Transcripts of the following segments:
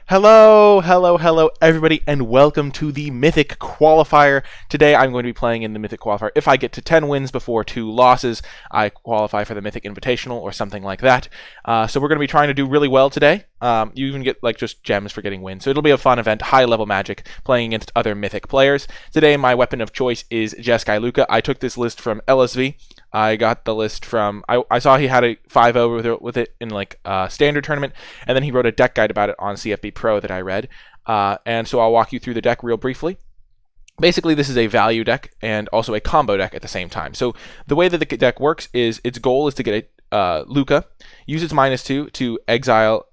Hello, everybody, and welcome to the Mythic Qualifier. Today, I'm going to be playing in the Mythic Qualifier. If I get to 10 wins before 2 losses, I qualify for the Mythic Invitational or something like that. So we're going to be trying to do really well today. You even get just gems for getting wins. So it'll be a fun event, high-level Magic, playing against other Mythic players. Today, my weapon of choice is Jeskai Lukka. I took this list from LSV. I got the list from, I saw he had a 5-0 with it in a standard tournament, and then he wrote a deck guide about it on CFB Pro that I read. And so I'll walk you through the deck real briefly. Basically, this is a value deck and also a combo deck at the same time. So the way that the deck works is its goal is to get a Lukka, use its -2 to exile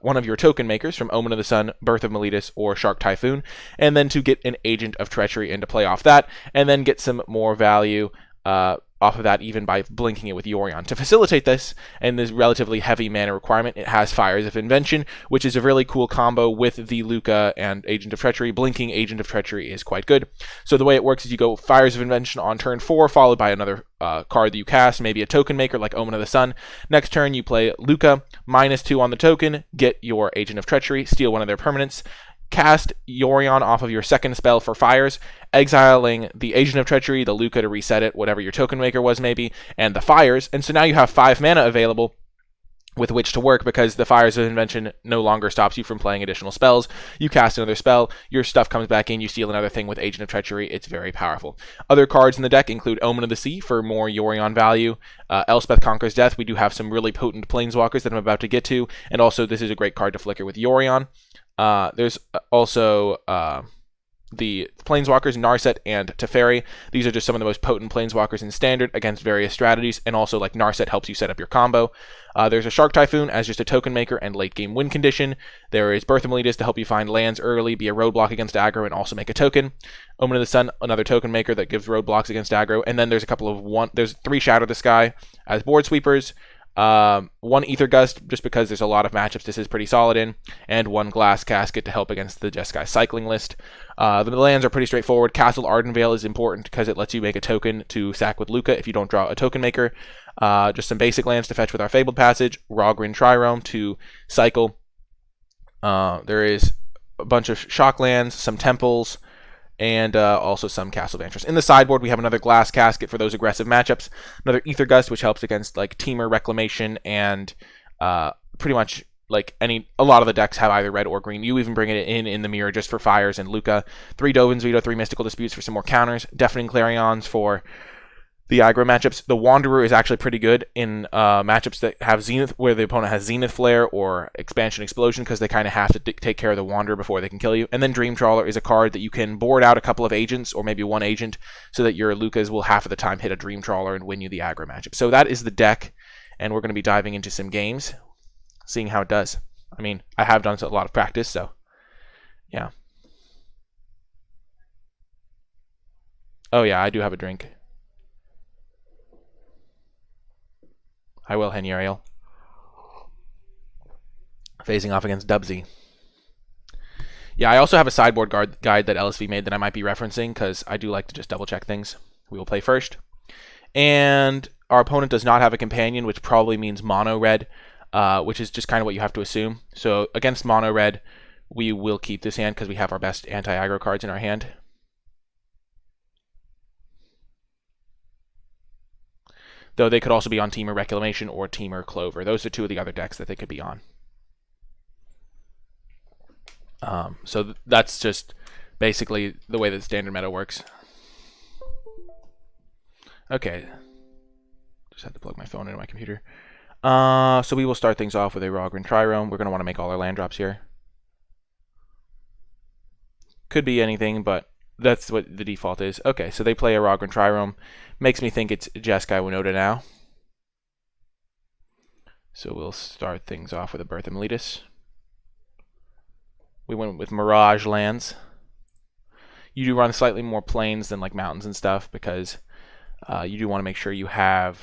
one of your token makers from Omen of the Sun, Birth of Meletus, or Shark Typhoon, and then to get an Agent of Treachery and to play off that, and then get some more value off of that even by blinking it with Yorion. To facilitate this, and this relatively heavy mana requirement, it has Fires of Invention, which is a really cool combo with the Lukka and Agent of Treachery. Blinking Agent of Treachery is quite good. So the way it works is you go Fires of Invention on turn 4, followed by another card that you cast, maybe a token maker like Omen of the Sun. Next turn you play Lukka, -2 on the token, get your Agent of Treachery, steal one of their permanents, cast Yorion off of your second spell for fires, exiling the Agent of Treachery, the Lukka to reset it, whatever your token maker was maybe, and the fires. And so now you have 5 mana available with which to work because the Fires of Invention no longer stops you from playing additional spells. You cast another spell, your stuff comes back in, you steal another thing with Agent of Treachery. It's very powerful. Other cards in the deck include Omen of the Sea for more Yorion value, Elspeth Conquers Death. We do have some really potent Planeswalkers that I'm about to get to, and also this is a great card to flicker with Yorion. There's also the Planeswalkers, Narset and Teferi. These are just some of the most potent Planeswalkers in Standard against various strategies, and also Narset helps you set up your combo. There's a Shark Typhoon as just a token maker and late game win condition. There is Birth of Meletus to help you find lands early, be a roadblock against aggro, and also make a token. Omen of the Sun, another token maker that gives roadblocks against aggro. And then there's there's 3 Shatter the Sky as board sweepers. 1 Ether Gust, just because there's a lot of matchups this is pretty solid in, and 1 Glass Casket to help against the Jeskai cycling list. The lands are pretty straightforward. Castle Ardenvale is important because it lets you make a token to sack with Lukka if you don't draw a token maker. Just some basic lands to fetch with our Fabled Passage, Rogrin Trirome to cycle. There is a bunch of shock lands, some temples, and also some Castle Vantress. In the sideboard, we have another Glass Casket for those aggressive matchups, another Ether Gust, which helps against Temur Reclamation, and pretty much a lot of the decks have either red or green. You even bring it in the mirror just for fires and Lukka. 3 Dovin's Veto, 3 Mystical Disputes for some more counters, Deafening Clarions for the aggro matchups. The Wanderer is actually pretty good in matchups that have Zenith, where the opponent has Zenith Flare or Expansion Explosion, because they kind of have to take care of the Wanderer before they can kill you. And then Dream Trawler is a card that you can board out a couple of agents, or maybe 1 agent, so that your Lukkas will half of the time hit a Dream Trawler and win you the aggro matchup. So that is the deck, and we're going to be diving into some games, seeing how it does. I mean, I have done a lot of practice, so yeah. Oh yeah, I do have a drink. I will, Henny Ariel. Phasing off against Dubsy. Yeah, I also have a sideboard guide that LSV made that I might be referencing, because I do like to just double check things. We will play first. And our opponent does not have a companion, which probably means mono red, which is just kind of what you have to assume. So against mono red, we will keep this hand because we have our best anti-aggro cards in our hand. Though they could also be on Temur Reclamation or Temur Clover. Those are 2 of the other decks that they could be on. So that's just basically the way that Standard meta works. Okay. Just had to plug my phone into my computer. So we will start things off with a Rogrin Trirome. We're going to want to make all our land drops here. Could be anything, but that's what the default is. Okay, so they play a Rogrin Trirome. Makes me think it's Jeskai Winota now. So we'll start things off with a Birth of Meletus. We went with Mirage lands. You do run slightly more plains than mountains and stuff, because you do want to make sure you have...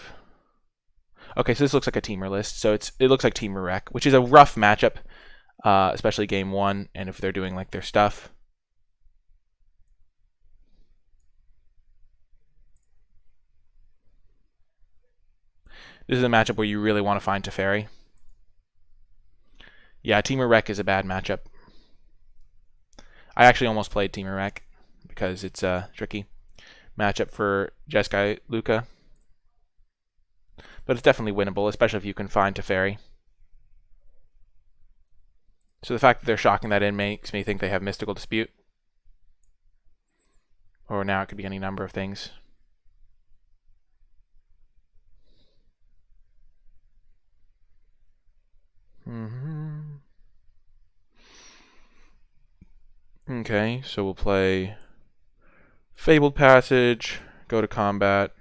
Okay, so this looks like a Temur list. So it looks like Temur Rec, which is a rough matchup, especially game 1, and if they're doing their stuff. This is a matchup where you really want to find Teferi. Yeah, Temur Rec is a bad matchup. I actually almost played Team Iraq because it's a tricky matchup for Jeskai Lukka. But it's definitely winnable, especially if you can find Teferi. So the fact that they're shocking that in makes me think they have Mystical Dispute. Or now it could be any number of things. Okay, so we'll play Fabled Passage, go to combat,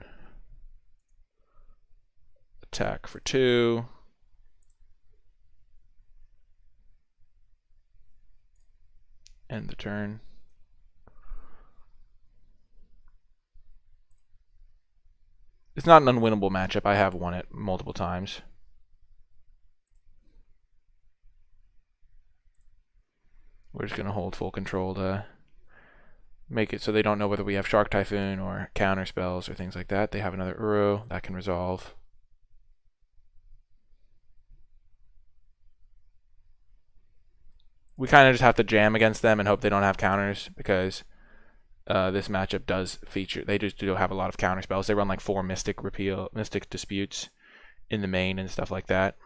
attack for 2. End the turn. It's not an unwinnable matchup. I have won it multiple times. We're just going to hold full control to make it so they don't know whether we have Shark Typhoon or counter spells or things like that. They have another Uro that can resolve. We kind of just have to jam against them and hope they don't have counters, because this matchup does feature, they just do have a lot of counter spells. They run like 4 Mystic Disputes in the main and stuff like that.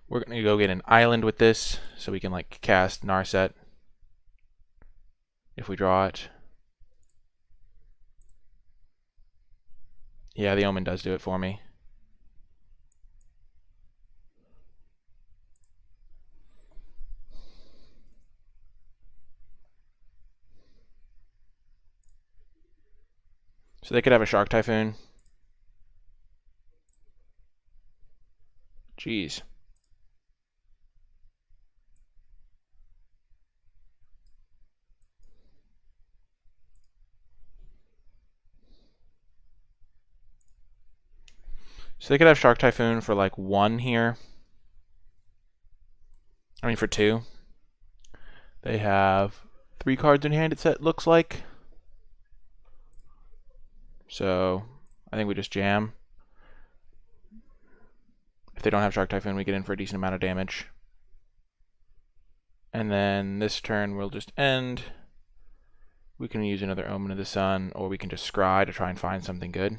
We're going to go get an island with this so we can like cast Narset if we draw it. Yeah, the Omen does do it for me. So they could have a Shark Typhoon. Jeez. So they could have Shark Typhoon for like 1 here. I mean for 2. They have 3 cards in hand, it looks like. So I think we just jam. If they don't have Shark Typhoon, we get in for a decent amount of damage. And then this turn we'll just end. We can use another Omen of the Sun, or we can just scry to try and find something good.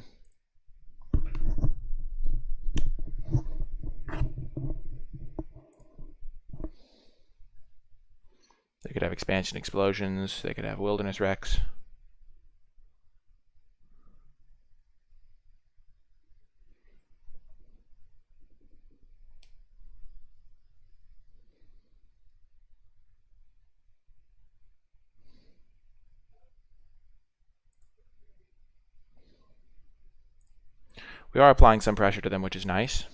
They could have Expansion Explosions. They could have Wilderness Rex. We are applying some pressure to them, which is nice.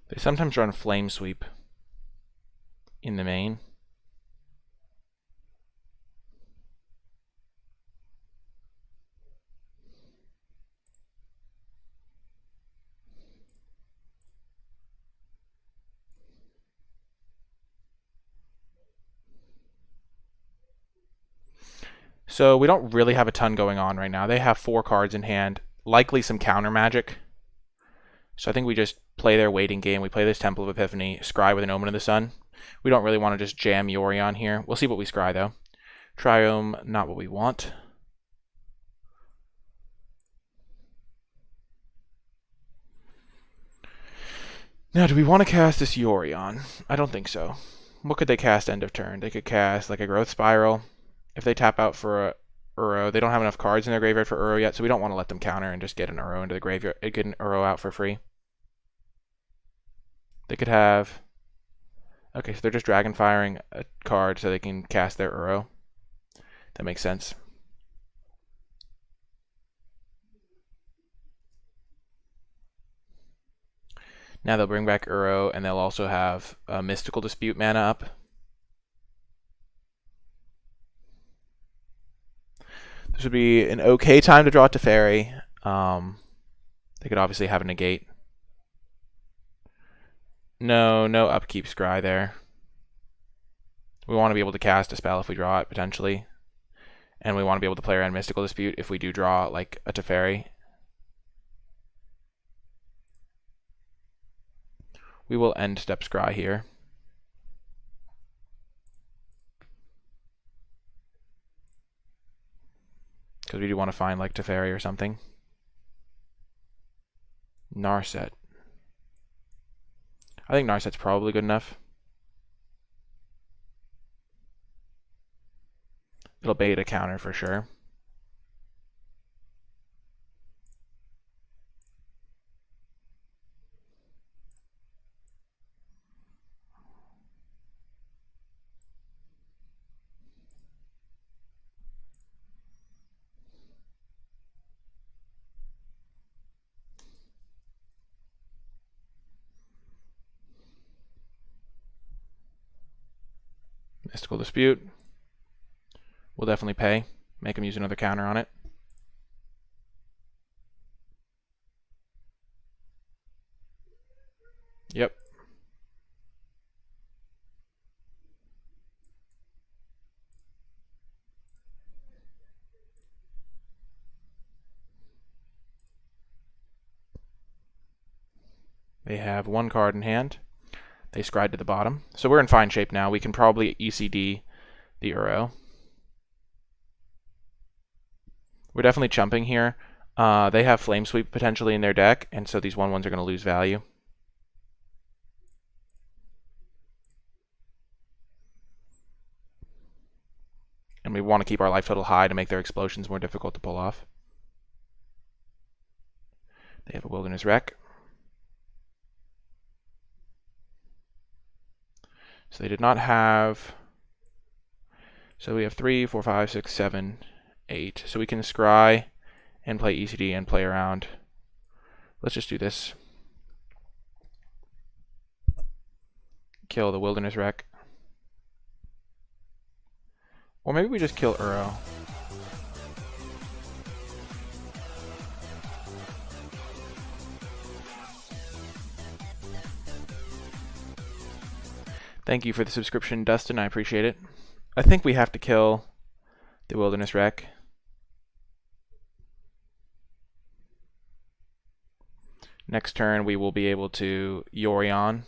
They sometimes run Flame Sweep in the main. So we don't really have a ton going on right now. They have 4 cards in hand, likely some counter magic. So I think we just play their waiting game. We play this Temple of Epiphany, scry with an Omen of the Sun. We don't really want to just jam Yorion here. We'll see what we scry though. Triome, not what we want. Now, do we want to cast this Yorion? I don't think so. What could they cast end of turn? They could cast like a Growth Spiral. If they tap out for a Uro, they don't have enough cards in their graveyard for Uro yet, so we don't want to let them counter and just get an Uro into the graveyard, get an Uro out for free. They could have... Okay, so they're just dragon firing a card so they can cast their Uro. That makes sense. Now they'll bring back Uro, and they'll also have Mystical Dispute mana up. This would be an okay time to draw it to Teferi. They could obviously have a negate. No upkeep scry there. We want to be able to cast a spell if we draw it, potentially. And we want to be able to play around Mystical Dispute if we do draw, like, a Teferi. We will end step scry here. Because we do want to find, like, Teferi or something. Narset. I think Narset's probably good enough. It'll bait a counter for sure. Mystical Dispute. We'll definitely pay. Make him use another counter on it. Yep. They have one card in hand. They scried to the bottom. So we're in fine shape now. We can probably ECD the Uro. We're definitely chumping here. They have Flame Sweep potentially in their deck, and so these 1/1s are going to lose value. And we want to keep our life total high to make their explosions more difficult to pull off. They have a Wilderness Wreck. So they did not have... So we have 3, 4, 5, 6, 7, 8. So we can scry and play ECD and play around. Let's just do this. Kill the Wilderness Wreck. Or maybe we just kill Uro. Thank you for the subscription, Dustin. I appreciate it. I think we have to kill the Wilderness Wreck. Next turn, we will be able to Yorion.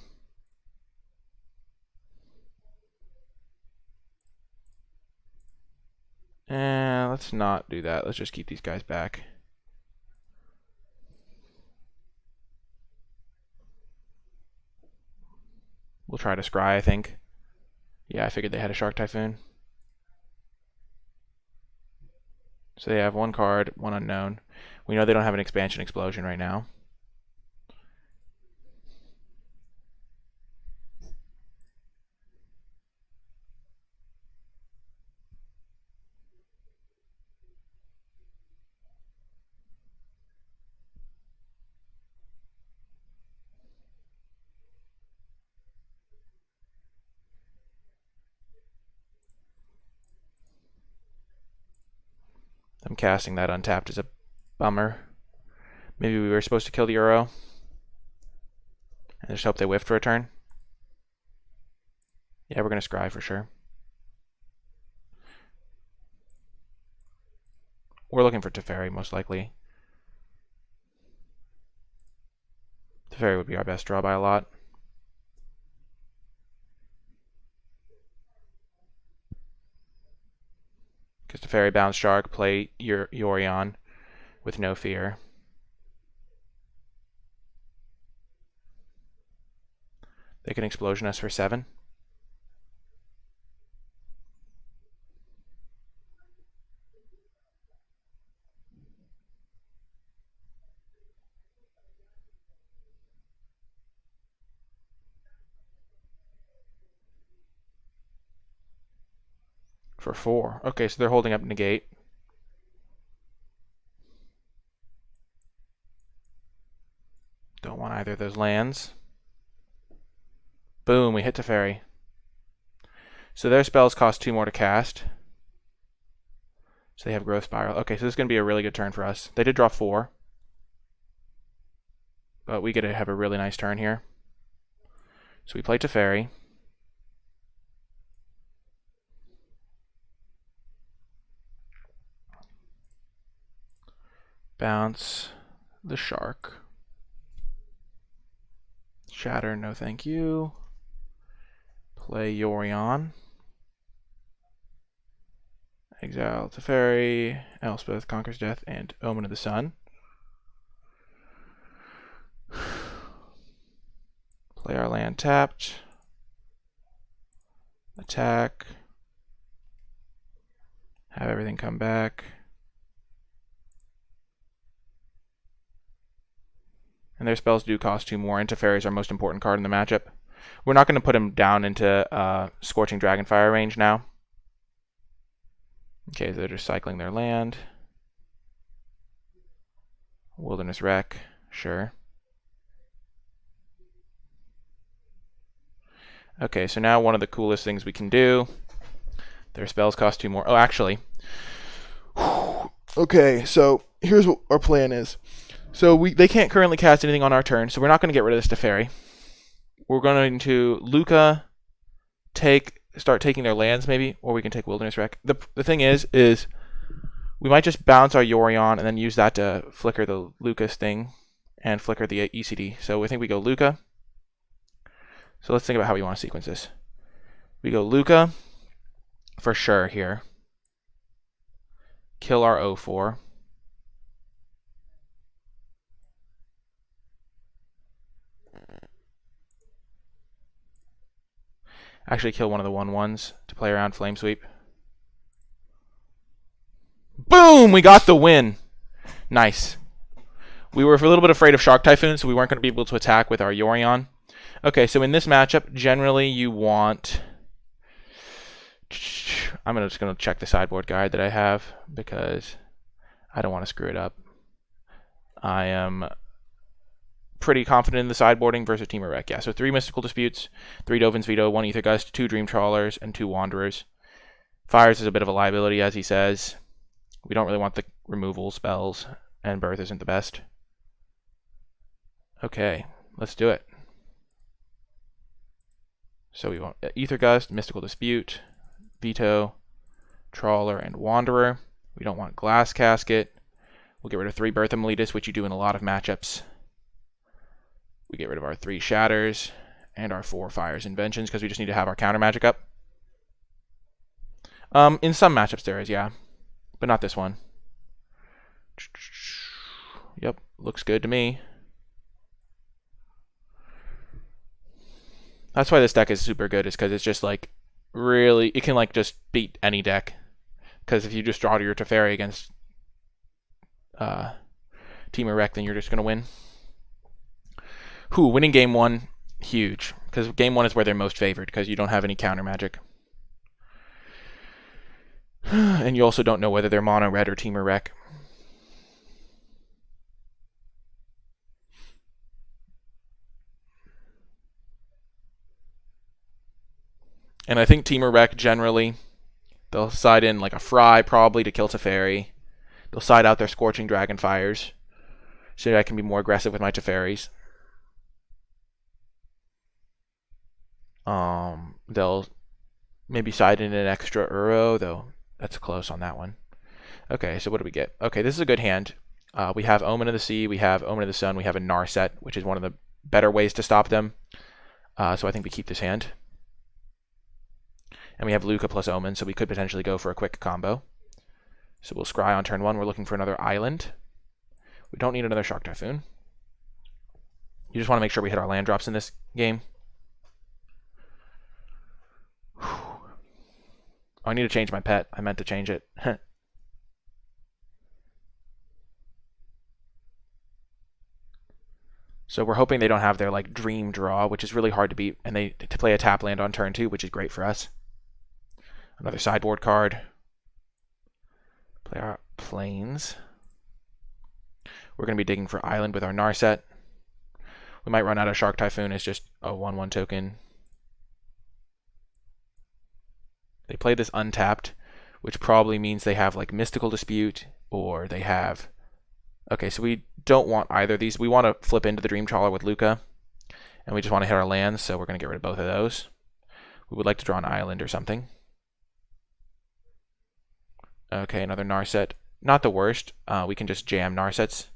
Let's not do that. Let's just keep these guys back. We'll try to scry, I think. Yeah, I figured they had a Shark Typhoon. So they have one card, one unknown. We know they don't have an Expansion Explosion right now. Them casting that untapped is a bummer. Maybe we were supposed to kill the Uro. And just hope they whiffed for a turn. Yeah, we're going to scry for sure. We're looking for Teferi, most likely. Teferi would be our best draw by a lot. Because Teferi bounce Shark, play Yorion with no fear. They can Explosion us for 7. For 4. Okay, so they're holding up negate. Don't want either of those lands. Boom, we hit Teferi. So their spells cost 2 more to cast. So they have Growth Spiral. Okay, so this is going to be a really good turn for us. They did draw 4. But we get to have a really nice turn here. So we play Teferi. Bounce the Shark. Shatter, no thank you. Play Yorion. Exile Teferi, Elspeth, Conquers Death, and Omen of the Sun. Play our land tapped. Attack. Have everything come back. And their spells do cost 2 more, and Teferi is our most important card in the matchup. We're not going to put him down into Scorching Dragonfire range now. Okay, they're just cycling their land. Wilderness Wreck, sure. Okay, so now one of the coolest things we can do. Their spells cost 2 more. Oh, actually. Okay, so here's what our plan is. So they can't currently cast anything on our turn, so we're not going to get rid of this Teferi. We're going to Lukka start taking their lands maybe, or we can take Wilderness Wreck. The thing is we might just bounce our Yorion and then use that to flicker the Lukka's thing and flicker the ECD. So I think we go Lukka. So let's think about how we want to sequence this. We go Lukka for sure here. Kill our 0-4. Actually kill one of the 1/1s to play around Flame Sweep. Boom! We got the win. Nice. We were a little bit afraid of Shark Typhoon, so we weren't going to be able to attack with our Yorion. Okay, so in this matchup, generally you want... I'm just going to check the sideboard guide that I have because I don't want to screw it up. I am pretty confident in the sideboarding versus Temur Rec. Yeah, so 3 Mystical Disputes, 3 Dovin's Veto, 1 Aether Gust, 2 Dream Trawlers, and 2 Wanderers. Fires is a bit of a liability, as he says. We don't really want the removal spells, and Birth isn't the best. Okay, let's do it. So we want Aether Gust, Mystical Dispute, Veto, Trawler, and Wanderer. We don't want Glass Casket. We'll get rid of 3 Bertha Meletus, which you do in a lot of matchups. We get rid of our 3 Shatters and our 4 Fires Inventions because we just need to have our counter magic up. In some matchups there is, yeah. But not this one. Yep, looks good to me. That's why this deck is super good, is because it's just like really, it can like just beat any deck. Because if you just draw to your Teferi against Temur Rec, then you're just going to win. Winning game 1, huge. Because game 1 is where they're most favored, because you don't have any counter magic. And you also don't know whether they're mono red or Temur Rec. And I think Temur Rec generally, they'll side in like a Fry probably to kill Teferi. They'll side out their Scorching Dragonfires so that I can be more aggressive with my Teferis. They'll maybe side in an extra Uro, though that's close on that one. Okay, so what do we get? Okay, this is a good hand. We have Omen of the Sea, we have Omen of the Sun, we have a Narset, which is one of the better ways to stop them. So I think we keep this hand. And we have Lukka plus Omen, so we could potentially go for a quick combo. So we'll scry on turn 1. We're looking for another island. We don't need another Shark Typhoon. You just want to make sure we hit our land drops in this game. Oh, I need to change my pet. I meant to change it. So we're hoping they don't have their like dream draw, which is really hard to beat, and to play a tap land on turn 2, which is great for us. Another sideboard card. Play our Plains. We're going to be digging for island with our Narset. We might run out of Shark Typhoon as just a 1/1 token. They play this untapped. which probably means they have like Mystical Dispute, or they have... Okay, so we don't want either of these. We want to flip into the Dream Trawler with Lukka, and we just want to hit our lands, so we're going to get rid of both of those. We would like to draw an island or something. Okay, another Narset. Not the worst. We can just jam Narsets.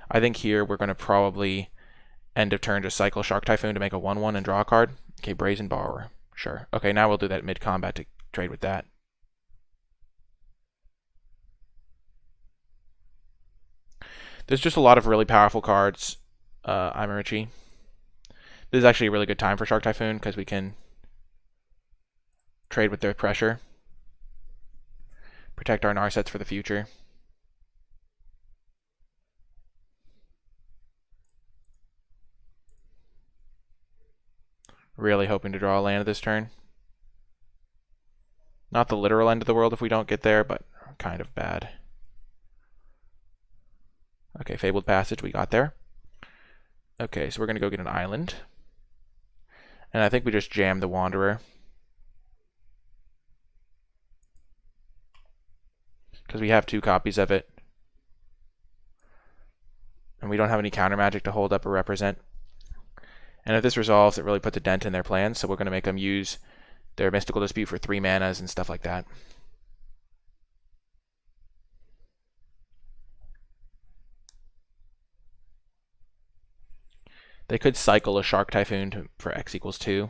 I think here we're going to probably end of turn just cycle Shark Typhoon to make a 1/1 and draw a card. Okay, Brazen Borrower. Sure. Okay, now we'll do that mid-combat to trade with that. There's just a lot of really powerful cards. Imerichi. This is actually a really good time for Shark Typhoon because we can trade with their pressure. Protect our Narsets for the future. Really hoping to draw a land this turn. Not the literal end of the world if we don't get there, but kind of bad. Okay, Fabled Passage, we got there. Okay, so we're going to go get an island. And I think we just jam the Wanderer. Because we have 2 copies of it. And we don't have any counter magic to hold up or represent. And if this resolves, it really puts a dent in their plans, so we're going to make them use their Mystical Dispute for 3 manas and stuff like that. They could cycle a Shark Typhoon for X equals 2.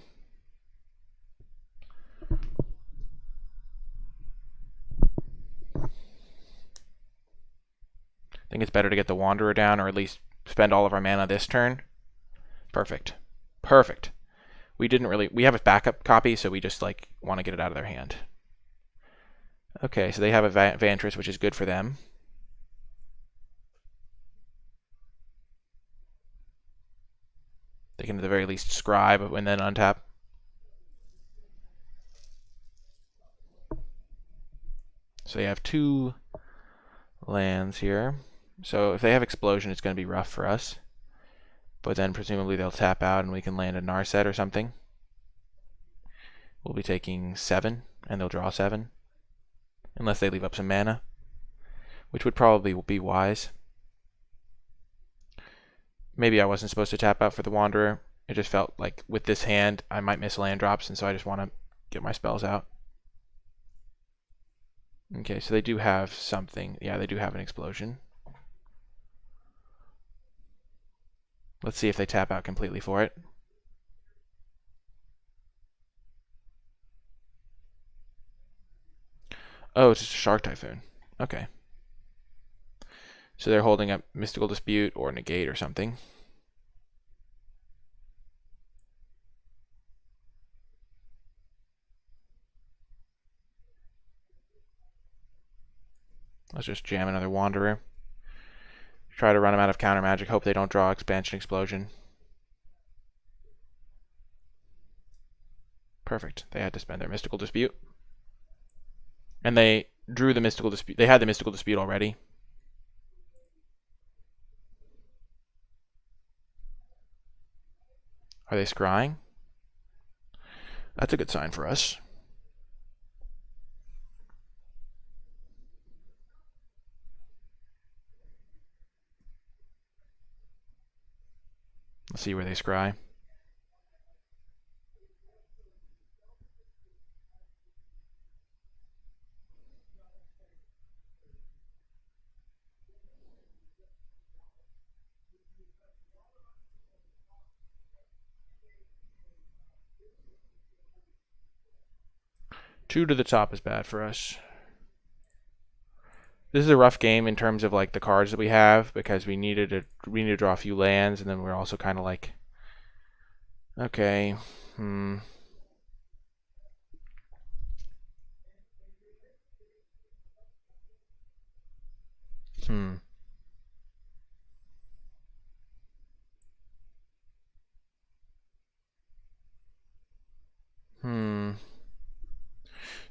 I think it's better to get the Wanderer down, or at least spend all of our mana this turn. Perfect. Perfect. We have a backup copy, so we just like want to get it out of their hand. Okay, so they have a Vantress, which is good for them. They can at the very least scribe and then untap. So they have 2 lands here. So if they have Explosion, it's going to be rough for us. But then presumably they'll tap out and we can land a Narset or something. We'll be taking 7, and they'll draw 7. Unless they leave up some mana, which would probably be wise. Maybe I wasn't supposed to tap out for the Wanderer. It just felt like with this hand, I might miss land drops, and so I just want to get my spells out. Okay, so they do have something. Yeah, they do have an Explosion. Let's see if they tap out completely for it. Oh, it's just a Shark Typhoon. Okay. So they're holding up Mystical Dispute or Negate or something. Let's just jam another Wanderer. Try to run them out of counter magic. Hope they don't draw Expansion Explosion. Perfect. They had to spend their Mystical Dispute. And they drew the Mystical Dispute. They had the Mystical Dispute already. Are they scrying? That's a good sign for us. Let's see where they scry. Two to the top is bad for us. This is a rough game in terms of like the cards that we have, because we need to draw a few lands, and then we're also kind of like, okay, Hmm.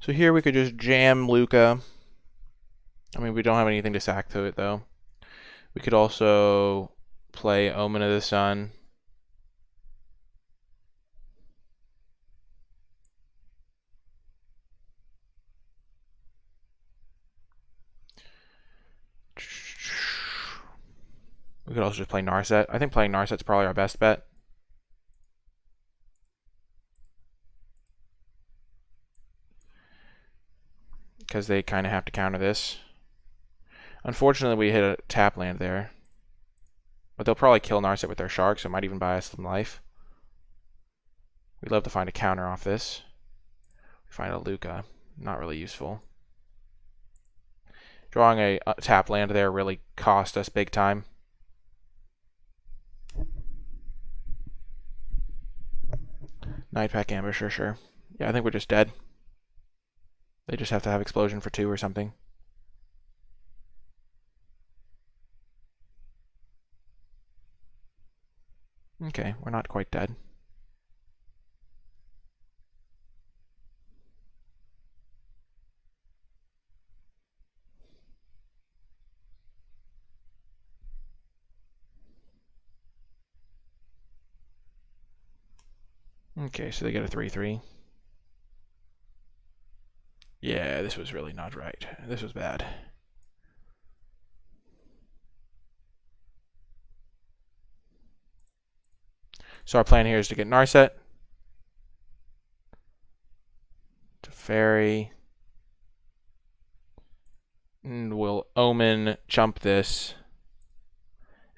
So here we could just jam Lukka. I mean, we don't have anything to sack to it, though. We could also play Omen of the Sun. We could also just play Narset. I think playing Narset's probably our best bet. Because they kind of have to counter this. Unfortunately, we hit a tap land there. But they'll probably kill Narset with their Shark, so it might even buy us some life. We'd love to find a counter off this. We find a Lukka. Not really useful. Drawing a tap land there really cost us big time. Nightpack Ambusher, sure. Yeah, I think we're just dead. They just have to have Explosion for 2 or something. Okay, we're not quite dead. Okay, so they get a 3/3. Yeah, this was really not right. This was bad. So our plan here is to get Narset. To Fairy. And we'll Omen chump this.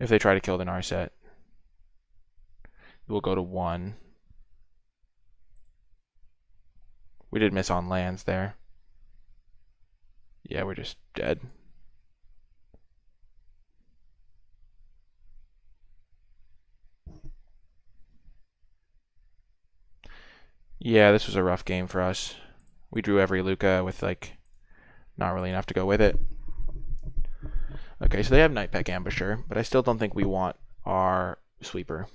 If they try to kill the Narset, we'll go to 1. We did miss on lands there. Yeah, we're just dead. Yeah, this was a rough game for us. We drew every Lukka with, like, not really enough to go with it. Okay, so they have Nightpack Ambusher, but I still don't think we want our sweeper.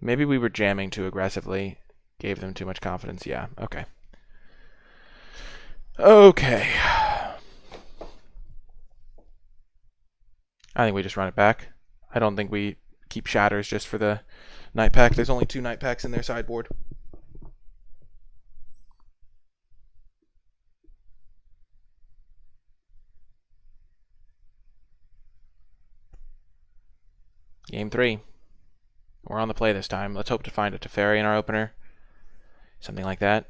Maybe we were jamming too aggressively. Gave them too much confidence. Yeah, okay. Okay. I think we just run it back. I don't think we keep Shatters just for the Nightpack. There's only 2 Nightpacks in their sideboard. Game 3. We're on the play this time. Let's hope to find a Teferi in our opener. Something like that.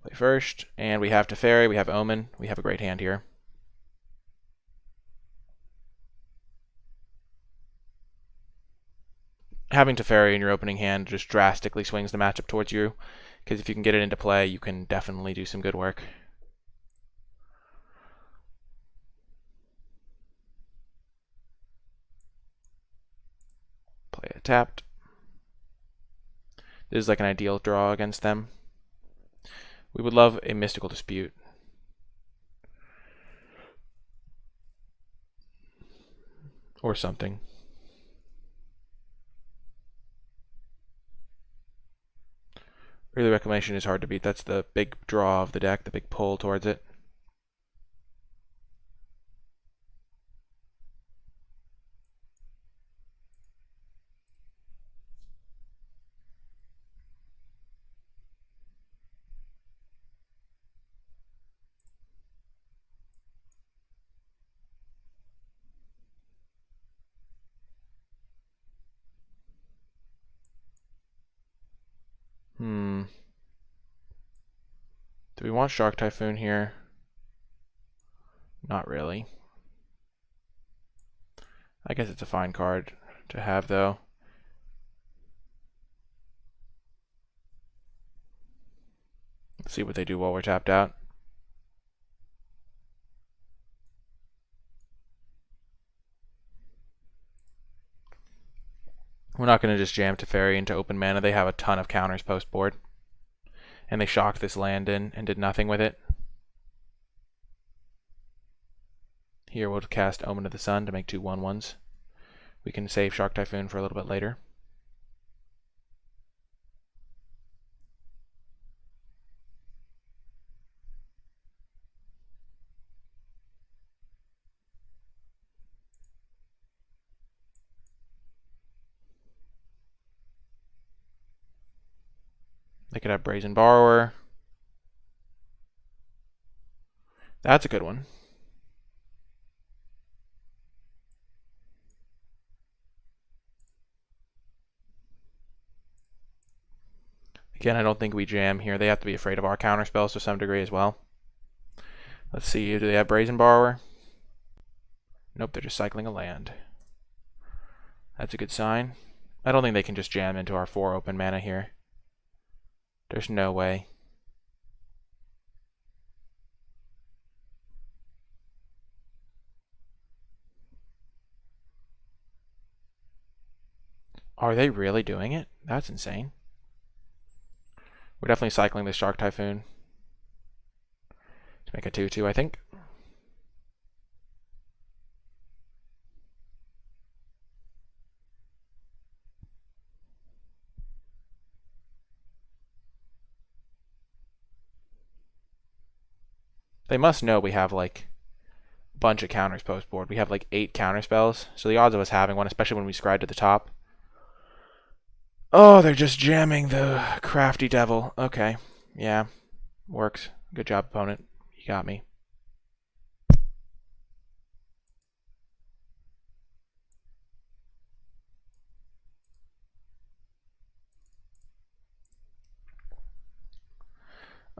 Play first, and we have Teferi, we have Omen. We have a great hand here. Having Teferi in your opening hand just drastically swings the matchup towards you, because if you can get it into play, you can definitely do some good work. Play it tapped. This is like an ideal draw against them. We would love a Mystical Dispute. Or something. Early Reclamation is hard to beat. That's the big draw of the deck, the big pull towards it. Do we want Shark Typhoon here? Not really. I guess it's a fine card to have, though. Let's see what they do while we're tapped out. We're not going to just jam Teferi into open mana. They have a ton of counters post board. And they shocked this land in and did nothing with it. Here we'll cast Omen of the Sun to make 2 1/1s. We can save Shark Typhoon for a little bit later. They could have Brazen Borrower. That's a good one. Again, I don't think we jam here. They have to be afraid of our counterspells to some degree as well. Let's see, do they have Brazen Borrower? Nope, they're just cycling a land. That's a good sign. I don't think they can just jam into our 4 open mana here. There's no way. Are they really doing it? That's insane. We're definitely cycling the Shark Typhoon to make a 2/2, I think. They must know we have like a bunch of counters post board. We have like 8 counter spells, so the odds of us having one, especially when we scry to the top. Oh, they're just jamming the Crafty Devil. Okay, yeah, works. Good job, opponent. You got me.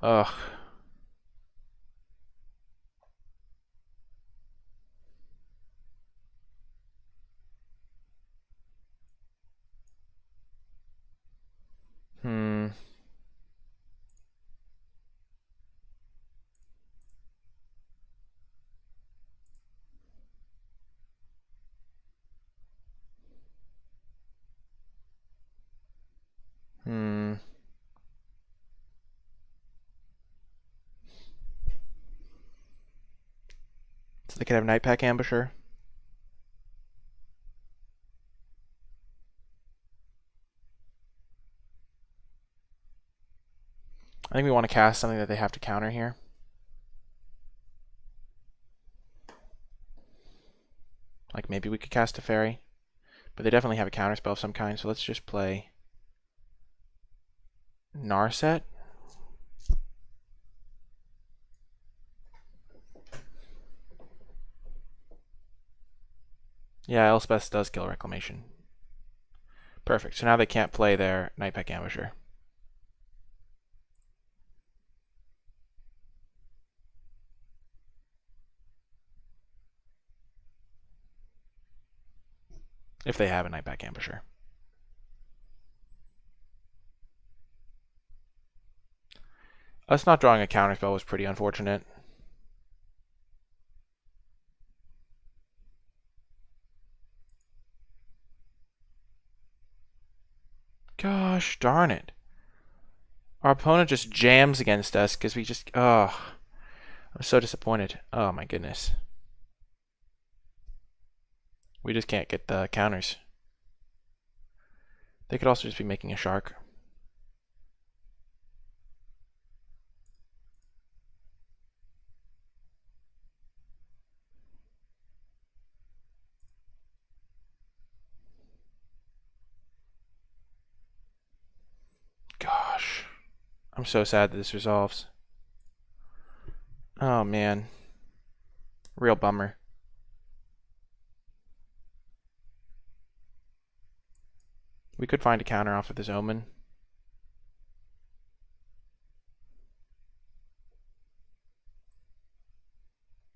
Ugh. Hmm. Hmm. So they could have Nightpack Ambusher. I think we want to cast something that they have to counter here. Like maybe we could cast a fairy. But they definitely have a counterspell of some kind, so let's just play Narset. Yeah, Elspeth does kill Reclamation. Perfect. So now they can't play their Nightpack Ambusher. If they have a Nightpack Ambusher. Us not drawing a counterspell was pretty unfortunate. Gosh darn it. Our opponent just jams against us because we just... Oh, I'm so disappointed. Oh my goodness. We just can't get the counters. They could also just be making a shark. Gosh. I'm so sad that this resolves. Oh man. Real bummer. We could find a counter off of this Omen.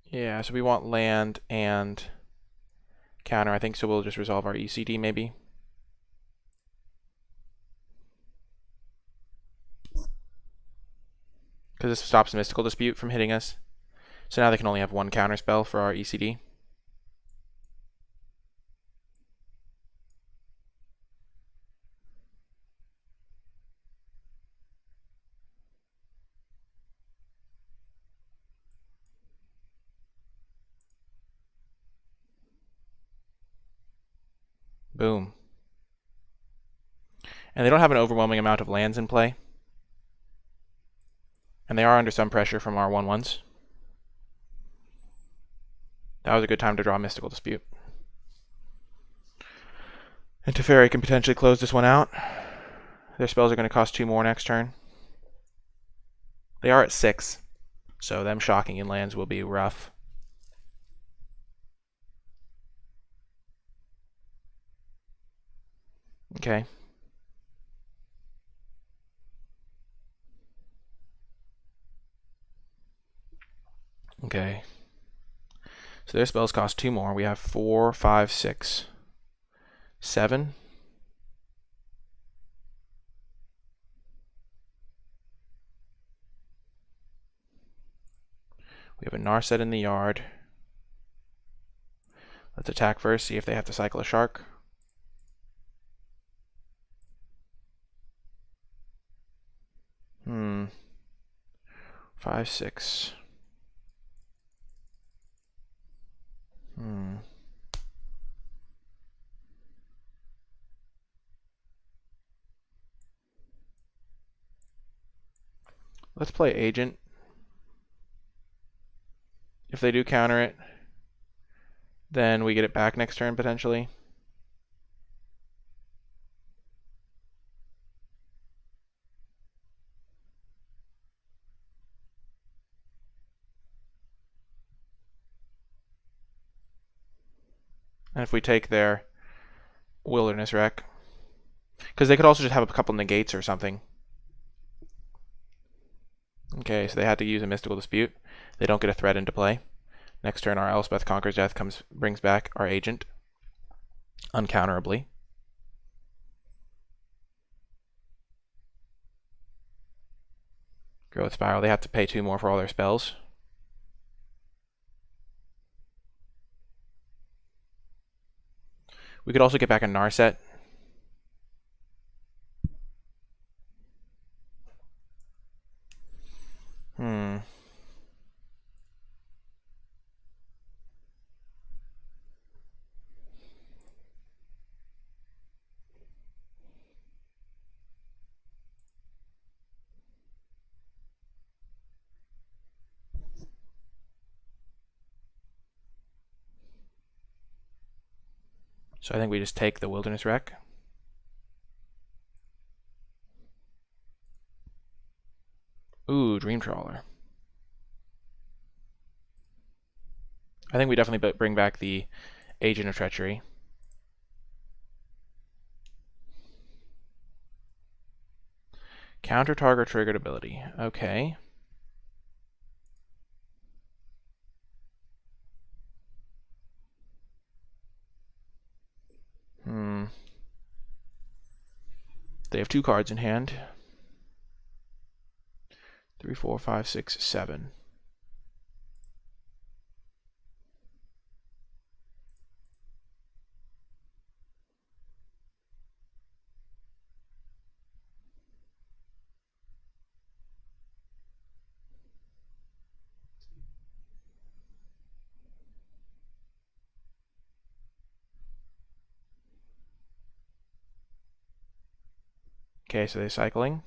Yeah, so we want land and counter, I think, so we'll just resolve our ECD maybe. Because this stops Mystical Dispute from hitting us. So now they can only have one counter spell for our ECD. Boom. And they don't have an overwhelming amount of lands in play. And they are under some pressure from our 1/1s. That was a good time to draw Mystical Dispute. And Teferi can potentially close this one out. Their spells are going to cost 2 more next turn. They are at 6, so them shocking in lands will be rough. Okay. Okay. So their spells cost 2 more. We have 4, 5, 6, 7. We have a Narset in the yard. Let's attack first, see if they have to cycle a shark. Hmm. 5, 6. Let's play Agent. If they do counter it, then we get it back next turn, potentially. And if we take their Wilderness Wreck, because they could also just have a couple negates or something. Okay, so they had to use a Mystical Dispute. They don't get a threat into play. Next turn, our Elspeth Conquers Death brings back our Agent, uncounterably. Growth Spiral, they have to pay 2 more for all their spells. We could also get back a Narset. So I think we just take the Wilderness Wreck. Ooh, Dream Trawler. I think we definitely bring back the Agent of Treachery. Counter target triggered ability. Okay. They have 2 cards in hand. 3, 4, 5, 6, 7. Okay, so they're cycling.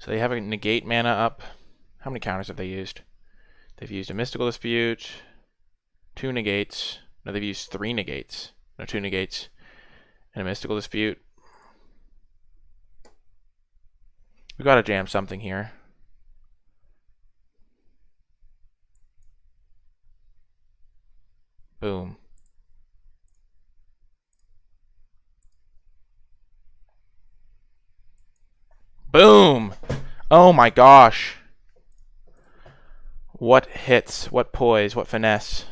So they have a negate mana up. How many counters have they used? They've used a Mystical Dispute, 2 negates. No, they've used 3 negates. No, 2 negates. And a Mystical Dispute. We gotta jam something here. Boom. Boom! Oh my gosh. What hits, what poise, what finesse.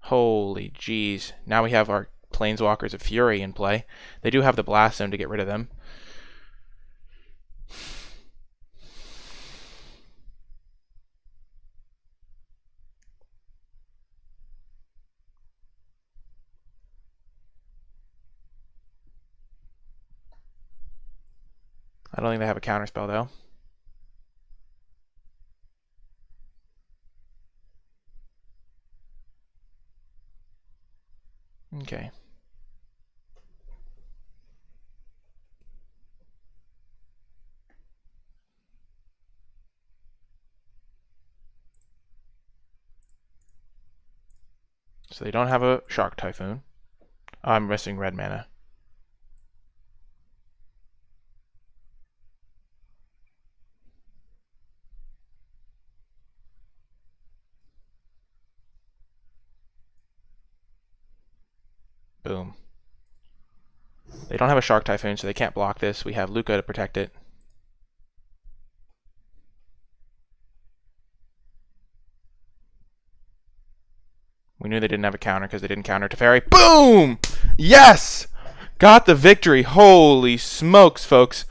Holy jeez. Now we have our Planeswalkers of Fury in play. They do have the Blast Zone to get rid of them. I don't think they have a counterspell though. Okay. So they don't have a Shark Typhoon. Oh, I'm missing red mana. Boom. They don't have a Shark Typhoon, so they can't block this. We have Lukka to protect it. We knew they didn't have a counter because they didn't counter Teferi. Boom! Yes! Got the victory. Holy smokes, folks.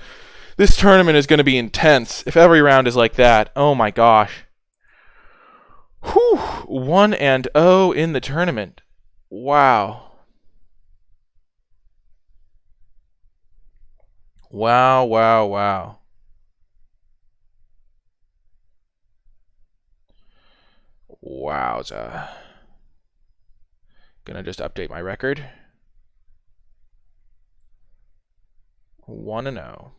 This tournament is going to be intense. If every round is like that, oh my gosh. Whew! 1-0 in the tournament. Wow. Wow, wow, wow. Wowza. Gonna just update my record. 1-0.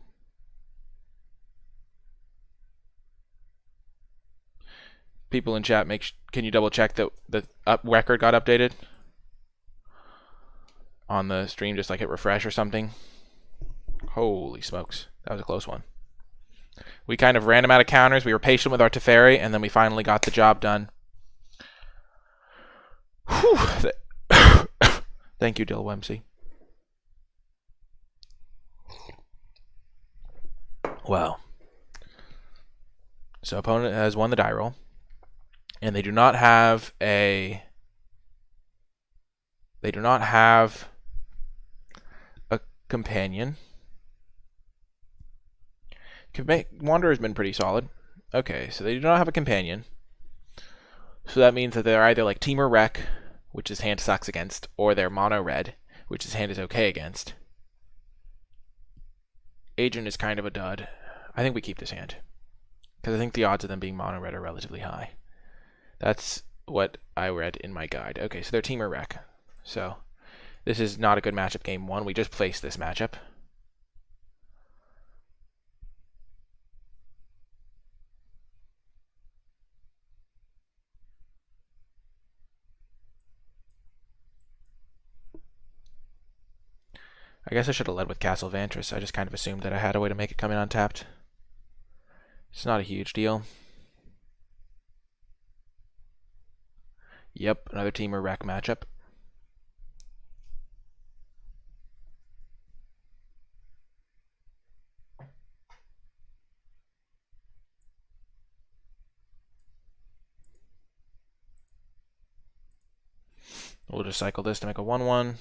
People in chat, can you double check that the record got updated on the stream? Just like hit refresh or something. Holy smokes, that was a close one. We kind of ran him out of counters. We were patient with our Teferi, and then we finally got the job done. Whew. Thank you, Dill Wemsey. Well, so opponent has won the die roll, and they do not have a companion. Wanderer's been pretty solid. Okay, so they do not have a companion. So that means that they're either like Temur Wreck, which his hand sucks against, or they're mono red, which his hand is okay against. Agent is kind of a dud. I think we keep this hand, because I think the odds of them being mono red are relatively high. That's what I read in my guide. Okay, so they're Temur Wreck. So this is not a good matchup game one. We just placed this matchup. I guess I should have led with Castle Vantress. I just kind of assumed that I had a way to make it come in untapped. It's not a huge deal. Yep, another Temur Wreck matchup. We'll just cycle this to make a 1-1.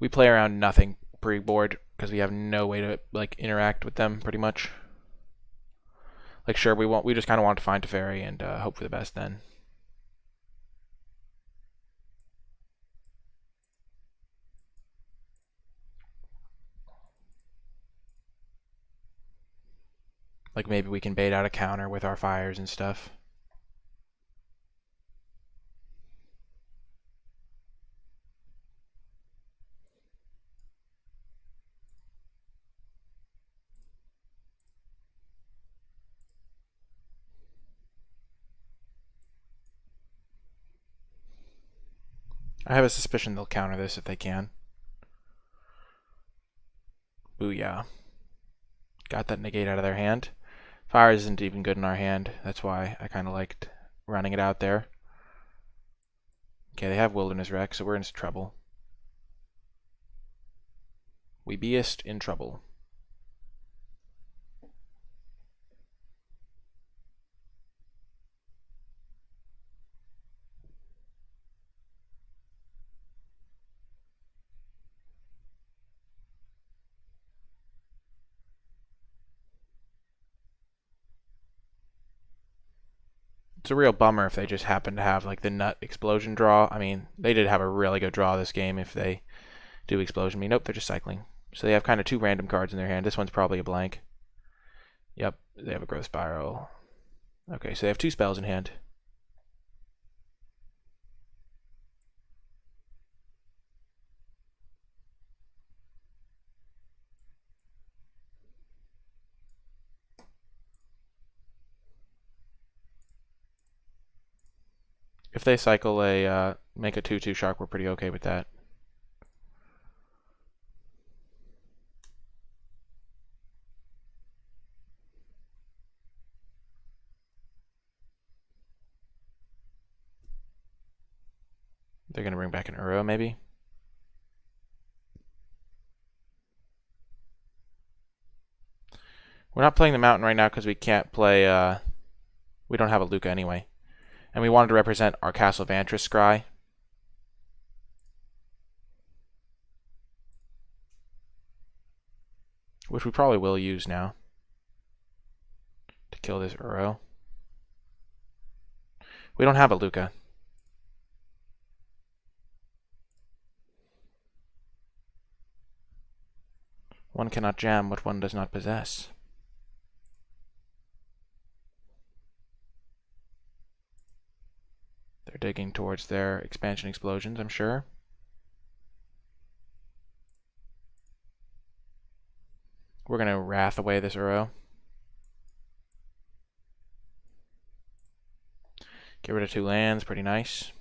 We play around nothing pre-board because we have no way to like interact with them pretty much. Like sure we just kind of want to find Teferi and hope for the best then. Like maybe we can bait out a counter with our fires and stuff. I have a suspicion they'll counter this if they can. Booyah. Got that negate out of their hand. Fire isn't even good in our hand. That's why I kind of liked running it out there. Okay, they have Wilderness Wreck, so we're in trouble. We beest in trouble. It's a real bummer if they just happen to have like the nut explosion draw. I mean, they did have a really good draw this game if they do explosion me. Nope, they're just cycling. So they have kind of two random cards in their hand. This one's probably a blank. Yep, they have a growth spiral. Okay, so they have 2 spells in hand. If they cycle a make a 2/2 shark, we're pretty okay with that. They're going to bring back an Uro, maybe? We're not playing the mountain right now because we can't play, we don't have a Lukka anyway. And we wanted to represent our Castle Vantris scry. Which we probably will use now. To kill this Uro. We don't have a Lukka. One cannot jam what one does not possess. They're digging towards their expansion explosions, I'm sure. We're going to Wrath away this Uro. Get rid of 2 lands, pretty nice.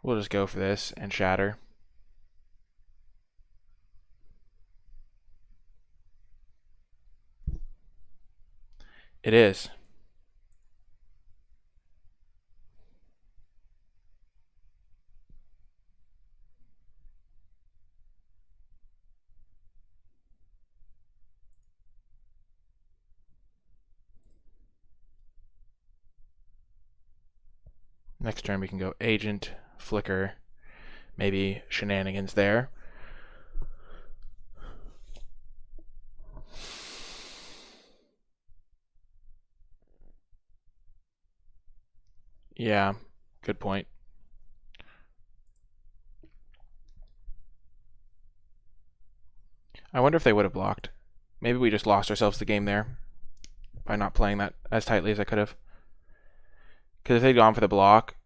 We'll just go for this and shatter. It is. Next turn we can go Agent, Flicker, maybe Shenanigans there. Yeah, good point. I wonder if they would have blocked. Maybe we just lost ourselves the game there by not playing that as tightly as I could have. Because if they'd gone for the block...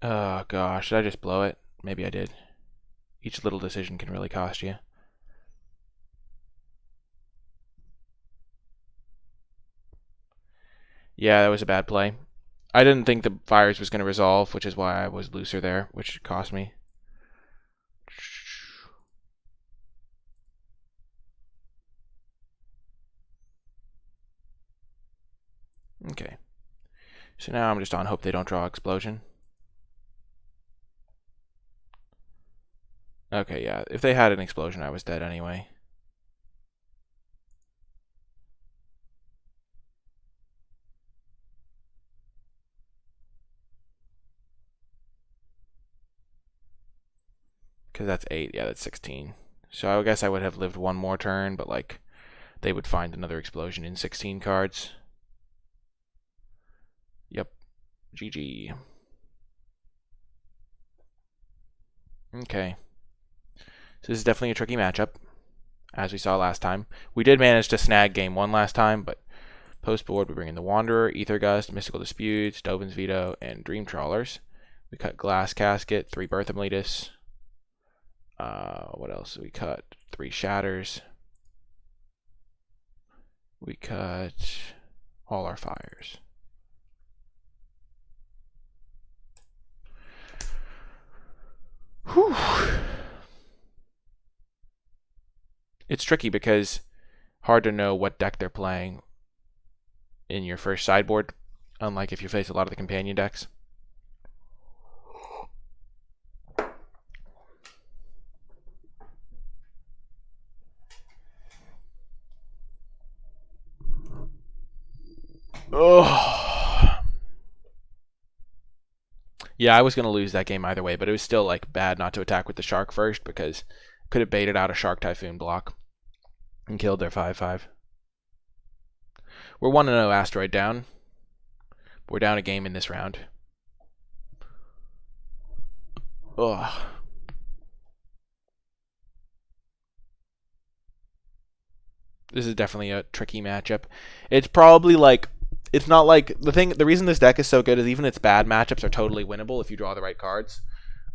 Oh gosh, did I just blow it? Maybe I did. Each little decision can really cost you. Yeah, that was a bad play. I didn't think the fires was going to resolve, which is why I was looser there, which cost me. Okay. So now I'm just on hope they don't draw Explosion. Okay, yeah. If they had an Explosion, I was dead anyway. Because that's 8. Yeah, that's 16. So I guess I would have lived one more turn, but like they would find another Explosion in 16 cards. Yep. GG. Okay. So this is definitely a tricky matchup, as we saw last time. We did manage to snag game 1 last time, but post-board we bring in the Wanderer, Ether Gust, Mystical Disputes, Dovin's Veto, and Dream Trawlers. We cut Glass Casket, 3 Bertham Letus. What else? We cut 3 Shatters. We cut all our fires. Whew. It's tricky because hard to know what deck they're playing in your first sideboard, unlike if you face a lot of the companion decks. Oh. Yeah, I was going to lose that game either way, but it was still like bad not to attack with the Shark first because could have baited out a Shark Typhoon block and killed their 5/5. We're 1-0 Asteroid down. We're down a game in this round. Ugh. This is definitely a tricky matchup. It's probably like it's not like the reason this deck is so good is even its bad matchups are totally winnable if you draw the right cards.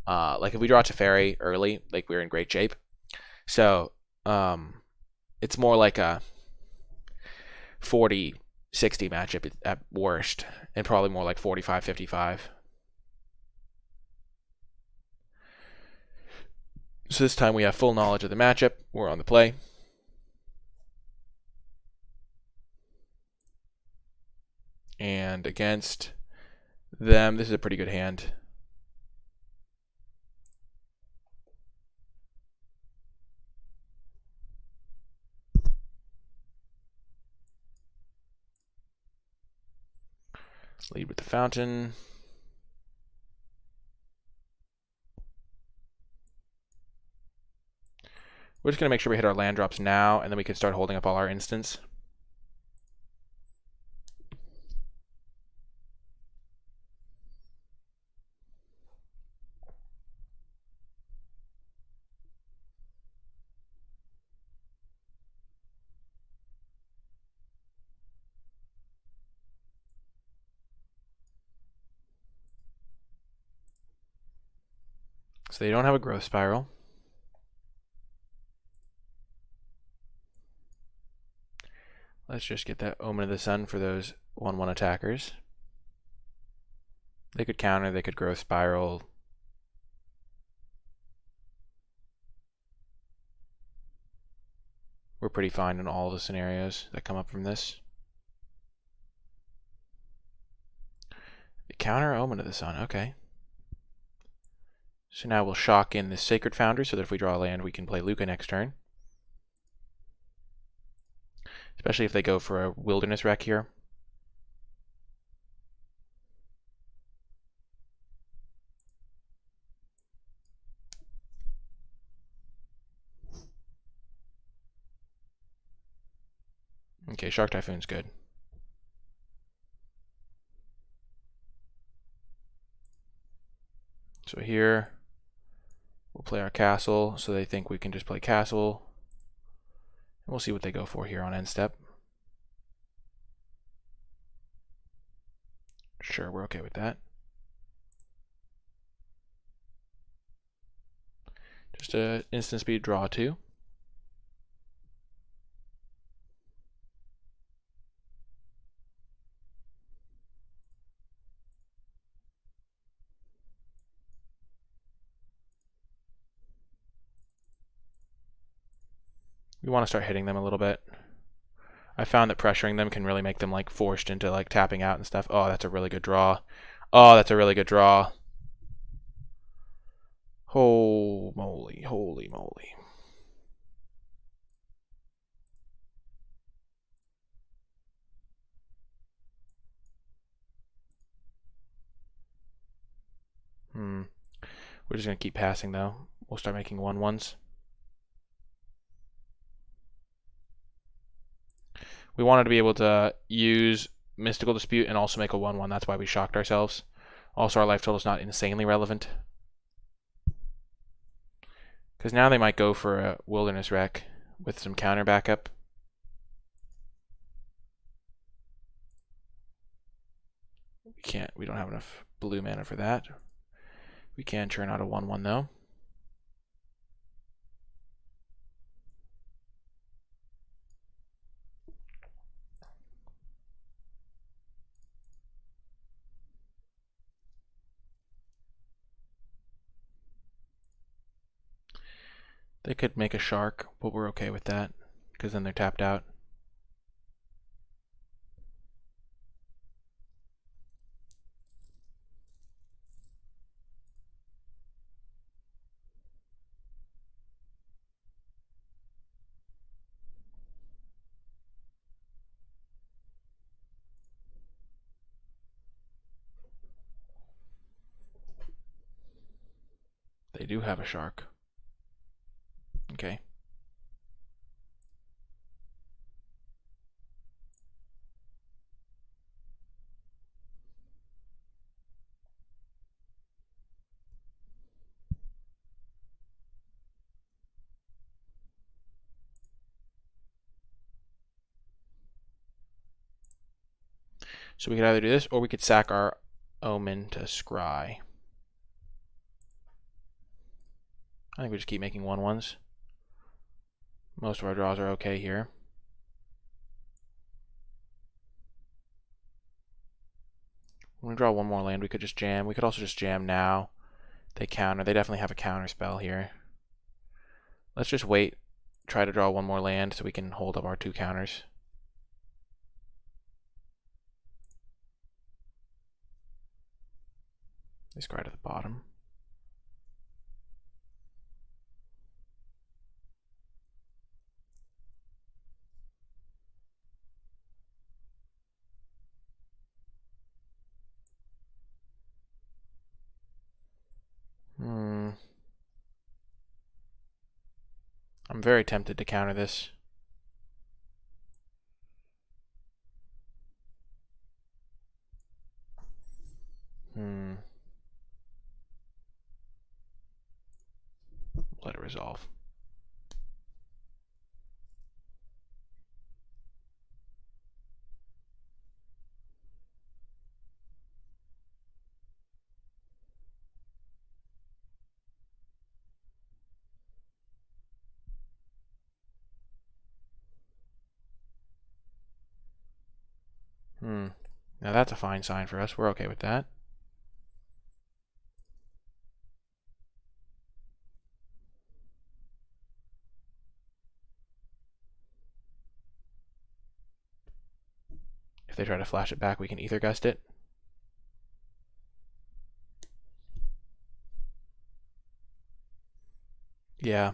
Like if we draw Teferi early, like we're in great shape. So it's more like a 40-60 matchup at worst, and probably more like 45-55. So this time we have full knowledge of the matchup. We're on the play. And against them, this is a pretty good hand. Lead with the fountain. We're just going to make sure we hit our land drops now, and then we can start holding up all our instants. So they don't have a growth spiral. Let's just get that Omen of the Sun for those 1/1 attackers. They could counter, they could growth spiral. We're pretty fine in all the scenarios that come up from this. The counter Omen of the Sun, okay. So now we'll shock in this Sacred Foundry so that if we draw a land, we can play Lukka next turn. Especially if they go for a Wilderness Wreck here. Okay, Shark Typhoon's good. So here, we'll play our castle, so they think we can just play castle. And we'll see what they go for here on end step. Sure, we're okay with that. Just a instant speed draw 2. We want to start hitting them a little bit. I found that pressuring them can really make them like forced into like tapping out and stuff. Oh, that's a really good draw. Oh, that's a really good draw. Oh, moly, holy moly. We're just going to keep passing though. We'll start making 1/1s. We wanted to be able to use Mystical Dispute and also make a 1/1. That's why we shocked ourselves. Also, our life total is not insanely relevant. Because now they might go for a Wilderness Wreck with some counter backup. We don't have enough blue mana for that. We can churn out a 1/1 though. They could make a shark, but we're okay with that because then they're tapped out. do have a shark. Okay. So we could either do this, or we could sack our Omen to scry. I think we just keep making 1/1s. Most of our draws are okay here. When we draw one more land, we could just jam. We could also just jam now. They counter. They definitely have a counter spell here. Let's just wait, try to draw one more land so we can hold up our 2 counters. They scry to the bottom. I'm very tempted to counter this. Let it resolve. Now that's a fine sign for us. We're okay with that. If they try to flash it back, we can Ether Gust it. Yeah.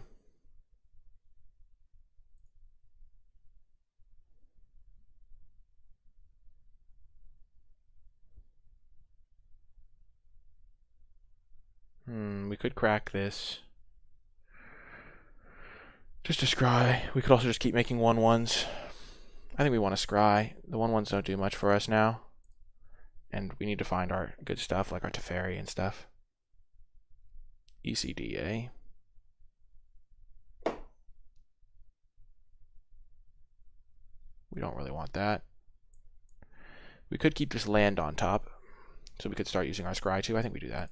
We could crack this. Just to scry. We could also just keep making 1/1s. I think we want to scry. The 1/1s don't do much for us now. And we need to find our good stuff, like our Teferi and stuff. ECDA. We don't really want that. We could keep this land on top, so we could start using our scry too. I think we do that.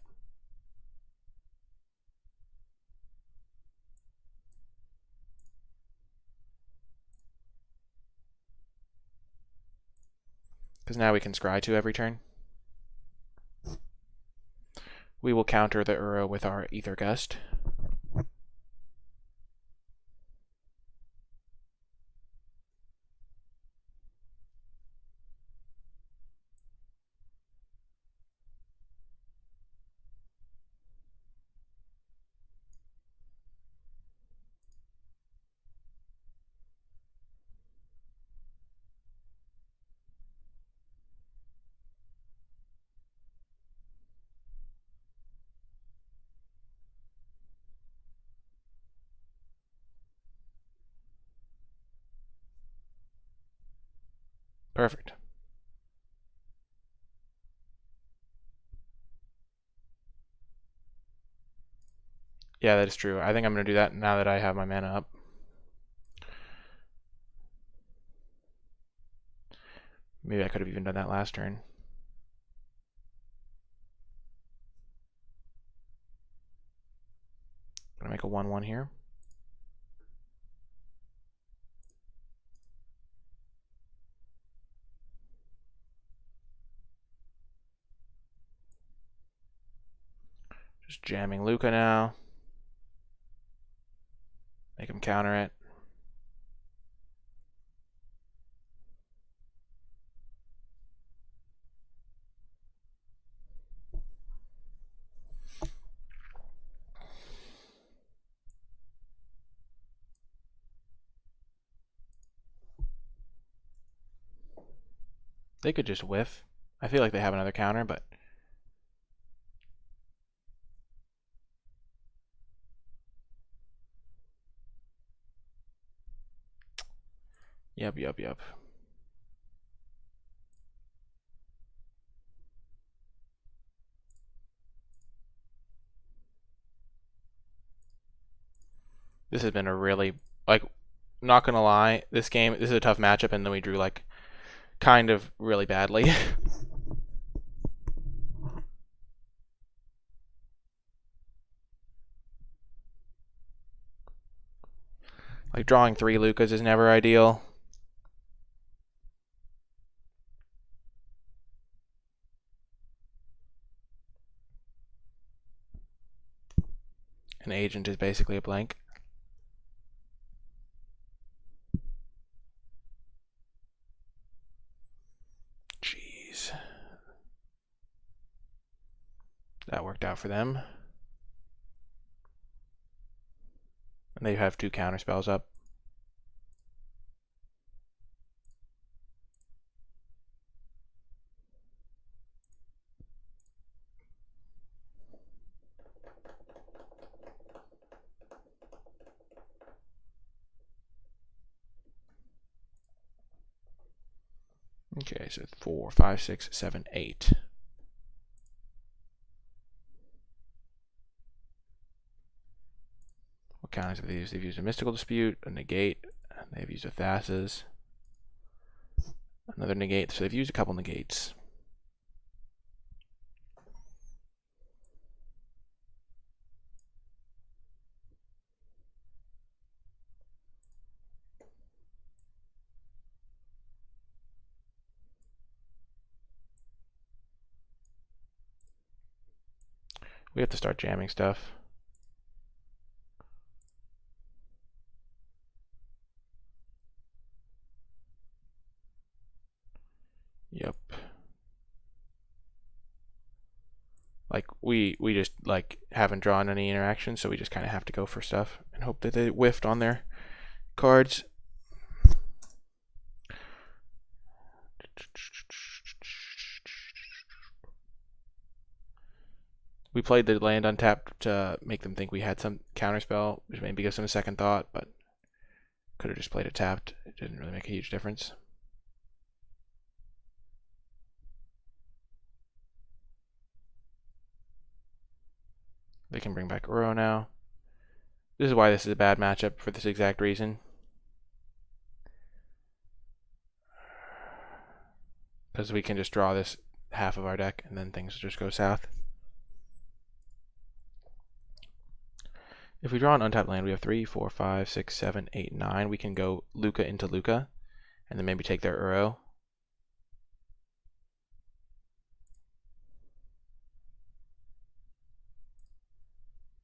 Because now we can scry 2 every turn. We will counter the Uro with our Ether Gust. Perfect. Yeah, that is true. I think I'm going to do that now that I have my mana up. Maybe I could have even done that last turn. I'm going to make a 1/1 here. Just jamming Lukka now. Make him counter it. They could just whiff. I feel like they have another counter, but Yep. This has been a really, like, not gonna lie, this is a tough matchup, and then we drew, like, kind of really badly. Like, drawing 3 Lukkas is never ideal. An agent is basically a blank. Jeez. That worked out for them. And they have 2 counter spells up. Okay, so 4, 5, 6, 7, 8. What counters have they used? They've used a Mystical Dispute, a Negate, they've used a Thassa's, another Negate, so they've used a couple Negates. We have to start jamming stuff. Yep. Like, we just, like, haven't drawn any interaction, so we just kind of have to go for stuff and hope that they whiffed on their cards. We played the land untapped to make them think we had some counterspell, which maybe gives them a second thought, but could have just played it tapped. It didn't really make a huge difference. They can bring back Uro now. This is why this is a bad matchup, for this exact reason. Because we can just draw this half of our deck, and then things just go south. If we draw an untapped land, we have 3, 4, 5, 6, 7, 8, 9. We can go Lukka into Lukka, and then maybe take their Uro.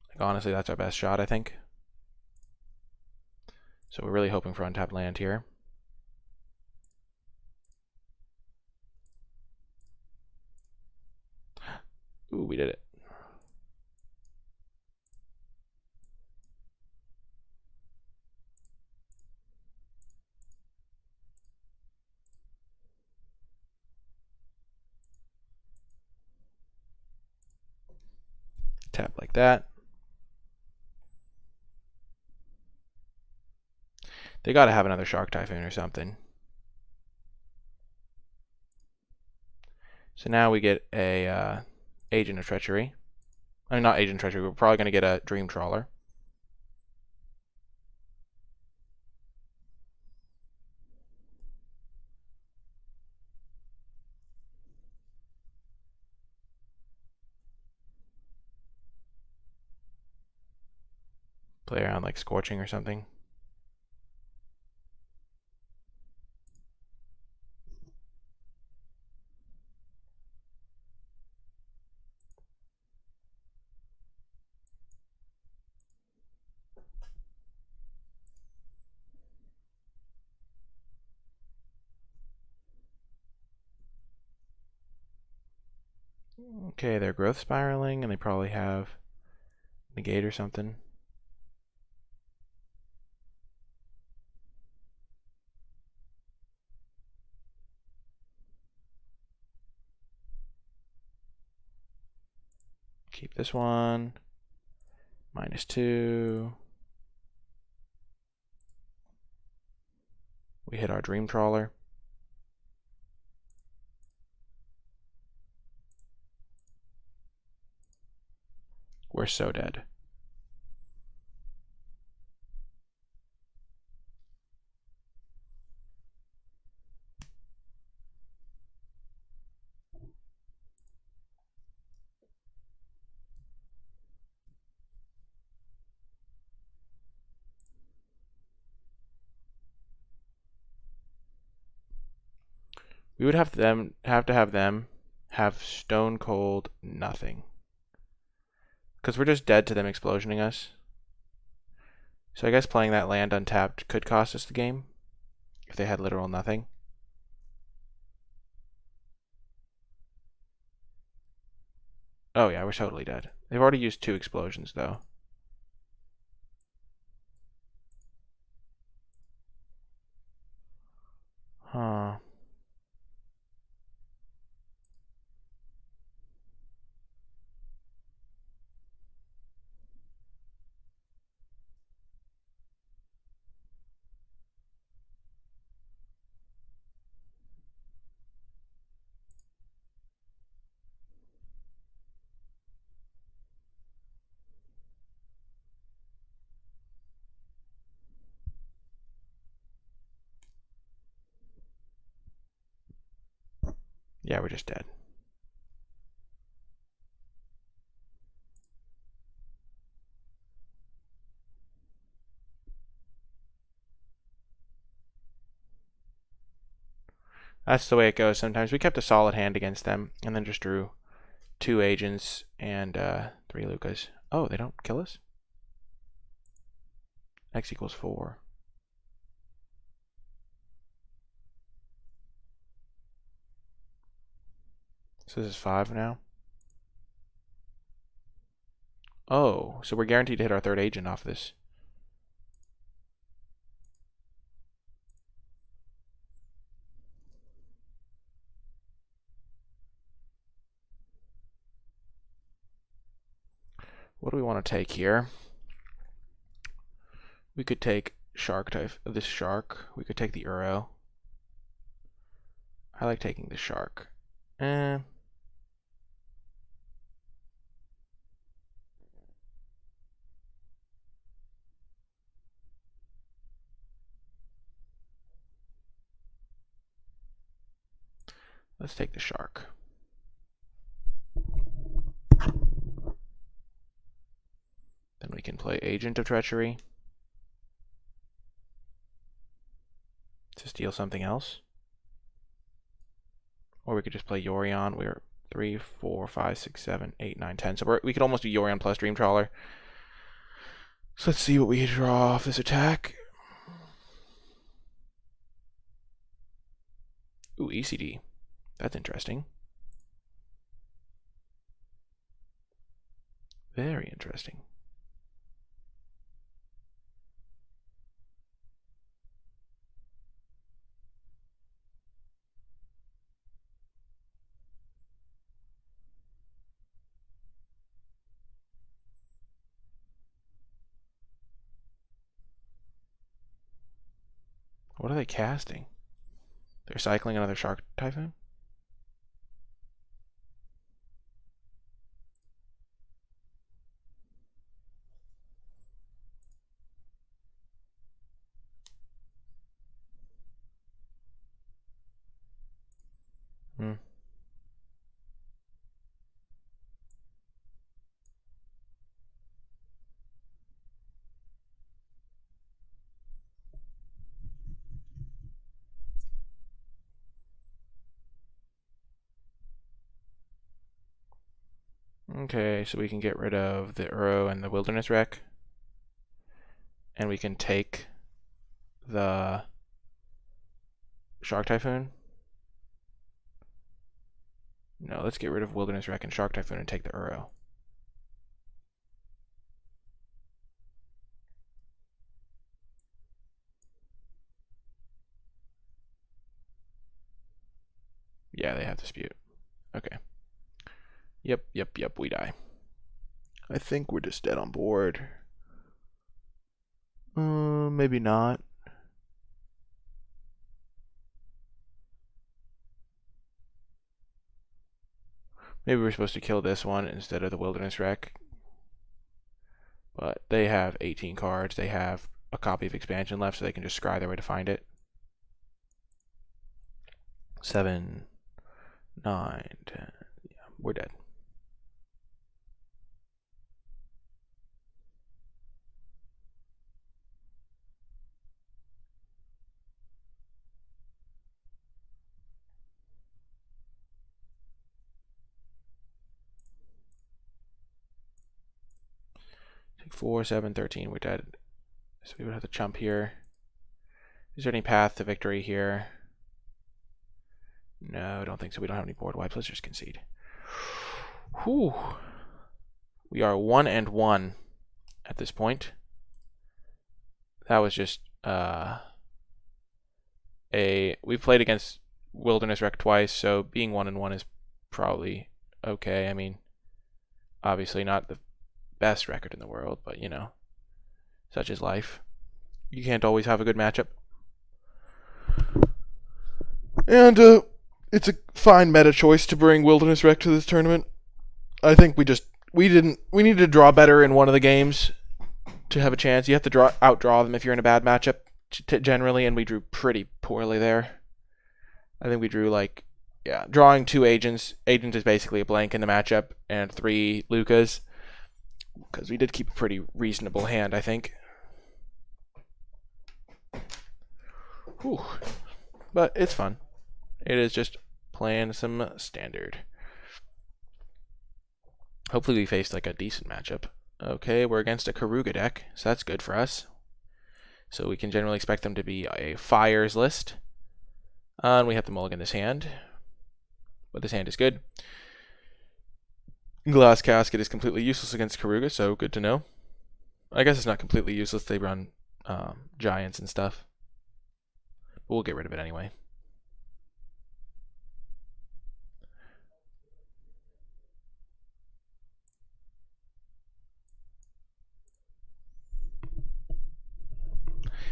Like, honestly, that's our best shot, I think. So we're really hoping for untapped land here. Ooh, we did it. Tap like that. They gotta have another Shark Typhoon or something. So now we get a Agent of Treachery. I mean, not Agent of Treachery, we're probably gonna get a Dream Trawler. Play around like Scorching or something. Okay, they're Growth Spiraling, and they probably have Negate or something. Keep this one. -2. We hit our Dream Trawler. We're so dead. We would have to have them have stone cold nothing. Because we're just dead to them explosioning us. So I guess playing that land untapped could cost us the game. If they had literal nothing. Oh yeah, we're totally dead. They've already used 2 explosions though. Huh. Yeah, we're just dead. That's the way it goes sometimes. We kept a solid hand against them, and then just drew 2 agents and 3 Lukkas. Oh, they don't kill us? X equals 4. So this is 5 now. Oh, so we're guaranteed to hit our 3rd agent off this. What do we want to take here? We could take shark type. This shark. We could take the Uro. I like taking the shark. Let's take the shark. Then we can play Agent of Treachery to steal something else. Or we could just play Yorion. We're 3, 4, 5, 6, 7, 8, 9, 10. So we could almost do Yorion plus Dream Trawler. So let's see what we draw off this attack. Ooh, ECD. That's interesting. Very interesting. What are they casting? They're cycling another Shark Typhoon? Hmm. Okay, so we can get rid of the Uro and the Wilderness Wreck. And we can take the Shark Typhoon. No, let's get rid of Wilderness Wreck and Shark Typhoon and take the Uro. Yeah, they have Dispute. Okay. Yep, we die. I think we're just dead on board. Maybe not. Maybe we're supposed to kill this one instead of the Wilderness Wreck. But they have 18 cards. They have a copy of Expansion left, so they can just scry their way to find it. 7, 9, 10. Yeah, we're dead. Take 4, 7, 13. We're dead. So we would have to chump here. Is there any path to victory here? No, I don't think so. We don't have any board wipes. Let's just concede. Whew. We are 1-1 at this point. That was just we've played against Wilderness Wreck twice, so being 1-1 is probably okay. I mean, obviously not the best record in the world, but you know, such is life. You can't always have a good matchup. And it's a fine meta choice to bring Wilderness Wreck to this tournament. I think we needed to draw better in one of the games to have a chance. You have to outdraw them if you're in a bad matchup generally, and we drew pretty poorly there. I think we drew drawing 2 agents. Agent is basically a blank in the matchup, and 3 Lukkas, because we did keep a pretty reasonable hand, I think. Whew. But it's fun. It is just playing some standard. Hopefully we faced a decent matchup. Okay, we're against a Karuga deck, so that's good for us. So we can generally expect them to be a fires list. And we have to mulligan this hand. But this hand is good. Glass Casket is completely useless against Karuga, so good to know. I guess it's not completely useless. They run giants and stuff. But we'll get rid of it anyway.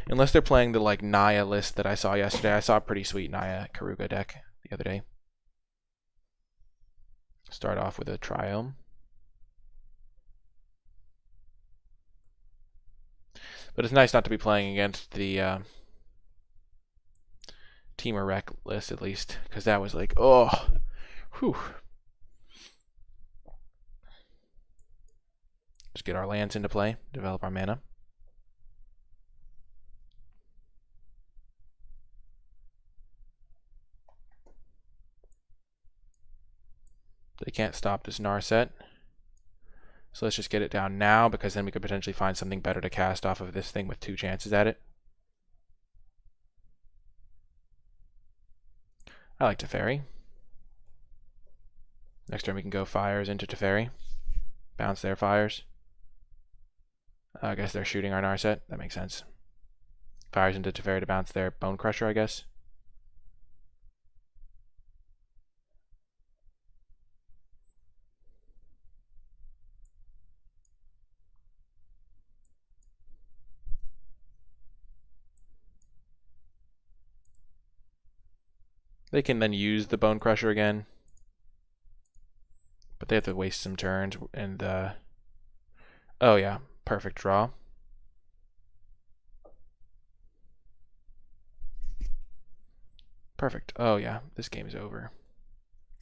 Unless they're playing the Naya list that I saw yesterday. I saw a pretty sweet Naya Karuga deck the other day. Start off with a Triome. But it's nice not to be playing against the Teamer Rec list, at least, because that was oh, whew. Just get our lands into play, develop our mana. They can't stop this Narset. So let's just get it down now, because then we could potentially find something better to cast off of this thing with 2 chances at it. I like Teferi. Next turn we can go fires into Teferi. Bounce their fires. I guess they're shooting our Narset. That makes sense. Fires into Teferi to bounce their Bone Crusher, I guess. They can then use the Bone Crusher again. But they have to waste some turns. And, oh yeah, perfect draw. Perfect. Oh yeah, this game is over.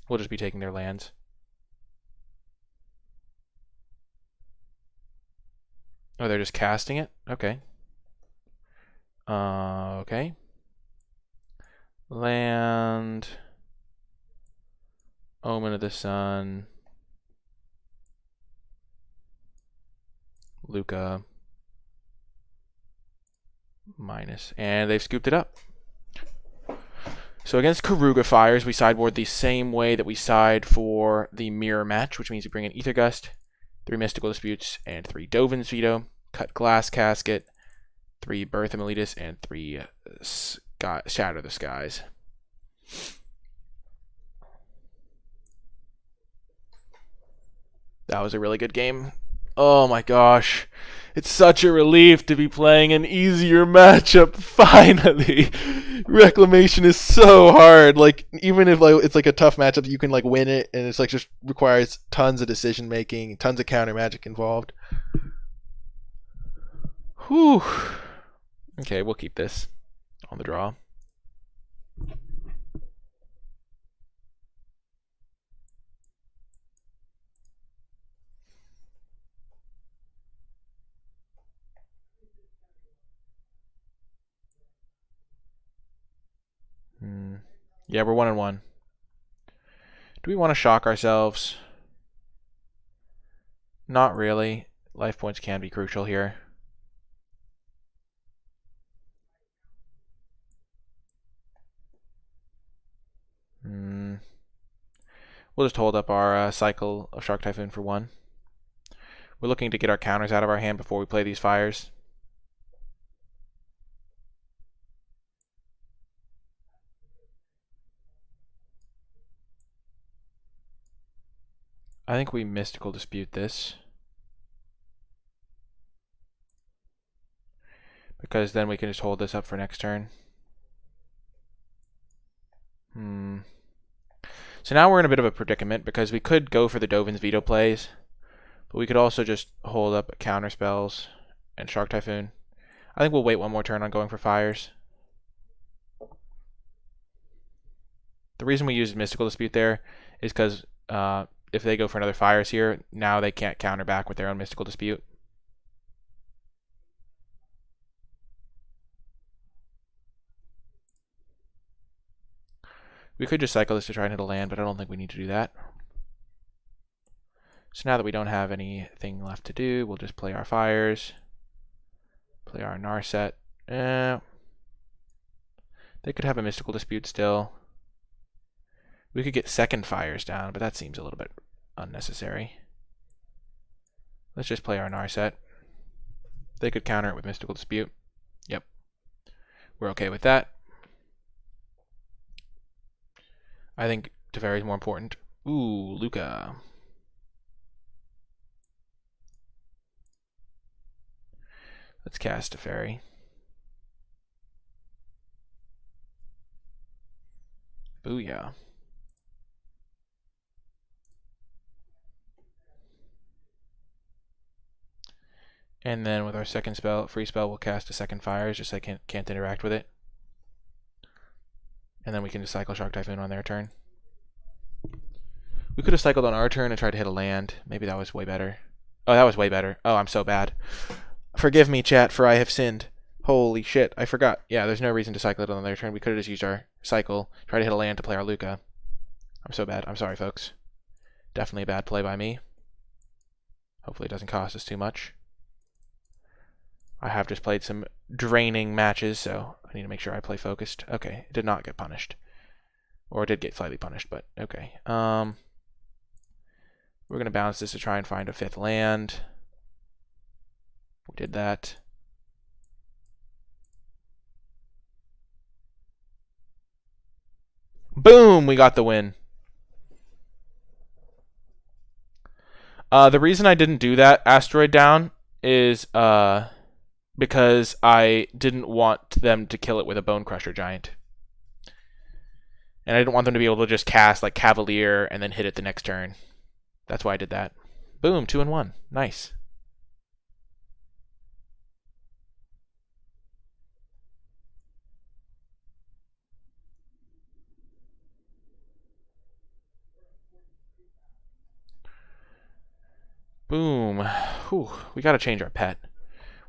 We'll just be taking their lands. Oh, they're just casting it? Okay. Okay. Land. Omen of the Sun. Lukka. Minus. And they've scooped it up. So against Karuga Fires, we sideboard the same way that we side for the mirror match, which means we bring in Ether Gust, 3 Mystical Disputes, and 3 Dovin's Veto, cut Glass Casket, 3 Birth of Meletus, and 3 Shatter the Skies. That was a really good game. Oh my gosh. It's such a relief to be playing an easier matchup, finally. Reclamation is so hard. Like, even if like it's like a tough matchup, you can like win it, and it's like just requires tons of decision making, tons of counter magic involved. Whew. Okay, we'll keep this on the draw. Yeah, we're 1-1. Do we want to shock ourselves? Not really. Life points can be crucial here. We'll just hold up our cycle of Shark Typhoon for 1. We're looking to get our counters out of our hand before we play these fires. I think we Mystical Dispute this, because then we can just hold this up for next turn. So now we're in a bit of a predicament, because we could go for the Dovin's Veto plays, but we could also just hold up counter spells and Shark Typhoon. I think we'll wait one more turn on going for fires. The reason we used Mystical Dispute there is because if they go for another fires here, now they can't counter back with their own Mystical Dispute. We could just cycle this to try and hit a land, but I don't think we need to do that. So now that we don't have anything left to do, we'll just play our fires, play our Narset. They could have a Mystical Dispute still. We could get second fires down, but that seems a little bit unnecessary. Let's just play our Narset. They could counter it with Mystical Dispute. Yep. We're okay with that. I think Teferi is more important. Ooh, Lukka. Let's cast Teferi. Booyah. And then with our second spell, free spell, we'll cast a second fires, just so I can't interact with it. And then we can just cycle Shark Typhoon on their turn. We could have cycled on our turn and tried to hit a land. Maybe that was way better. Oh, that was way better. Oh, I'm so bad. Forgive me, chat, for I have sinned. Holy shit, I forgot. Yeah, there's no reason to cycle it on their turn. We could have just used our cycle, try to hit a land to play our Lukka. I'm so bad. I'm sorry, folks. Definitely a bad play by me. Hopefully it doesn't cost us too much. I have just played some draining matches, so I need to make sure I play focused. Okay, it did not get punished. Or it did get slightly punished, but okay. We're going to bounce this to try and find a fifth land. We did that. Boom! We got the win. The reason I didn't do that Asteroid Down is because I didn't want them to kill it with a Bone Crusher Giant. And I didn't want them to be able to just cast like Cavalier and then hit it the next turn. That's why I did that. Boom, 2-1. Nice. Boom. Whew, we gotta change our pet.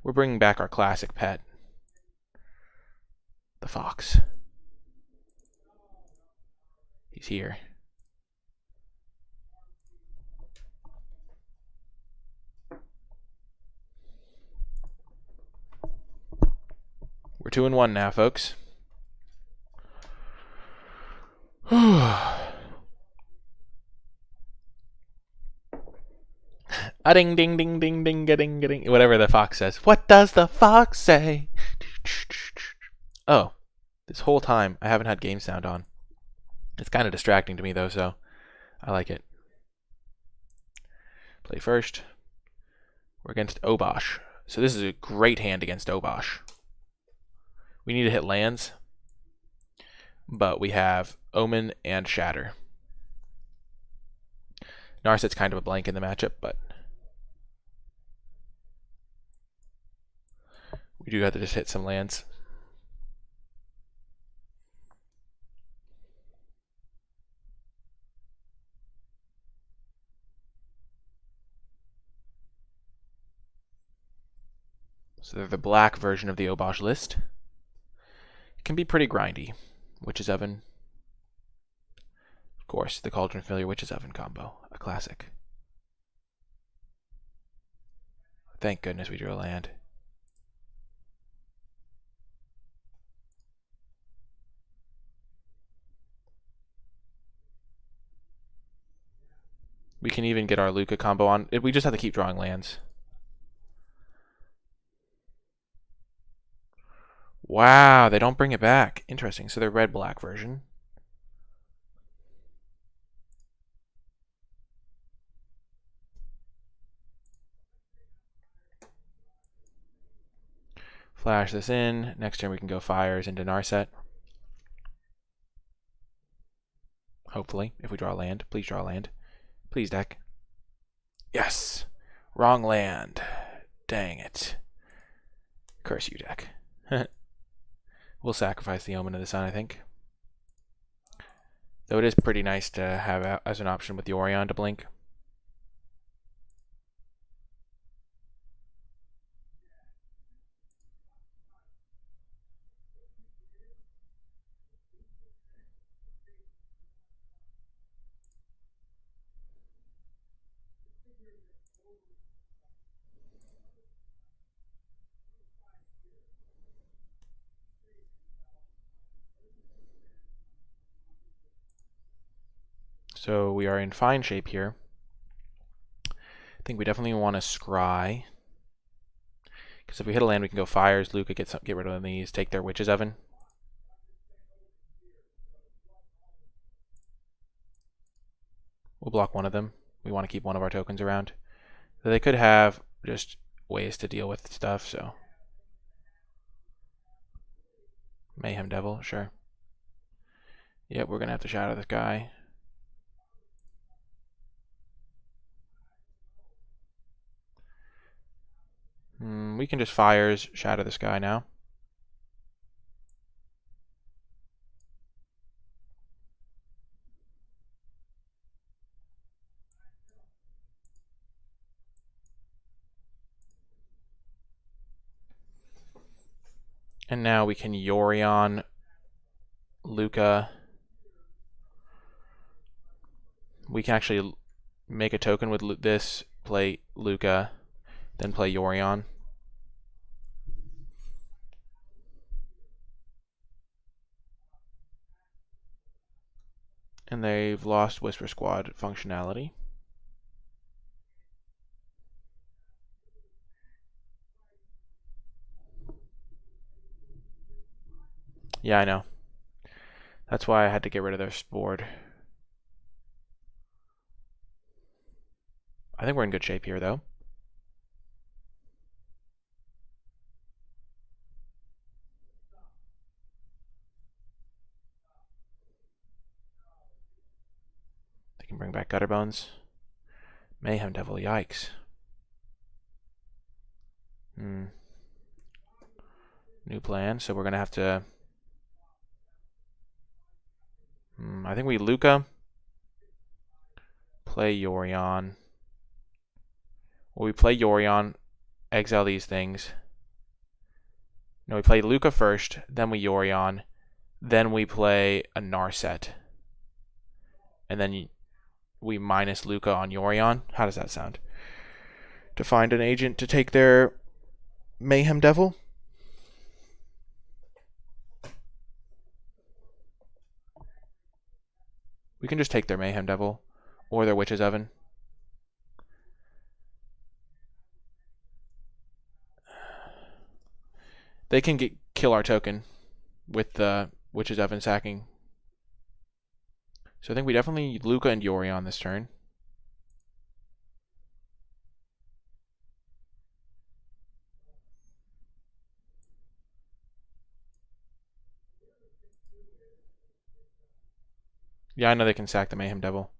We're bringing back our classic pet. The fox. He's here. We're 2-1 now, folks. A ding ding ding ding ding ding ding. Whatever the fox says. What does the fox say? Oh, this whole time I haven't had game sound on. It's kind of distracting to me though, so I like it. Play first. We're against Obosh. So this is a great hand against Obosh. We need to hit lands, but we have Omen and Shatter. Narset's kind of a blank in the matchup, but we do have to just hit some lands. So they're the black version of the Obosh list. It can be pretty grindy. Witch's Oven. Of course, the Cauldron Familiar Witch's Oven combo. A classic. Thank goodness we drew a land. We can even get our Lukka combo on. We just have to keep drawing lands. Wow, they don't bring it back. Interesting. So they're red-black version. Flash this in. Next turn we can go fires into Narset. Hopefully, if we draw a land. Please draw a land. Please, deck. Yes. Wrong land. Dang it. Curse you, deck. We'll sacrifice the Omen of the Sun, I think. Though it is pretty nice to have as an option with the Orion to blink. So we are in fine shape here. I think we definitely want to scry. Because if we hit a land, we can go fires. Lukka get rid of these. Take their Witch's Oven. We'll block one of them. We want to keep one of our tokens around. So they could have just ways to deal with stuff, so. Mayhem Devil, sure. Yep, we're going to have to shadow this guy. We can just fires, shadow this guy now. And now we can Yorion, Lukka. We can actually make a token with this, play Lukka, then play Yorion. And they've lost Whisper Squad functionality. Yeah, I know. That's why I had to get rid of their board. I think we're in good shape here, though. They can bring back Gutterbones. Mayhem Devil, yikes. New plan, so we're going to have to... I think we Lukka, play Yorion. Well, we play Yorion, exile these things. No, we play Lukka first, then we Yorion, then we play a Narset. And then we minus Lukka on Yorion. How does that sound? To find an agent to take their Mayhem Devil? We can just take their Mayhem Devil or their Witch's Oven. They can kill our token with the Witch's Oven sacking. So I think we definitely Lukka and Yorion this turn. Yeah, I know they can sack the Mayhem Devil.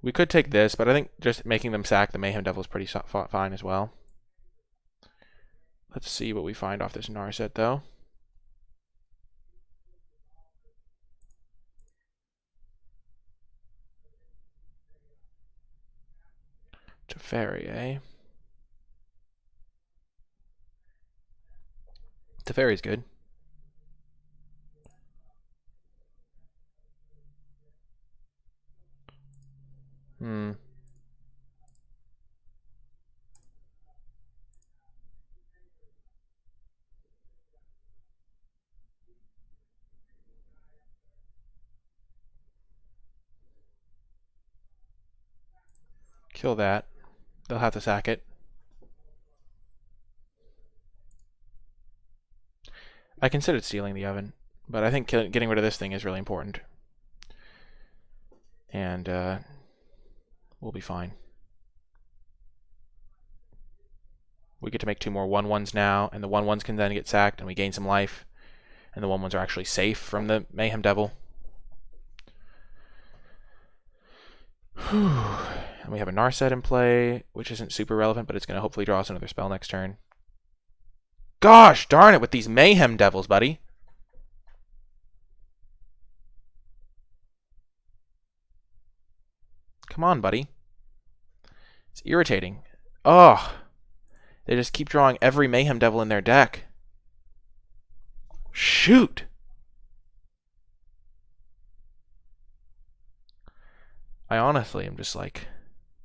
We could take this, but I think just making them sack the Mayhem Devil is pretty fine as well. Let's see what we find off this Narset, though. Teferi, eh? Teferi's good. Kill that. They'll have to sack it. I considered stealing the oven, but I think getting rid of this thing is really important. And we'll be fine. We get to make 2 more 1/1s now, and the 1/1s can then get sacked, and we gain some life. And the 1/1s are actually safe from the Mayhem Devil. And we have a Narset in play, which isn't super relevant, but it's going to hopefully draw us another spell next turn. Gosh darn it with these Mayhem Devils, buddy. Come on, buddy. It's irritating. Oh, they just keep drawing every Mayhem Devil in their deck. Shoot. I honestly am just like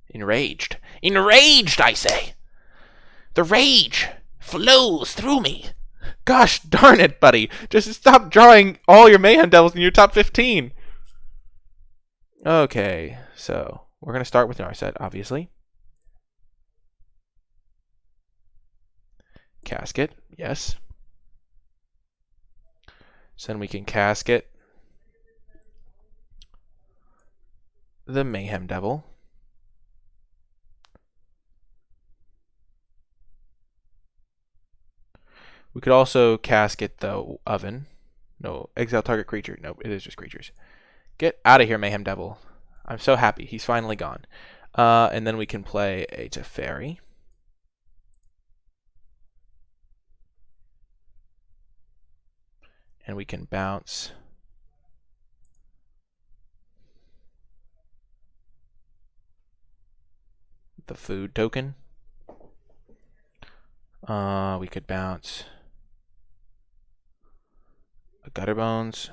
enraged. Enraged, I say. The rage flows through me. Gosh darn it, buddy. Just stop drawing all your Mayhem Devils in your top 15. Okay, so we're going to start with Narset, obviously. Casket, yes. So then we can casket the Mayhem Devil. We could also casket the oven. No, exile target creature. No, it is just creatures. Get out of here, Mayhem Devil. I'm so happy. He's finally gone. And then we can play a Teferi. And we can bounce the food token. We could bounce a Gutter Bones.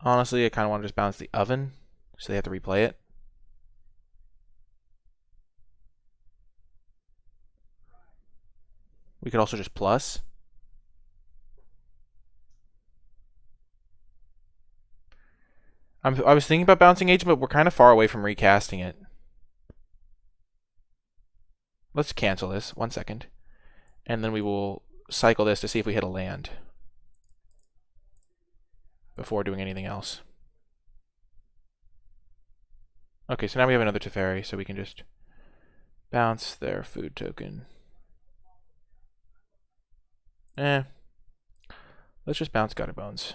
Honestly, I kind of want to just bounce the oven, so they have to replay it. We could also just plus. I was thinking about bouncing agent, but we're kind of far away from recasting it. Let's cancel this. 1 second. And then we will cycle this to see if we hit a land before doing anything else. Okay, so now we have another Teferi, so we can just bounce their food token. Let's just bounce Gutter Bones.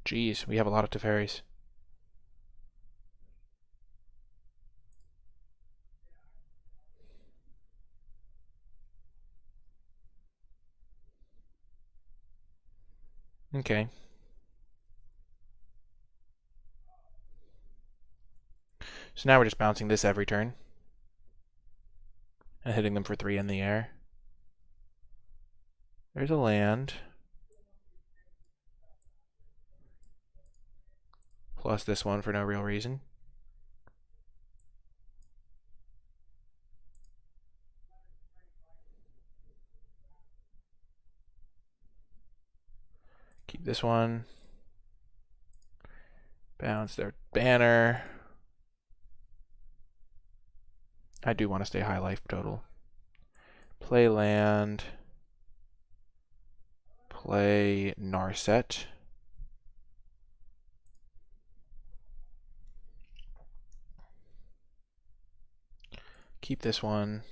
Jeez, we have a lot of Teferis. Okay. So now we're just bouncing this every turn. And hitting them for 3 in the air. There's a land. Plus this one for no real reason. Keep this one. Bounce their banner. I do want to stay high life total. Play land. Play Narset. keep this one,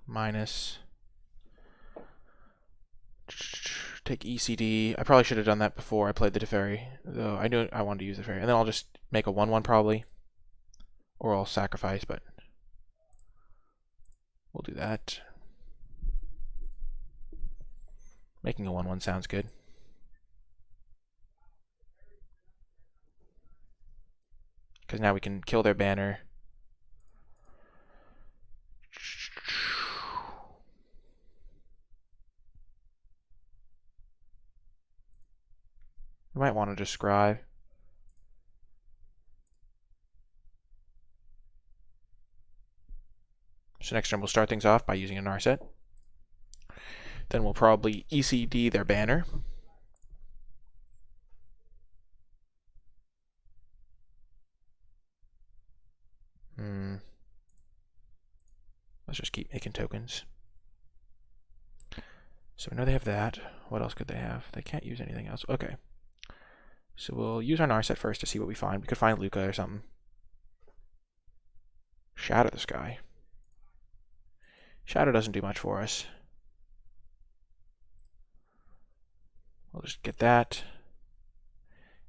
minus, take ECD. I probably should have done that before I played the Teferi, though I knew I wanted to use the Teferi. And then I'll just make a 1/1 probably, or I'll sacrifice, but we'll do that. Making a 1/1 sounds good. Because now we can kill their banner. We might want to just scribe. So next turn we'll start things off by using a Narset. Then we'll probably ECD their banner. Let's just keep making tokens. So we know they have that. What else could they have? They can't use anything else. Okay. So we'll use our Narset first to see what we find. We could find Lukka or something. Shatter the Sky. Shadow doesn't do much for us. We'll just get that.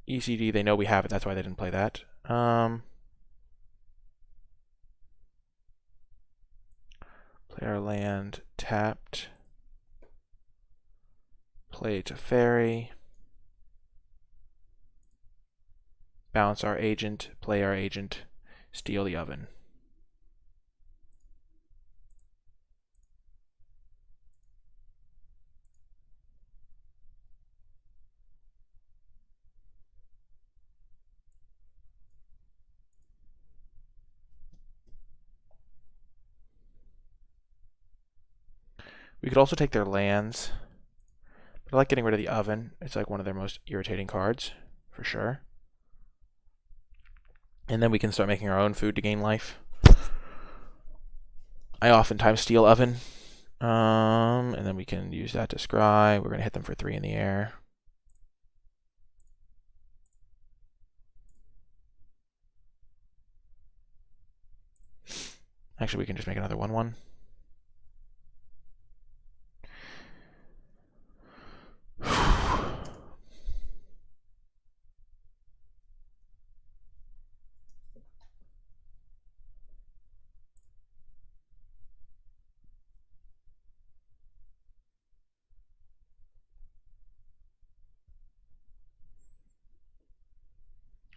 ECD, they know we have it, that's why they didn't play that. Play our land tapped. Play Teferi. Bounce our agent, play our agent, steal the oven. We could also take their lands, but I like getting rid of the oven. It's like one of their most irritating cards, for sure. And then we can start making our own food to gain life. I oftentimes steal oven. And then we can use that to scry. We're going to hit them for 3 in the air. Actually, we can just make another 1/1.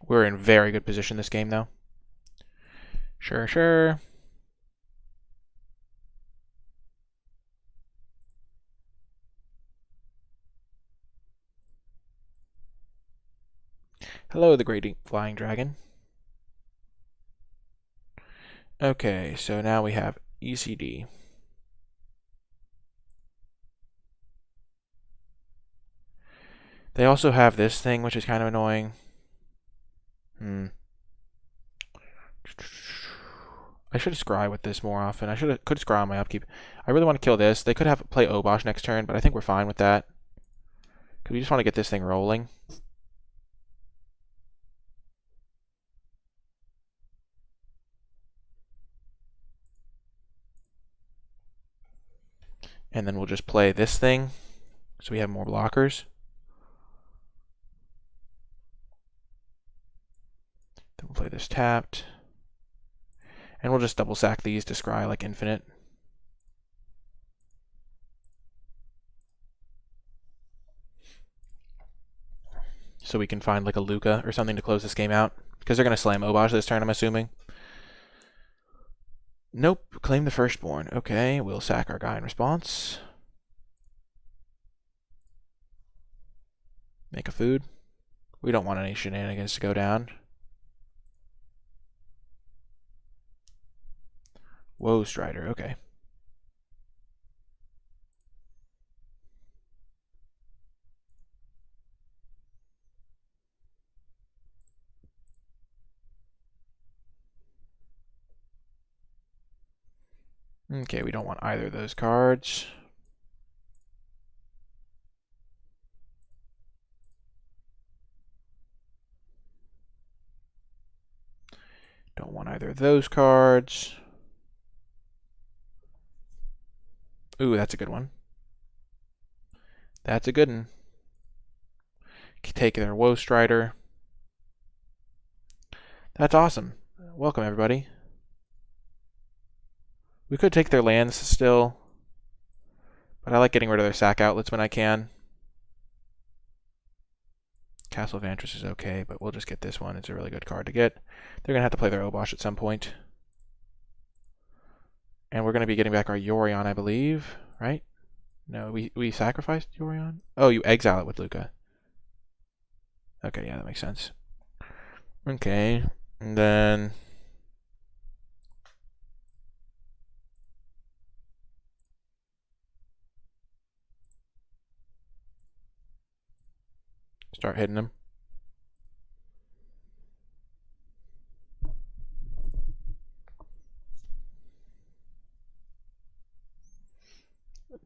We're in very good position this game, though. Sure. Hello, the great flying dragon. Okay, so now we have ECD. They also have this thing, which is kind of annoying. I should scry with this more often. Could scry on my upkeep. I really want to kill this. They could have play Obosh next turn, but I think we're fine with that. Because we just want to get this thing rolling. And then we'll just play this thing, so we have more blockers. Then we'll play this tapped. And we'll just double sack these to scry like infinite. So we can find like a Lukka or something to close this game out. Because they're going to slam Obosh this turn, I'm assuming. Nope, claim the firstborn. Okay, we'll sack our guy in response. Make a food. We don't want any shenanigans to go down. Whoa, Strider, okay. Okay, we don't want either of those cards. Don't want either of those cards. Ooh, that's a good one. That's a good one. Take their Woe Strider. That's awesome. Welcome, everybody. We could take their lands still, but I like getting rid of their sack outlets when I can. Castle of Vantress is okay, but we'll just get this one. It's a really good card to get. They're going to have to play their Obosh at some point. And we're going to be getting back our Yorion, I believe, right? No, we sacrificed Yorion? Oh, you exile it with Lukka. Okay, yeah, that makes sense. Okay, and then... start hitting them.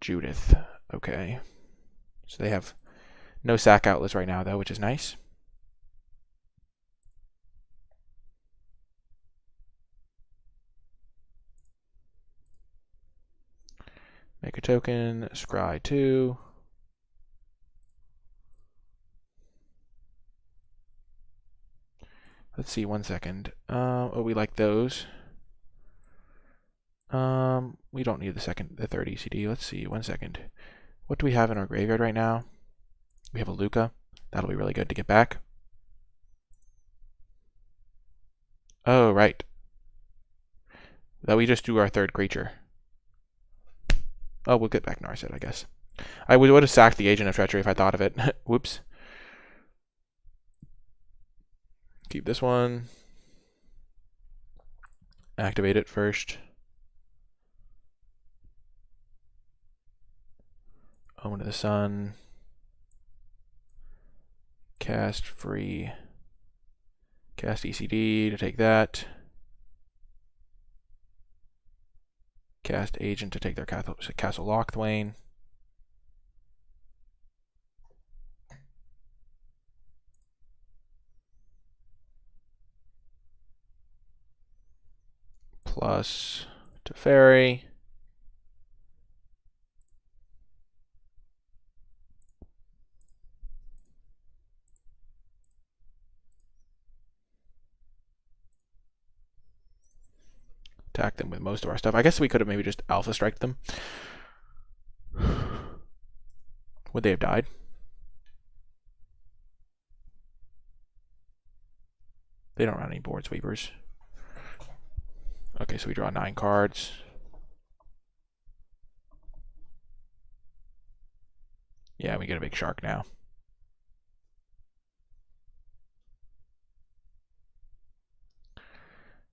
Judith. Okay. So they have no sack outlets right now, though, which is nice. Make a token. Scry 2. Let's see, 1 second. Oh, we like those. We don't need the third ECD. Let's see, 1 second. What do we have in our graveyard right now? We have a Lukka. That'll be really good to get back. Oh, right. That we just do our third creature. Oh, we'll get back Narset, I guess. I would have sacked the Agent of Treachery if I thought of it. Whoops. Keep this one. Activate it first. Omen of the Sun. Cast free. Cast ECD to take that. Cast Agent to take their Castle Lochthwain. Plus Teferi. Attack them with most of our stuff. I guess we could have maybe just Alpha Strike them. Would they have died? They don't run any board sweepers. Okay, so we draw 9 cards. Yeah, we get a big shark now.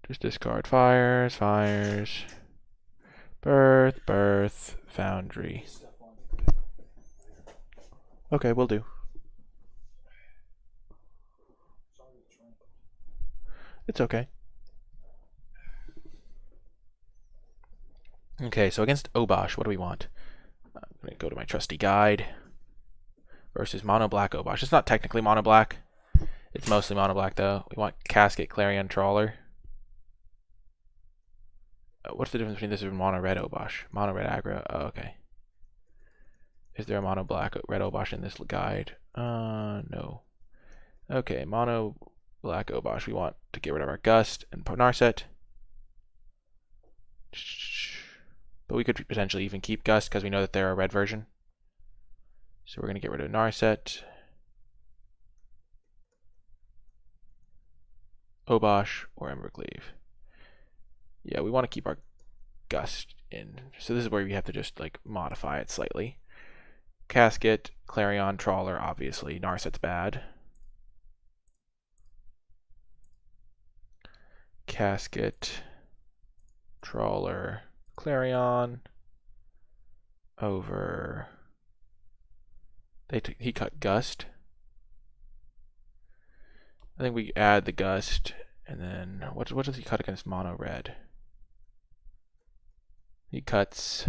Just discard fires, birth, foundry. Okay, we'll do. It's okay. Okay, so against Obosh, what do we want? I'm going to go to my trusty guide. Versus mono black Obosh. It's not technically mono black. It's mostly mono black though. We want Casket, Clarion, Trawler. What's the difference between this and mono red Obosh? Mono red aggro. Oh, okay. Is there a mono black red Obosh in this guide? No. Okay, mono black Obosh. We want to get rid of our Gust and Narset. But we could potentially even keep Gust because we know that they're a red version. So we're going to get rid of Narset. Obosh or Embercleave. Yeah, we want to keep our Gust in. So this is where we have to just like modify it slightly. Casket, Clarion, Trawler, obviously. Narset's bad. Casket, Trawler, Clarion, over... he cut Gust. I think we add the Gust, and then what does he cut against mono red? He cuts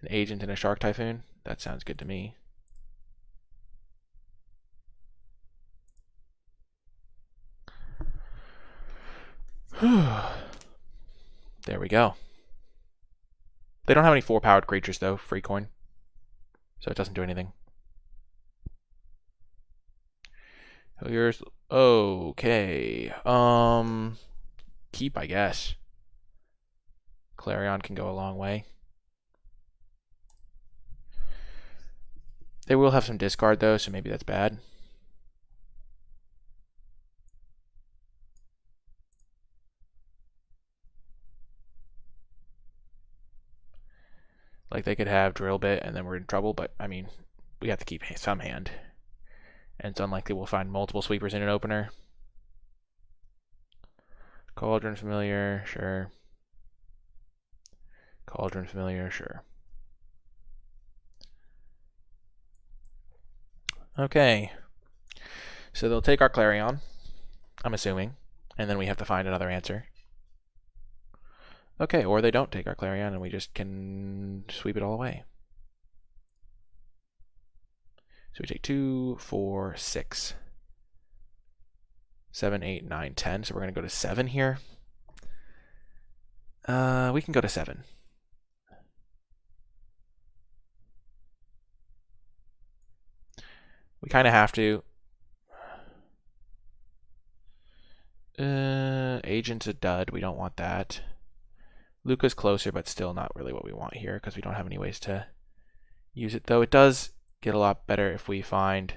an Agent and a Shark Typhoon. That sounds good to me. There we go. They don't have any 4-powered creatures, though, free coin. So it doesn't do anything. Yours. Okay. Keep, I guess. Clarion can go a long way. They will have some discard, though, so maybe that's bad. Like, they could have Drill Bit, and then we're in trouble, but, I mean, we have to keep some hand. And it's unlikely we'll find multiple sweepers in an opener. Cauldron Familiar, sure. Cauldron Familiar, sure. Okay. So they'll take our Clarion, I'm assuming, and then we have to find another answer. Okay, or they don't take our Clarion and we just can sweep it all away. So we take 2, 4, 6, 7, 8, 9, 10. So we're going to go to 7 here. We can go to 7. We kind of have to. Agent's a dud. We don't want that. Lukka's closer, but still not really what we want here because we don't have any ways to use it. Though it does get a lot better if we find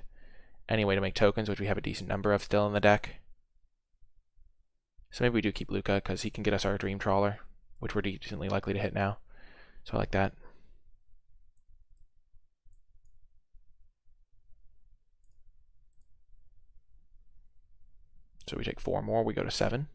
any way to make tokens, which we have a decent number of still in the deck. So maybe we do keep Lukka because he can get us our Dream Trawler, which we're decently likely to hit now. So I like that. So we take 4 more, we go to 7.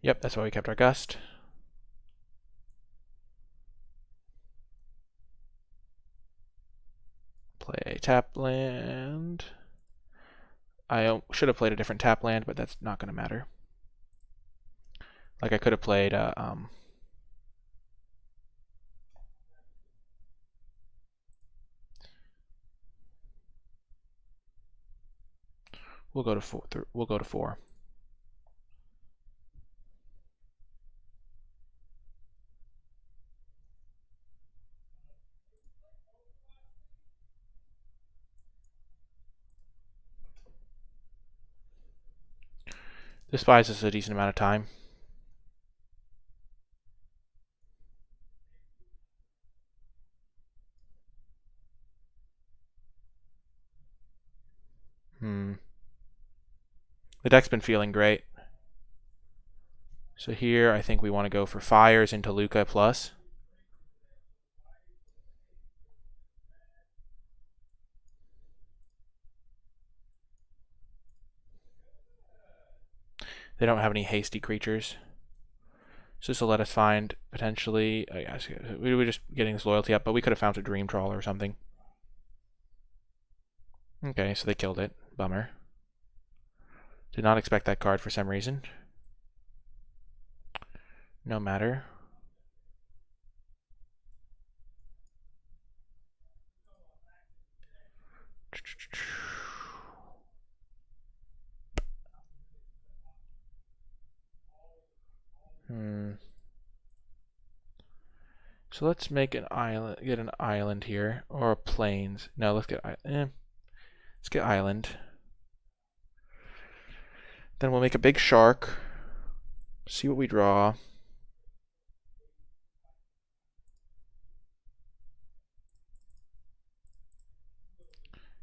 Yep, that's why we kept our Gust. Play a tap land. I should have played a different tap land, but that's not going to matter. Like I could have played we'll go to 4. We'll go to 4. This buys us a decent amount of time. The deck's been feeling great. So here I think we want to go for fires into Lukka plus. They don't have any hasty creatures. So this will let us find potentially. Oh yeah, we were just getting this loyalty up, but we could have found a Dream Trawler or something. Okay, so they killed it. Bummer. Did not expect that card for some reason. No matter. So let's make an island. Get an island here, or plains. No, let's get let's get island. Then we'll make a big shark. See what we draw.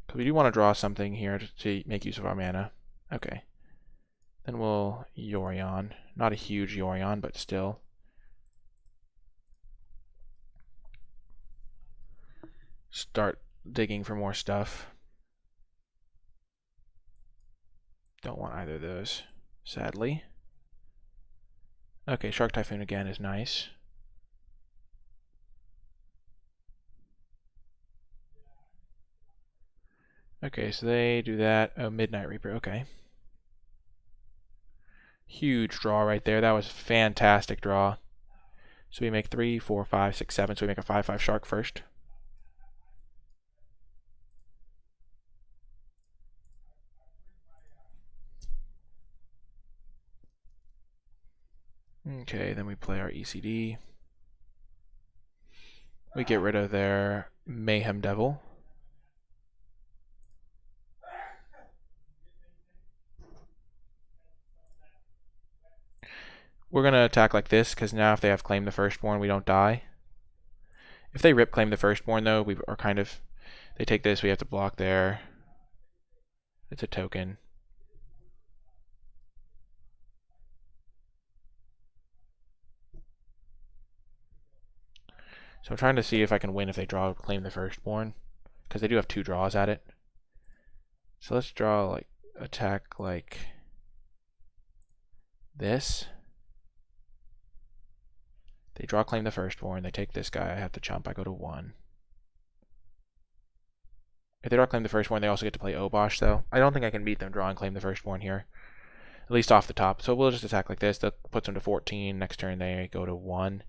Because we do want to draw something here to make use of our mana. Okay. Then we'll Yorion. Not a huge Yorion, but still. Start digging for more stuff. Don't want either of those, sadly. Okay, Shark Typhoon again is nice. Okay, so they do that. Oh, Midnight Reaper, okay. Huge draw right there. That was a fantastic draw. So we make 3, 4, 5, 6, 7. So we make a 5/5 shark first. Okay, then we play our ECD. We get rid of their Mayhem Devil. We're going to attack like this, because now if they have Claim the Firstborn, we don't die. If they rip Claim the Firstborn, though, we are kind of... They take this, we have to block there. It's a token. So I'm trying to see if I can win if they draw Claim the Firstborn, because they do have 2 draws at it. So let's draw, like, attack like this. They draw Claim the Firstborn, they take this guy, I have to chump, I go to 1. If they draw Claim the Firstborn, they also get to play Obosh, though. I don't think I can beat them drawing Claim the Firstborn here. At least off the top. So we'll just attack like this. That puts them to 14. Next turn they go to 1.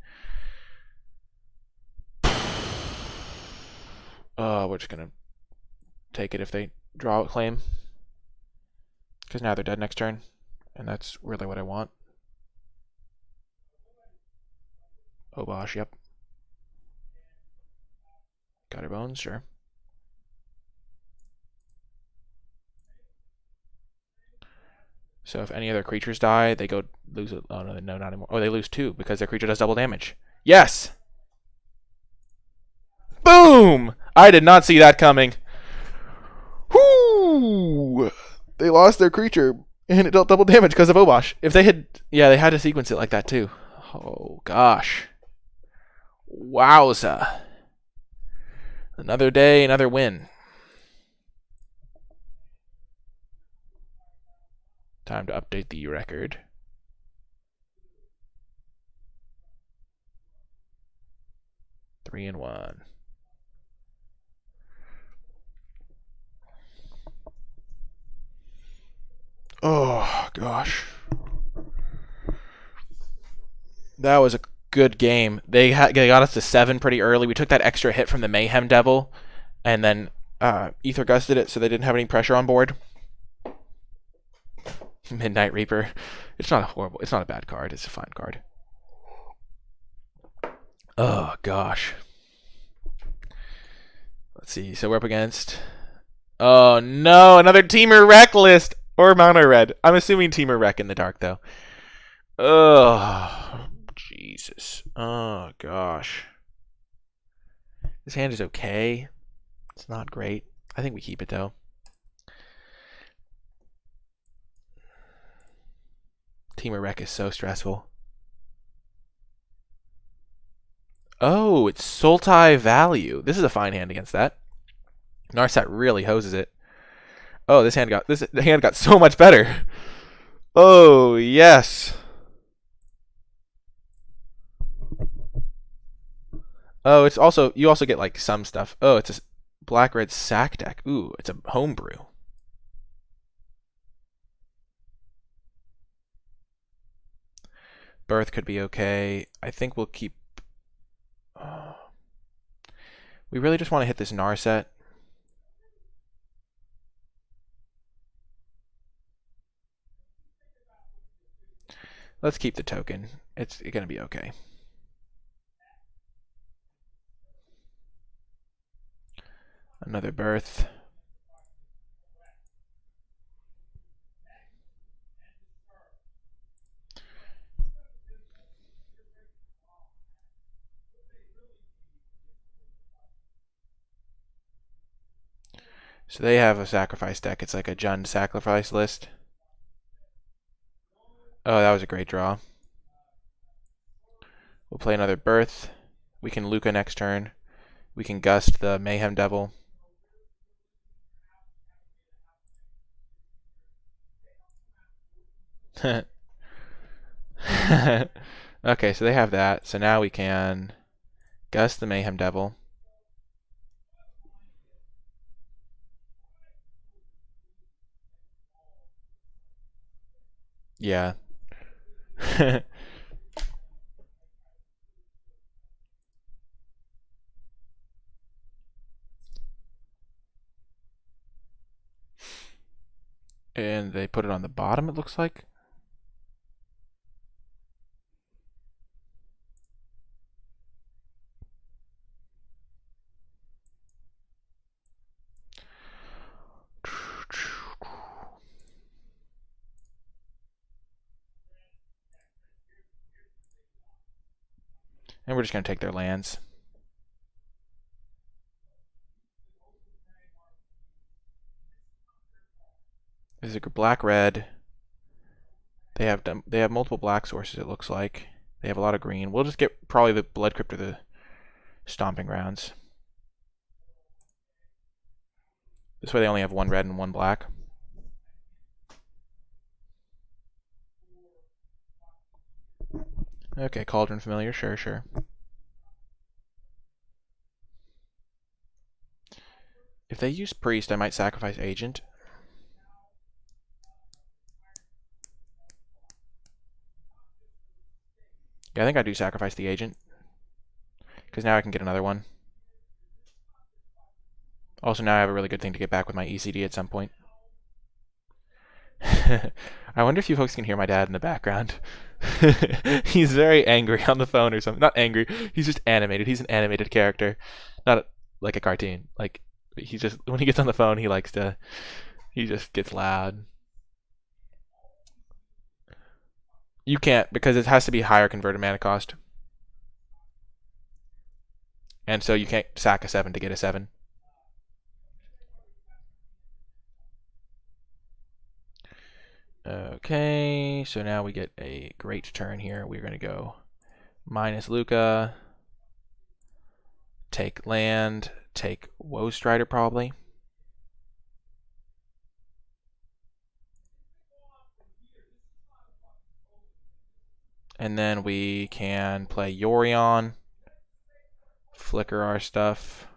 We're just going to take it if they draw a Claim. Because now they're dead next turn. And that's really what I want. Obosh, yep. Got her bones, sure. So if any other creatures die, they go lose it. Oh, no, not anymore. Oh, they lose 2 because their creature does double damage. Yes! Boom! I did not see that coming. Whoo! They lost their creature, and it dealt double damage because of Obosh. If they had... Yeah, they had to sequence it like that, too. Oh, gosh. Wowza. Another day, another win. Time to update the record. Three and 1. Oh, gosh. That was a good game. They got us to 7 pretty early. We took that extra hit from the Mayhem Devil, and then Ether Gusted it, so they didn't have any pressure on board. Midnight Reaper. It's not a bad card. It's a fine card. Oh, gosh. Let's see. So we're up against... Oh, no. Another Teamer Wreck list. Or Mono Red. I'm assuming Teamer Wreck in the dark, though. Oh, Jesus. Oh, gosh. This hand is okay. It's not great. I think we keep it, though. Teamer Wreck is so stressful. Oh, it's Sultai Value. This is a fine hand against that. Narset really hoses it. Oh, the hand got so much better. Oh, yes. Oh, it's also... You also get, like, some stuff. Oh, it's a black-red sack deck. Ooh, it's a homebrew. Birth could be okay. I think we'll keep... we really just want to hit this Narset. Let's keep the token. It's going to be okay. Another Birth. So they have a sacrifice deck. It's like a Jund sacrifice list. Oh, that was a great draw. We'll play another Birth. We can Lukka next turn. We can Gust the Mayhem Devil. Okay, so they have that. So now we can Gust the Mayhem Devil. Yeah. And they put it on the bottom, it looks like. And we're just going to take their lands. This is a black-red. They have multiple black sources, it looks like. They have a lot of green. We'll just get probably the Blood Crypt or the Stomping Grounds. This way they only have one red and one black. Okay, Cauldron Familiar, sure. If they use Priest, I might sacrifice Agent. Yeah, I think I do sacrifice the Agent. Because now I can get another one. Also, now I have a really good thing to get back with my ECD at some point. I wonder if you folks can hear my dad in the background. He's very angry on the phone or something. Not angry, he's just animated. He's an animated character. Not like a cartoon. Like, he just, when he gets on the phone, he just gets loud. You can't, because it has to be higher converted mana cost. And so you can't sack a 7 to get a 7. Okay, so now we get a great turn here. We're going to go minus Lukka, take land, take Woe Strider probably. And then we can play Yorion, flicker our stuff.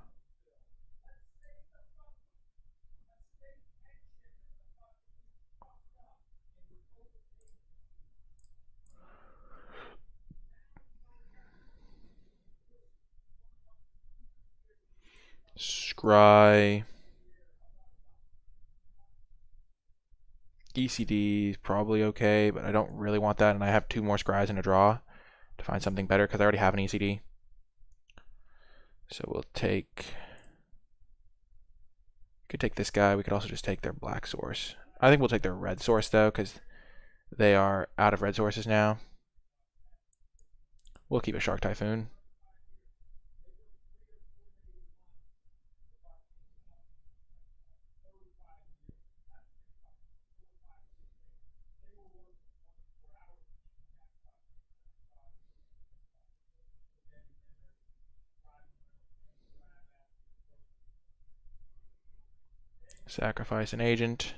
Scry. ECD is probably okay, but I don't really want that, and I have 2 more Scries in a draw to find something better because I already have an ECD. So we'll take... We could take this guy. We could also just take their black source. I think we'll take their red source, though, because they are out of red sources now. We'll keep a Shark Typhoon. Sacrifice an agent.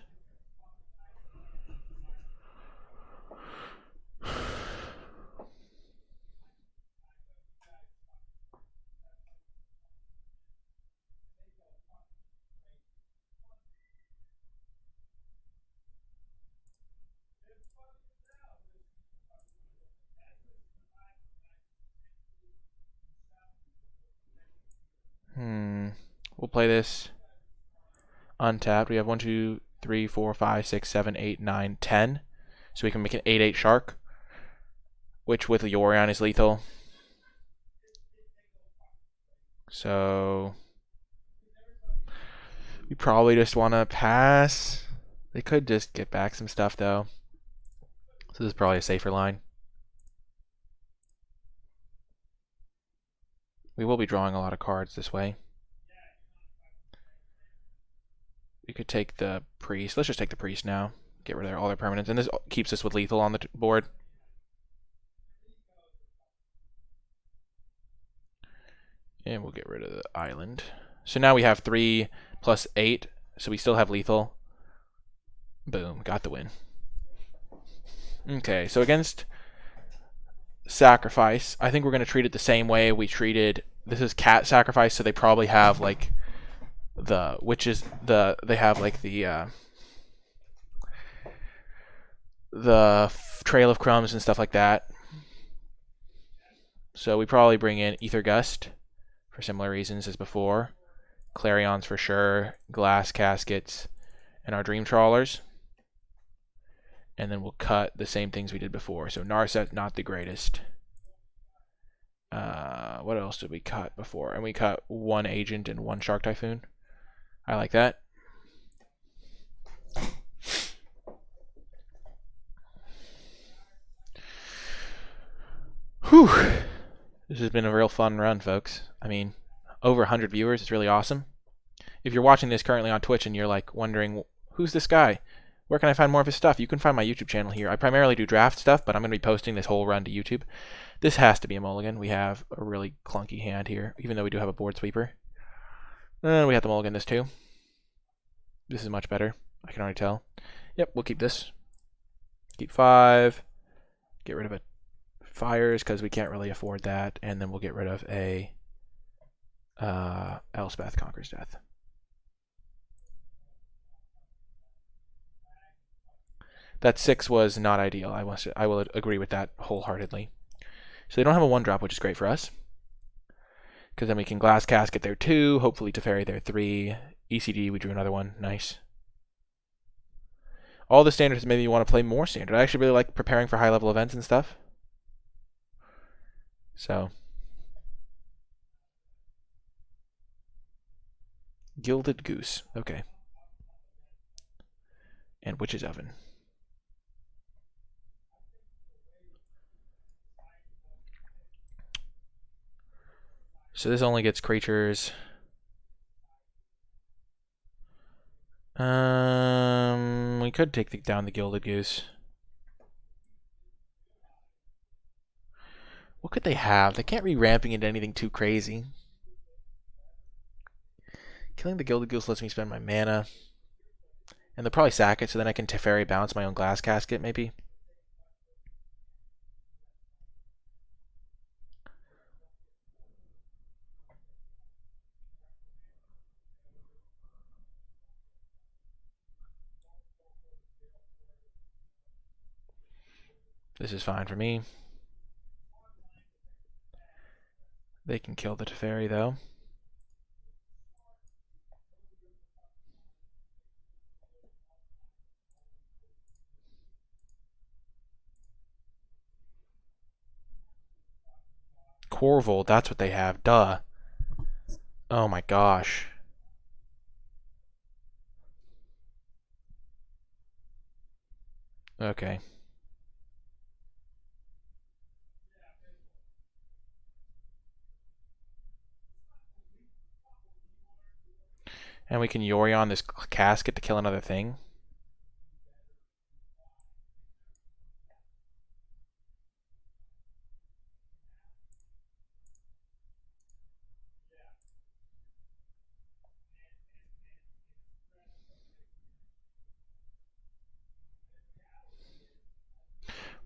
We'll play this untapped. We have 1, 2, 3, 4, 5, 6, 7, 8, 9, 10. So we can make an 8/8 shark, which with Yorion is lethal. So we probably just want to pass. They could just get back some stuff though. So this is probably a safer line. We will be drawing a lot of cards this way. We could take the priest. Let's just take the priest now. Get rid of all their permanents. And this keeps us with lethal on the board. And we'll get rid of the island. So now we have 3 plus 8. So we still have lethal. Boom. Got the win. Okay, so against sacrifice, I think we're going to treat it the same way we treated... This is cat sacrifice, so they probably have like... they have like the Trail of Crumbs and stuff like that. So we probably bring in Ether Gust for similar reasons as before. Clarions for sure, Glass Caskets, and our Dream Trawlers. And then we'll cut the same things we did before. So Narset, not the greatest. What else did we cut before? And we cut 1 Agent and 1 Shark Typhoon. I like that. Whew. This has been a real fun run, folks. I mean, over 100 viewers. It's really awesome. If you're watching this currently on Twitch and you're like wondering, who's this guy? Where can I find more of his stuff? You can find my YouTube channel here. I primarily do draft stuff, but I'm going to be posting this whole run to YouTube. This has to be a mulligan. We have a really clunky hand here, even though we do have a board sweeper. And we have to mulligan this too. This is much better. I can already tell. Yep, we'll keep this. Keep 5. Get rid of it. Fires, because we can't really afford that. And then we'll get rid of a Elspeth Conquers Death. That 6 was not ideal. I will agree with that wholeheartedly. So they don't have a 1-drop, which is great for us. Because then we can Glass Casket there 2, hopefully Teferi there 3. ECD, we drew another one. Nice. All the standards, maybe you want to play more standard. I actually really like preparing for high-level events and stuff. So. Gilded Goose. Okay. And Witch's Oven. So this only gets creatures. We could take down the Gilded Goose. What could they have? They can't be ramping into anything too crazy. Killing the Gilded Goose lets me spend my mana. And they'll probably sack it, so then I can Teferi bounce my own Glass Casket, maybe. This is fine for me. They can kill the Teferi, though. Corvold, that's what they have. Duh. Oh my gosh. Okay. And we can Yorion this casket to kill another thing.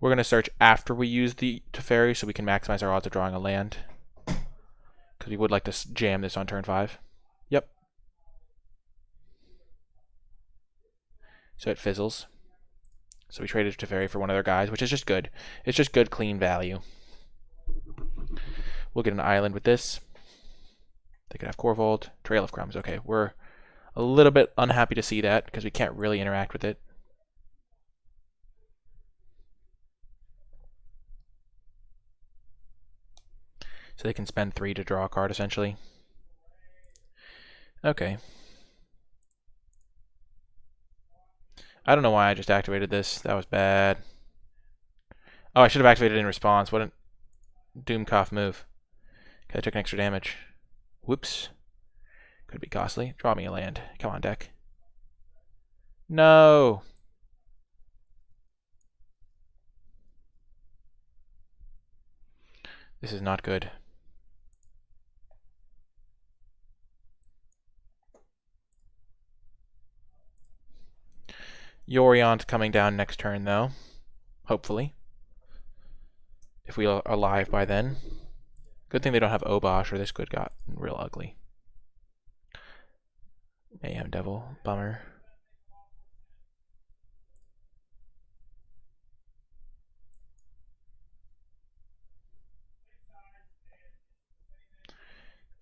We're going to search after we use the Teferi so we can maximize our odds of drawing a land. Because we would like to jam this on turn 5. Yep. So it fizzles. So we traded Teferi for one of their guys, which is just good. It's just good, clean value. We'll get an island with this. They could have Corvold. Trail of Crumbs. Okay, we're a little bit unhappy to see that because we can't really interact with it. So they can spend 3 to draw a card, essentially. Okay. I don't know why I just activated this. That was bad. Oh, I should have activated it in response. What a Doomcough move. Okay, I took an extra damage. Whoops. Could be costly. Draw me a land. Come on, deck. No! This is not good. Yorion's coming down next turn, though. Hopefully. If we are alive by then. Good thing they don't have Obosh, or this could got real ugly. Mayhem Devil. Bummer.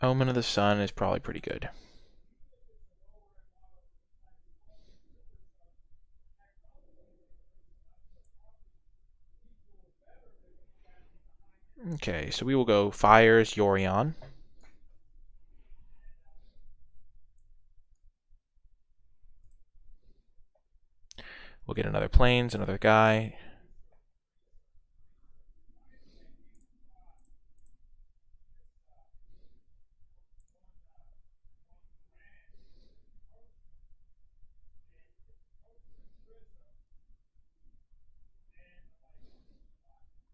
Omen of the Sun is probably pretty good. Okay, so we will go Fires Yorion. We'll get another Plains, another guy.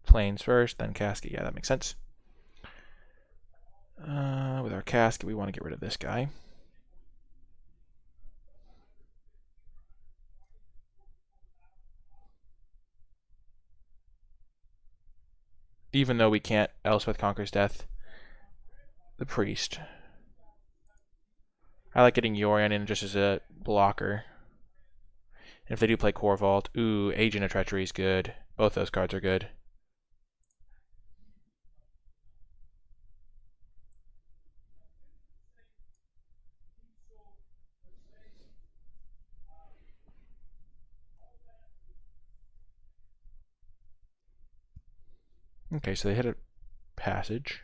Plains first, then Casket. Yeah, that makes sense. With our Casket, we want to get rid of this guy. Even though we can't Elspeth Conquers Death. The Priest. I like getting Yorion in just as a blocker. And if they do play Core Vault, ooh, Agent of Treachery is good. Both those cards are good. Okay, so they hit a Passage.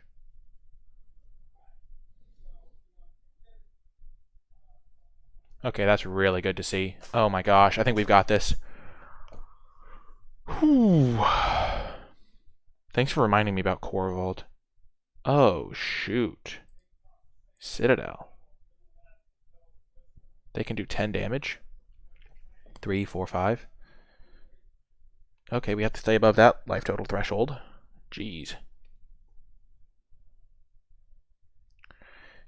Okay, that's really good to see. Oh my gosh, I think we've got this. Whew. Thanks for reminding me about Core Vault. Oh, shoot. Citadel. They can do 10 damage. 3, 4, 5. Okay, we have to stay above that life total threshold. Jeez.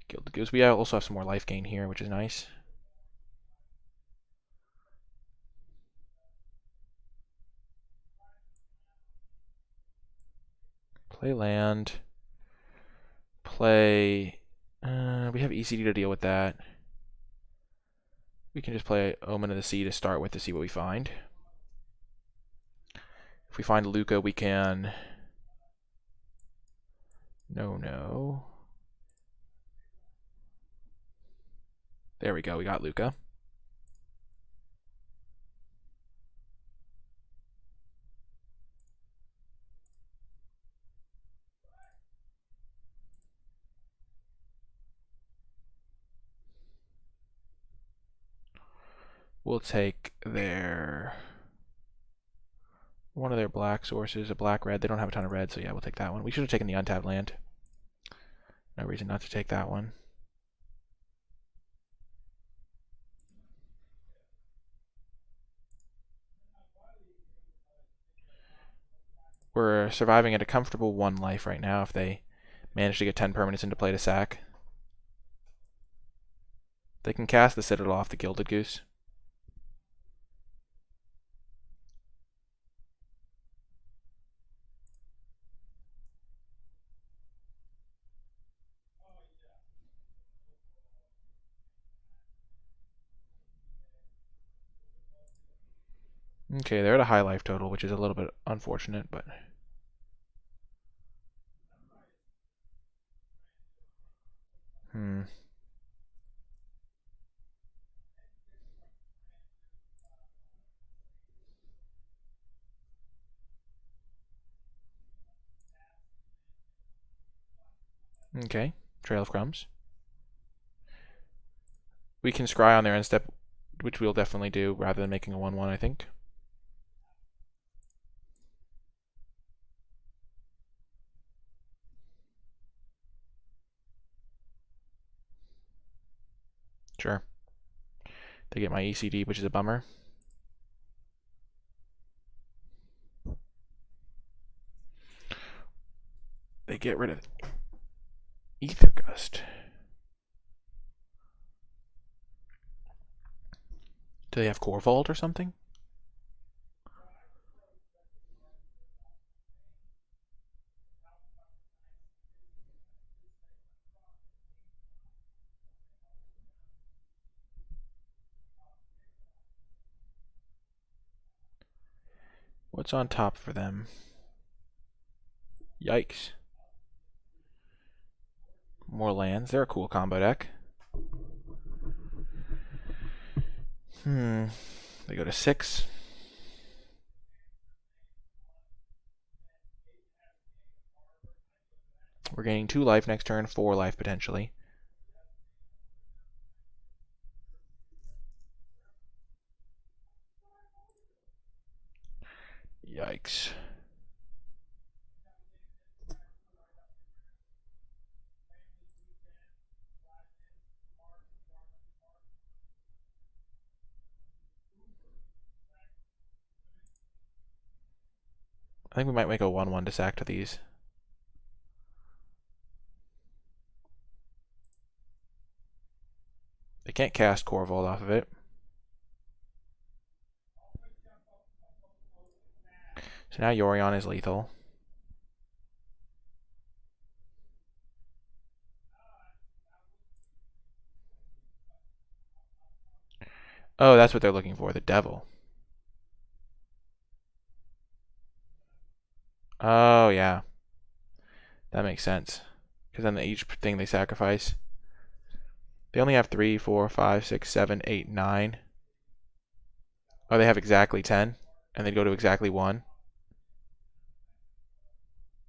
Gilded Goose. We also have some more life gain here, which is nice. Play land. Play... we have ECD to deal with that. We can just play Omen of the Sea to start with to see what we find. If we find Lukka, we can... No. There we go, we got Lukka. We'll take one of their black sources, a black-red. They don't have a ton of red, so yeah, we'll take that one. We should have taken the untapped land. No reason not to take that one. We're surviving at a comfortable 1 life right now if they manage to get 10 permanents into play to sack. They can cast the Citadel off the Gilded Goose. Okay, they're at a high life total, which is a little bit unfortunate, but... Okay, Trail of Crumbs. We can scry on their end step, which we'll definitely do, rather than making a 1-1, I think. Sure. They get my ECD, which is a bummer. They get rid of Ether Gust. Do they have Core Vault or something? What's on top for them? Yikes. More lands. They're a cool combo deck. They go to 6. We're gaining 2 life next turn, 4 life potentially. Yikes. I think we might make a 1/1 to sack to these. They can't cast Corvold off of it. So now Yorion is lethal. Oh, that's what they're looking for, the devil. Oh, yeah. That makes sense. Because then each thing they sacrifice. They only have 3, 4, 5, 6, 7, 8, 9. Oh, they have exactly 10. And they go to exactly 1.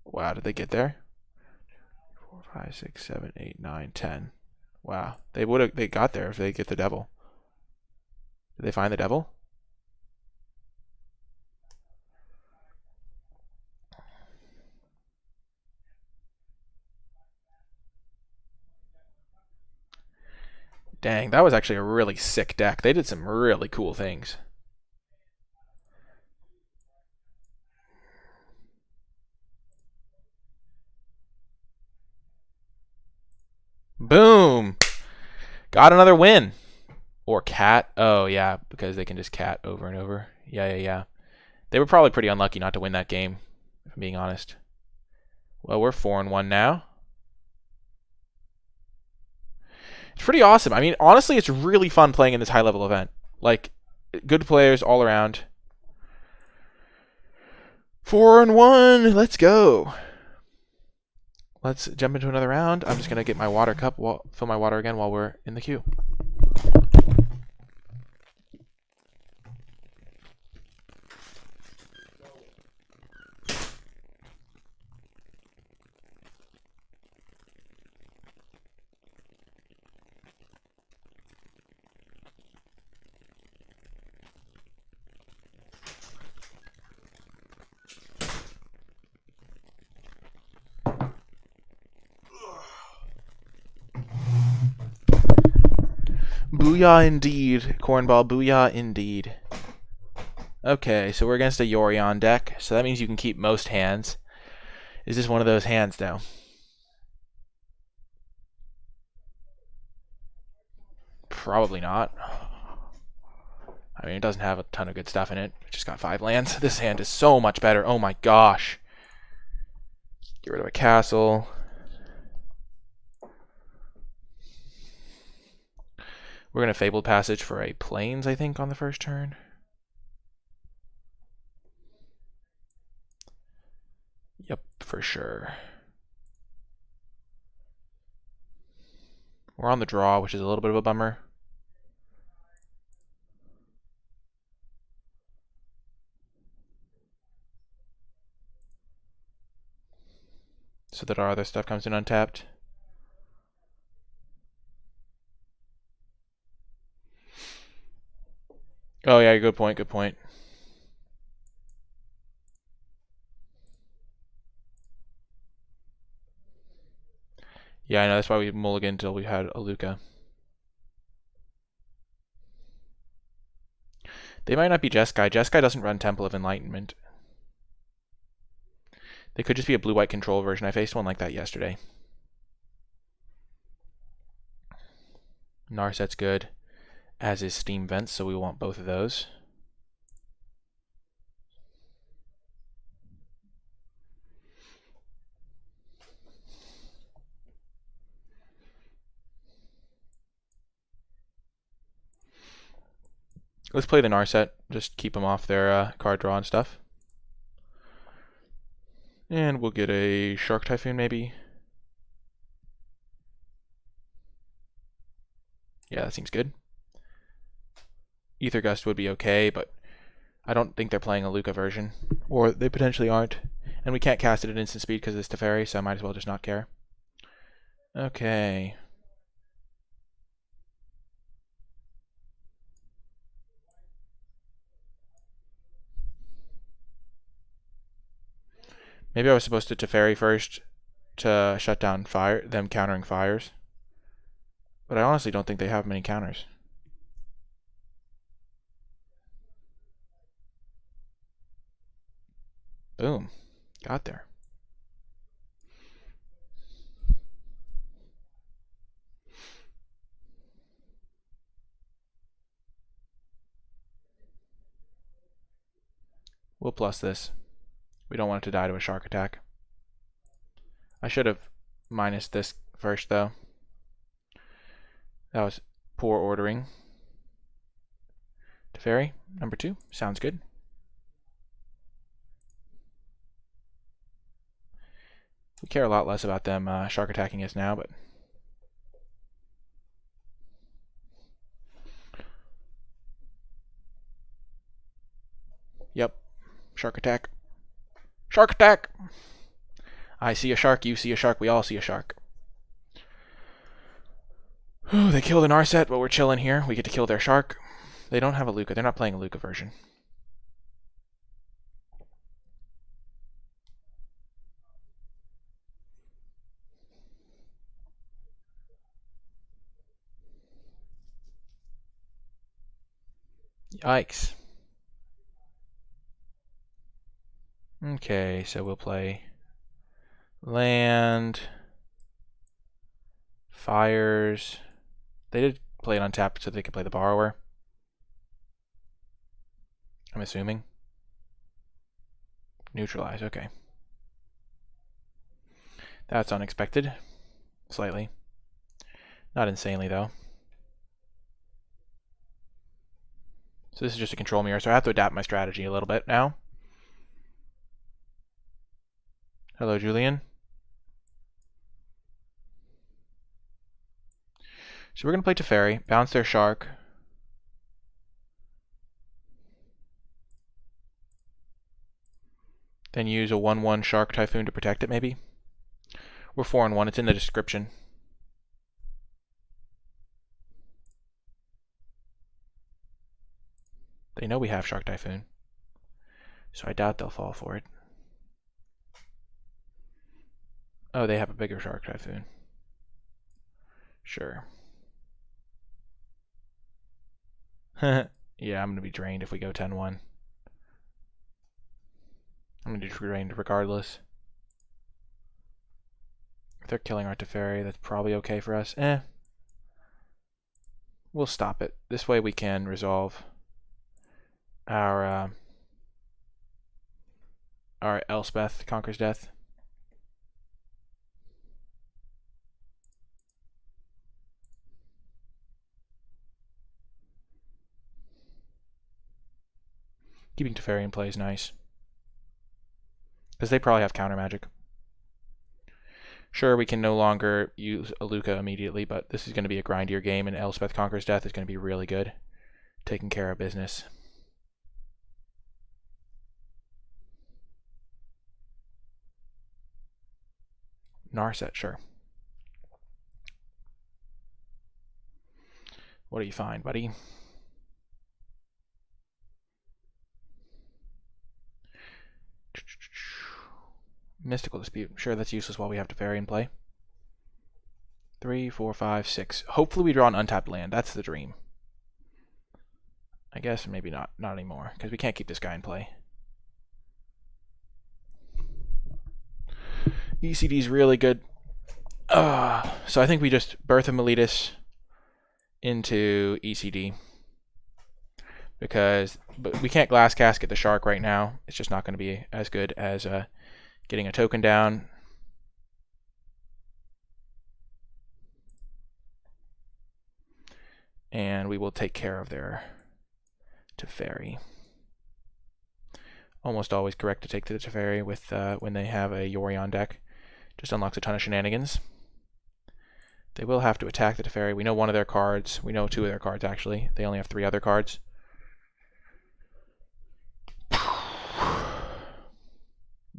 Wow, did they get there? 4, 5, 6, 7, 8, 9, 10. Wow. They got there if they get the devil. Did they find the devil? Dang, that was actually a really sick deck. They did some really cool things. Boom! Got another win. Or cat. Oh, yeah, because they can just cat over and over. Yeah. They were probably pretty unlucky not to win that game, if I'm being honest. Well, we're 4-1 now. It's pretty awesome. I mean, honestly, it's really fun playing in this high-level event. Like, good players all around. 4-1. Let's go. Let's jump into another round. I'm just going to get my water cup, fill my water again while we're in the queue. Booyah indeed, Cornball. Booyah indeed. Okay, so we're against a Yorion deck, so that means you can keep most hands. Is this one of those hands, though? Probably not. I mean, it doesn't have a ton of good stuff in it. It just got 5 lands. This hand is so much better. Oh my gosh. Get rid of a castle. We're going to Fabled Passage for a Plains, I think, on the first turn. Yep, for sure. We're on the draw, which is a little bit of a bummer. So that our other stuff comes in untapped. Oh yeah, good point, good point. Yeah, I know, that's why we mulliganed until we had a Lukka. They might not be Jeskai. Jeskai doesn't run Temple of Enlightenment. They could just be a blue-white control version. I faced one like that yesterday. Narset's good, as is Steam Vents, so we want both of those. Let's play the Narset. Just keep them off their card draw and stuff. And we'll get a Shark Typhoon, maybe. Yeah, that seems good. Ether Gust would be okay, but I don't think they're playing a Lukka version. Or they potentially aren't. And we can't cast it at instant speed because it's Teferi, so I might as well just not care. Okay. Maybe I was supposed to Teferi first to shut down them countering fires. But I honestly don't think they have many counters. Boom. Got there. We'll plus this. We don't want it to die to a shark attack. I should have minus this first, though. That was poor ordering. Teferi, number 2. Sounds good. We care a lot less about them shark attacking us now, but... Yep. Shark attack. Shark attack! I see a shark, you see a shark, we all see a shark. Ooh, they killed an Narset, but we're chilling here. We get to kill their shark. They don't have a Lukka. They're not playing a Lukka version. Yikes. Okay, so we'll play land, fires. They did play it untapped so they could play the borrower. I'm assuming. Neutralize, okay. That's unexpected. Slightly. Not insanely, though. So this is just a control mirror, so I have to adapt my strategy a little bit now. Hello, Julian. So we're going to play Teferi, bounce their shark. Then use a 1/1 Shark Typhoon to protect it, maybe? We're 4-1, it's in the description. They know we have Shark Typhoon, so I doubt they'll fall for it. Oh, they have a bigger Shark Typhoon. Sure. Yeah, I'm going to be drained if we go 10-1. I'm going to be drained regardless. If they're killing our Teferi, that's probably okay for us. We'll stop it. This way we can resolve our Elspeth Conquers Death. Keeping Teferi in play is nice. Because they probably have counter magic. Sure, we can no longer use a Lukka immediately, but this is going to be a grindier game, and Elspeth Conquers Death is going to be really good. Taking care of business. Narset, sure. What do you find, buddy? Mystical Dispute. Sure, that's useless while we have Teferi in play. 3, 4, 5, 6. Hopefully we draw an untapped land. That's the dream. I guess maybe not. Not anymore, because we can't keep this guy in play. ECD's really good. So I think we just Birth of Meletus into ECD. But we can't Glass Casket the Shark right now. It's just not going to be as good as getting a token down. And we will take care of their Teferi. Almost always correct to take the Teferi with when they have a Yorion deck. Just unlocks a ton of shenanigans. They will have to attack the Teferi. We know one of their cards. We know 2 of their cards, actually. They only have 3 other cards.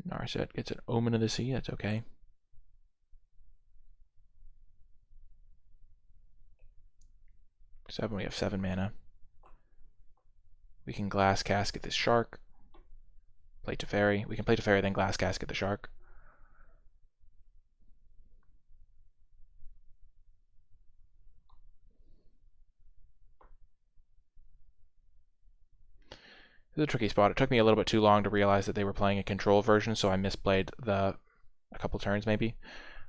Narset gets an Omen of the Sea. That's okay. 7, we have 7 mana. We can Glass Casket this shark. Play Teferi. We can play Teferi, then Glass Casket the shark. This is a tricky spot. It took me a little bit too long to realize that they were playing a control version, so I misplayed a couple turns maybe.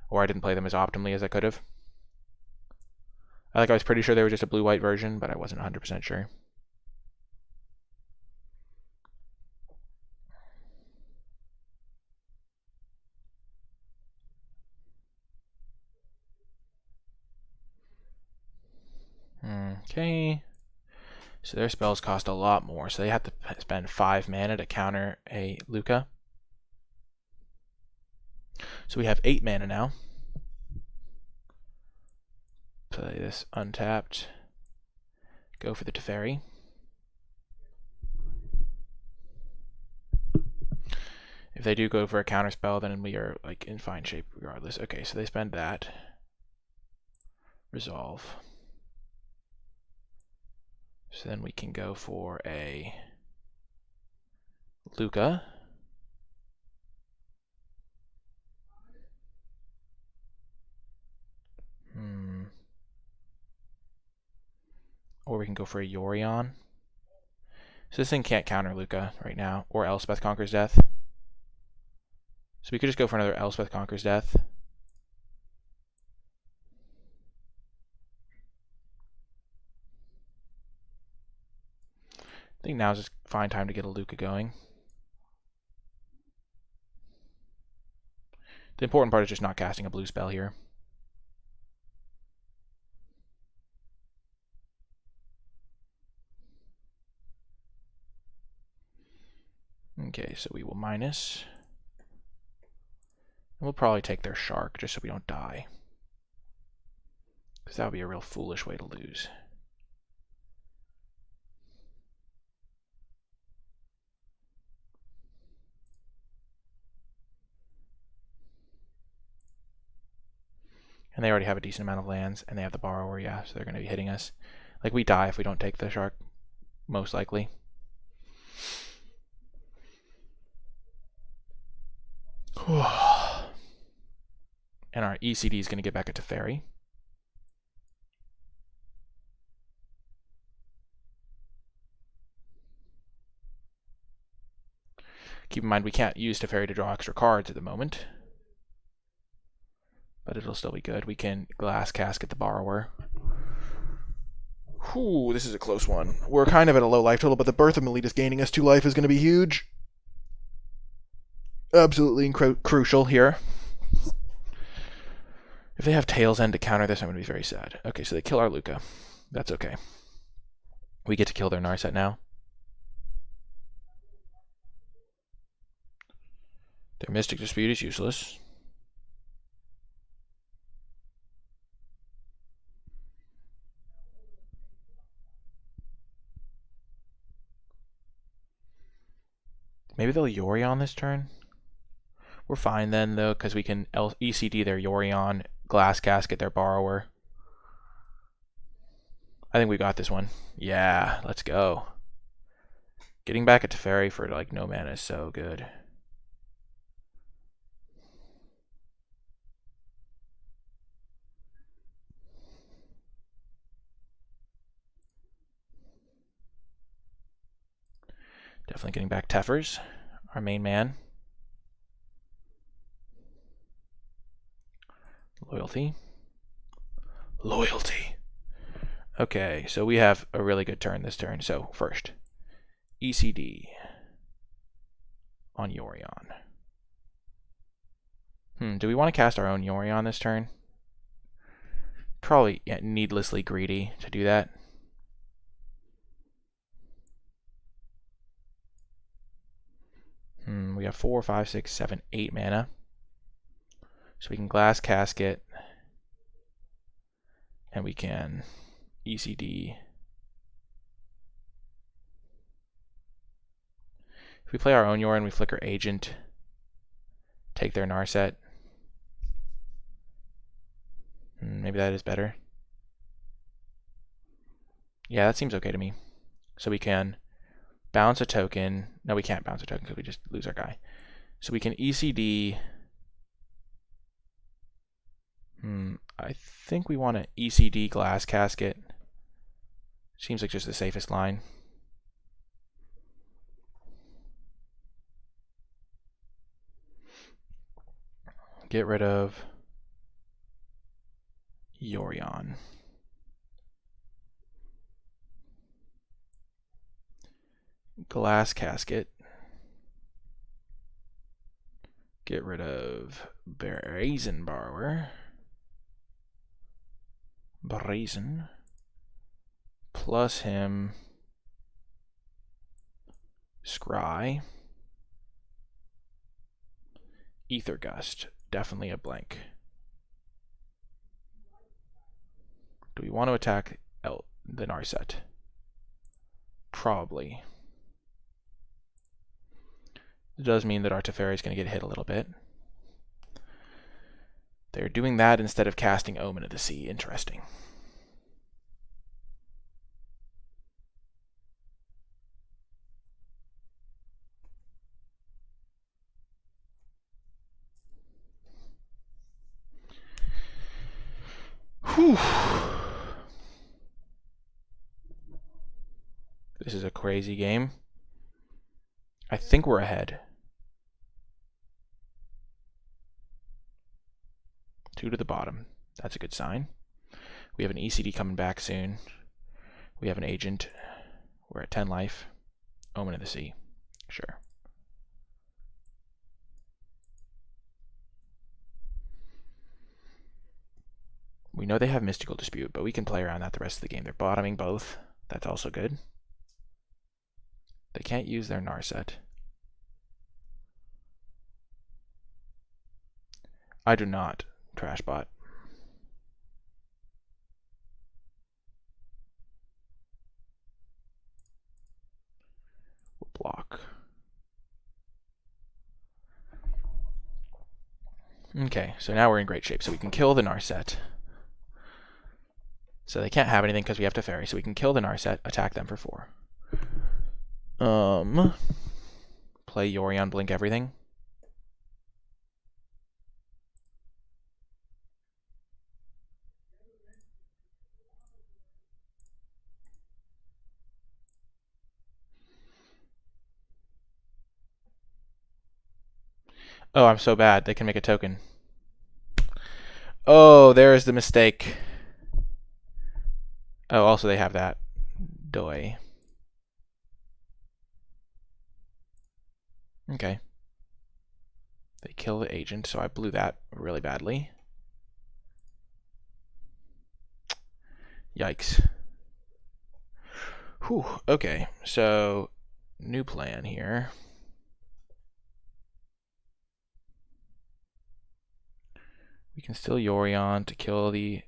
Or I didn't play them as optimally as I could have. I was pretty sure they were just a blue-white version, but I wasn't 100% sure. Okay. So their spells cost a lot more, so they have to spend 5 mana to counter a Lukka. So we have 8 mana now. Play this untapped. Go for the Teferi. If they do go for a counterspell, then we are like in fine shape regardless. Okay, so they spend that. Resolve. So then we can go for a Lukka. Or we can go for a Yorion. So this thing can't counter Lukka right now, or Elspeth Conquers Death. So we could just go for another Elspeth Conquers Death. I think now's just fine time to get a Lukka going. The important part is just not casting a blue spell here. Okay, so we will minus. And we'll probably take their shark just so we don't die. Because that would be a real foolish way to lose. And they already have a decent amount of lands, and they have the borrower, yeah, so they're going to be hitting us. Like, we die if we don't take the shark, most likely. And our ECD is going to get back a Teferi. Keep in mind, we can't use Teferi to draw extra cards at the moment. But it'll still be good. We can Glass Casket the borrower. Whew, this is a close one. We're kind of at a low life total, but the Birth of Meletus gaining us 2 life is going to be huge. Absolutely crucial here. If they have Tails End to counter this, I'm going to be very sad. Okay, so they kill our Lukka. That's okay. We get to kill their Narset now. Their Mystic Dispute is useless. Maybe they'll Yorion this turn. We're fine then, though, because we can ECD their Yorion, Glass Casket their borrower. I think we got this one. Yeah, let's go. Getting back at Teferi for like no mana is so good. Definitely getting back Tefers, our main man. Loyalty. Loyalty. Okay, so we have a really good turn this turn. So first, ECD on Yorion. Do we want to cast our own Yorion this turn? Probably needlessly greedy to do that. We have 4, 5, 6, 7, 8 mana. So we can Glass Casket. And we can ECD. If we play our own Yorion, we flicker Agent. Take their Narset. Maybe that is better. Yeah, that seems okay to me. So we can bounce a token. No, we can't bounce a token because we just lose our guy. So we can ECD. I think we want to ECD Glass Casket. Seems like just the safest line. Get rid of Yorion. Glass Casket. Get rid of Brazen Borrower. Brazen. Plus him. Scry. Ether Gust. Definitely a blank. Do we want to attack the Narset? Probably. It does mean that our Teferi is going to get hit a little bit. They're doing that instead of casting Omen of the Sea. Interesting. Whew. This is a crazy game. I think we're ahead. 2 to the bottom. That's a good sign. We have an ECD coming back soon. We have an agent. We're at 10 life. Omen of the Sea. Sure. We know they have Mystical Dispute, but we can play around that the rest of the game. They're bottoming both. That's also good. They can't use their Narset. I do not. Trashbot. We'll block. Okay, so now we're in great shape. So we can kill the Narset. So they can't have anything because we have Teferi. So we can kill the Narset, attack them for 4. Play Yorion, blink everything. Oh, I'm so bad. They can make a token. Oh, there is the mistake. Oh, also they have that. Doi. Okay. They kill the agent, so I blew that really badly. Yikes. Whew, okay, so new plan here. We can still Yorion to kill the...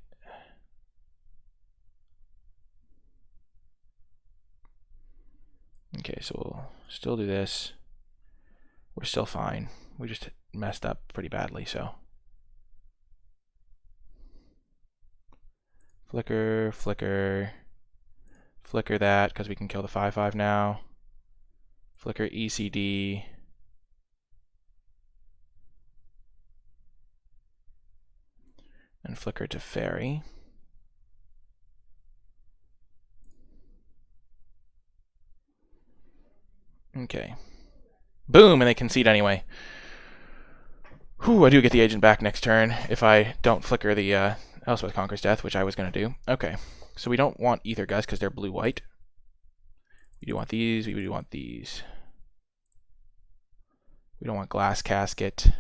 Okay, so we'll still do this. We're still fine. We just messed up pretty badly, so. Flicker, flicker. Flicker that, because we can kill the 5/5 now. Flicker ECD. And flicker to Fairy. Okay. Boom, and they concede anyway. Whew, I do get the agent back next turn if I don't flicker the Elspeth Conquers Death, which I was going to do. Okay, so we don't want Ether Gust because they're blue-white. We do want these, we do want these. We don't want Glass Casket.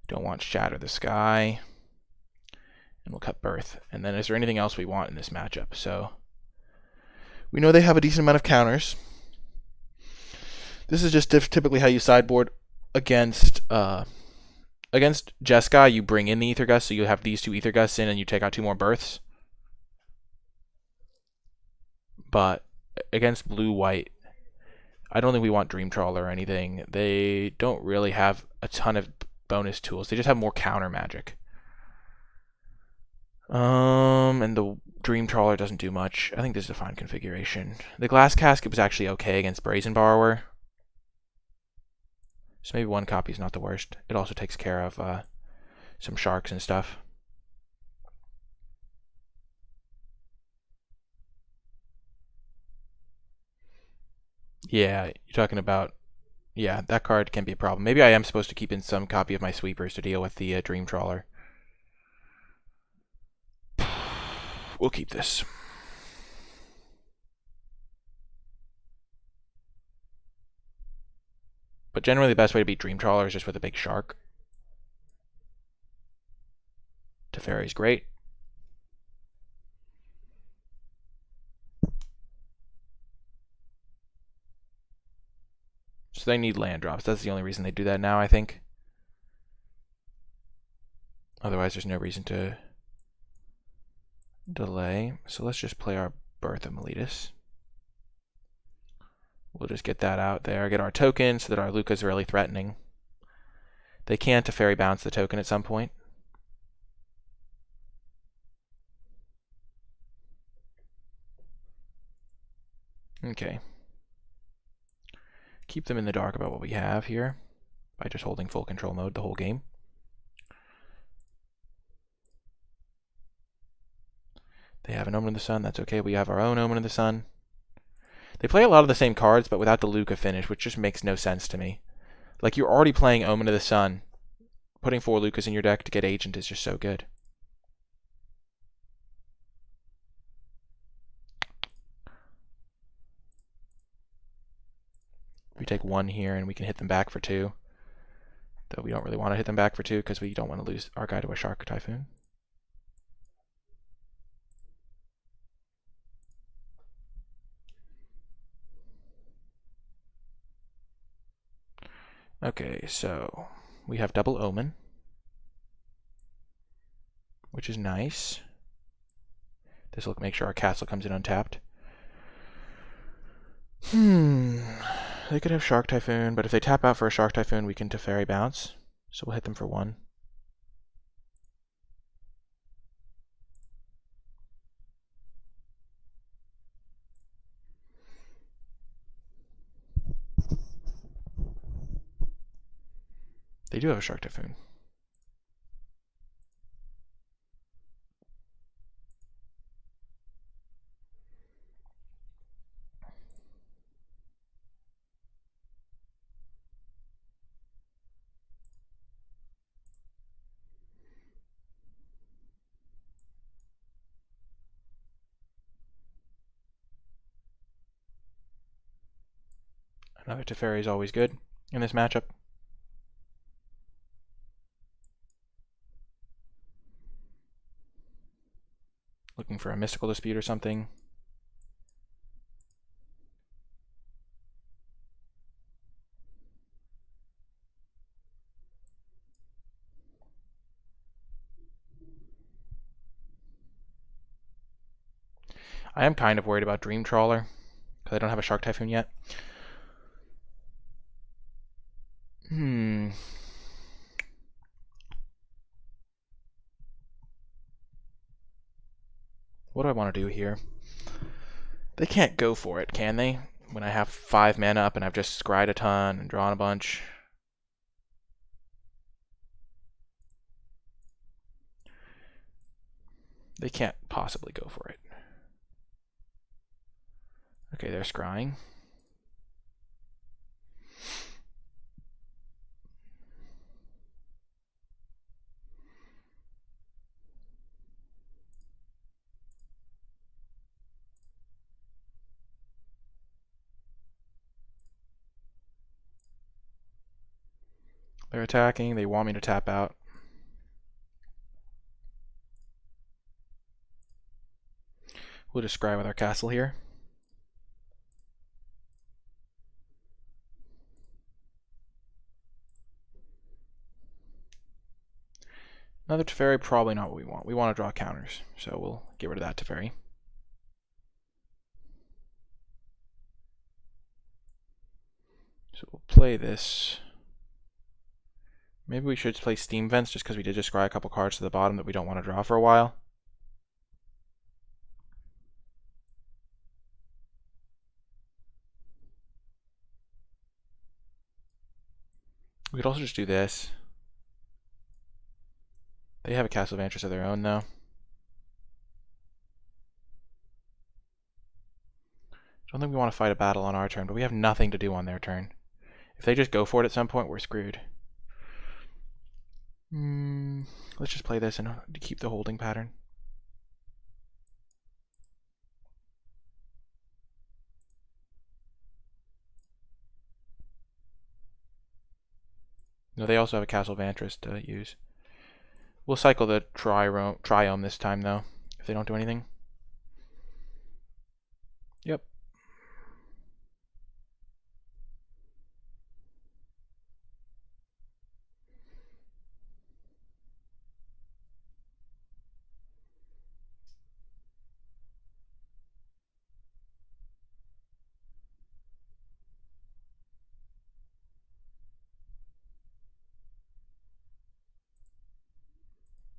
Don't want Shatter the Sky. And we'll cut Birth. And then is there anything else we want in this matchup? So we know they have a decent amount of counters. This is just typically how you sideboard against Jeskai. You bring in the Ether Gust, so you have these 2 Ether Gusts in and you take out 2 more Births. But against blue-white, I don't think we want Dream Trawler or anything. They don't really have a ton of bonus tools. They just have more counter magic. And the Dream Trawler doesn't do much. I think this is a fine configuration. The Glass Casket was actually okay against Brazen Borrower. So maybe one copy is not the worst. It also takes care of some sharks and stuff. Yeah, you're talking about... Yeah, that card can be a problem. Maybe I am supposed to keep in some copy of my sweepers to deal with the Dream Trawler. We'll keep this. But generally the best way to beat Dream Trawler is just with a big shark. Teferi's great. So they need land drops. That's the only reason they do that now, I think. Otherwise, there's no reason to delay. So let's just play our Birth of Meletus. We'll just get that out there, get our token so that our Lukka's really threatening. They can Teferi bounce the token at some point. Okay. Keep them in the dark about what we have here by just holding full control mode the whole game. They have an Omen of the Sun. That's okay. We have our own Omen of the Sun. They play a lot of the same cards, but without the Lukka finish, which just makes no sense to me. Like, you're already playing Omen of the Sun. Putting 4 Lukkas in your deck to get Agent is just so good. We take 1 here, and we can hit them back for 2. Though we don't really want to hit them back for 2, because we don't want to lose our guy to a Shark or Typhoon. Okay, so we have double Omen, which is nice. This will make sure our castle comes in untapped. They could have Shark Typhoon, but if they tap out for a Shark Typhoon, we can Teferi bounce. So we'll hit them for 1. They do have a Shark Typhoon. Another Teferi is always good in this matchup. Looking for a Mystical Dispute or something. I am kind of worried about Dream Trawler, because I don't have a Shark Typhoon yet. What do I want to do here? They can't go for it, can they? When I have 5 mana up and I've just scryed a ton and drawn a bunch. They can't possibly go for it. Okay, they're scrying. They're attacking. They want me to tap out. We'll just scry with our castle here. Another Teferi, probably not what we want. We want to draw counters, so we'll get rid of that Teferi. So we'll play this. Maybe we should play Steam Vents just because we did just scry a couple cards to the bottom that we don't want to draw for a while. We could also just do this. They have a Castle of Antris of their own, though. I don't think we want to fight a battle on our turn, but we have nothing to do on their turn. If they just go for it at some point, we're screwed. Let's just play this and keep the holding pattern. No, they also have a Castle of Antris to use. We'll cycle the Triome this time, though, if they don't do anything. Yep.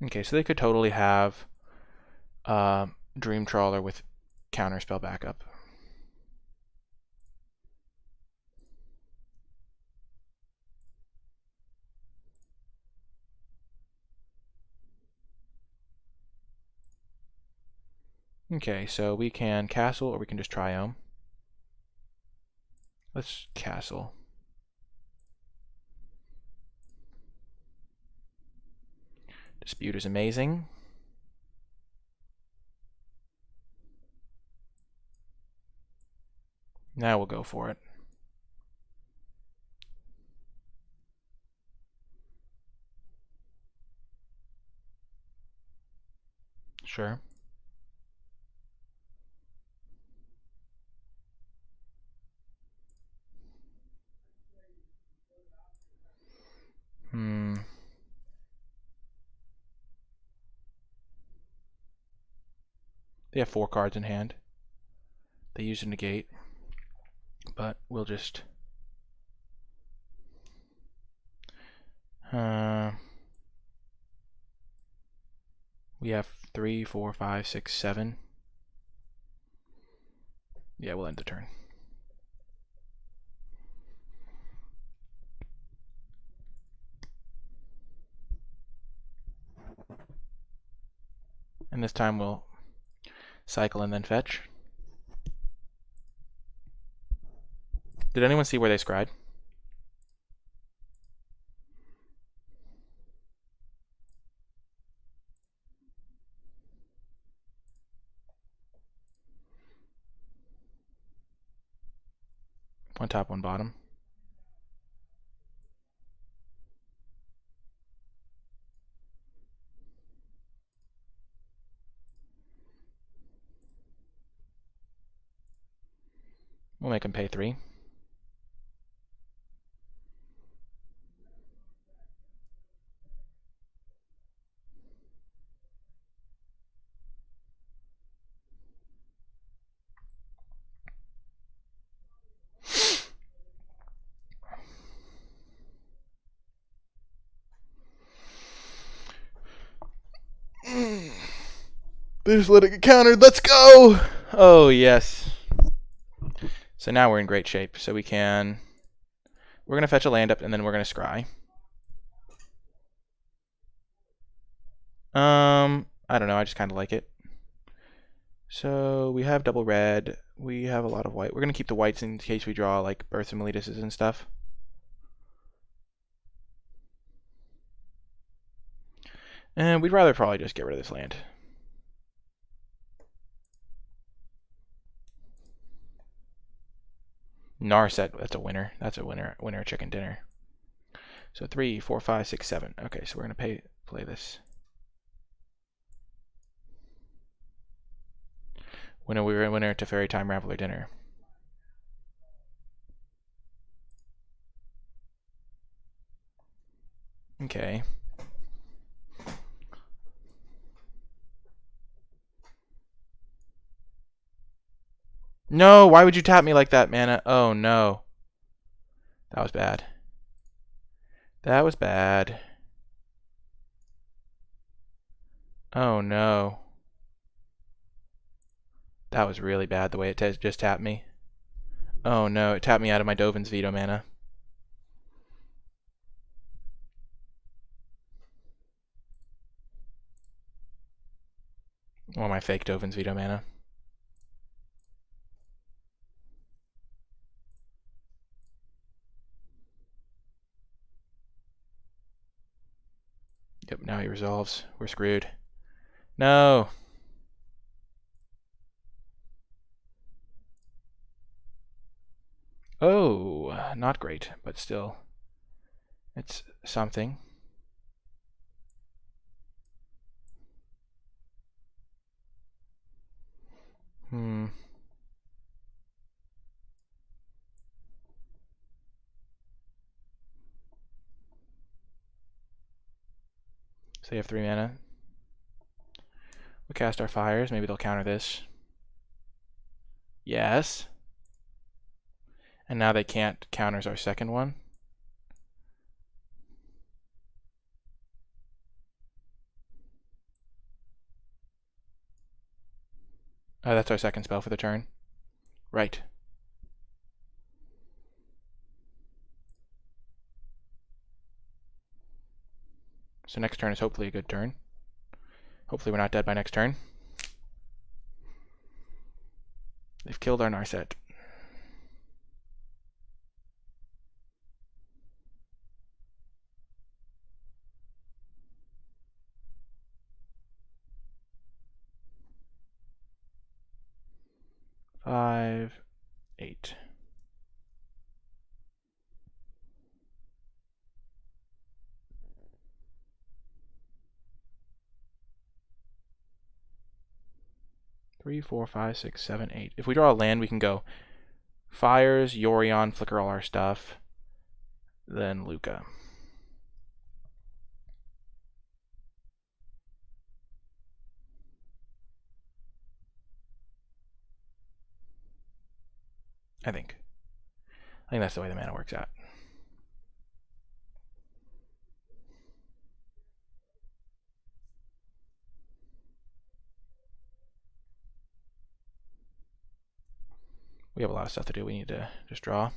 Okay, so they could totally have Dream Trawler with counterspell backup. Okay, so we can castle or we can just Triome. Let's castle. Dispute is amazing. Now we'll go for it. Sure. They have 4 cards in hand. They use a negate, but we'll just... we have 3, 4, 5, 6, 7. Yeah, we'll end the turn. And this time we'll cycle and then fetch. Did anyone see where they scried? One top, one bottom. We'll make him pay 3. They just let it get countered. Let's go! Oh, yes. So now we're in great shape. So we can... We're going to fetch a land up, and then we're going to scry. I don't know. I just kind of like it. So we have double red. We have a lot of white. We're going to keep the whites in case we draw, like, Births of Meletuses and stuff. And we'd rather probably just get rid of this land. Narset, that's a winner. That's a winner chicken dinner. So 3, 4, 5, 6, 7. Okay, so we're gonna play this. Winner to Fairy Time Raveler dinner. Okay. No, why would you tap me like that, mana? Oh, no. That was bad. That was bad. Oh, no. That was really bad, the way it just tapped me. Oh, no. It tapped me out of my Dovin's Veto mana. Or my fake Dovin's Veto mana. Yep, now he resolves. We're screwed. No! Oh, not great, but still. It's something. So they have 3 mana. We'll cast our fires. Maybe they'll counter this. Yes. And now they can't counters our second one. Oh, that's our second spell for the turn. Right. So next turn is hopefully a good turn. Hopefully we're not dead by next turn. They've killed our Narset. Five, 8. Three, 4, 5, 6, 7, 8. If we draw a land, we can go Fires, Yorion, flicker all our stuff, then Lukka. I think that's the way the mana works out. We have a lot of stuff to do. We need to just draw.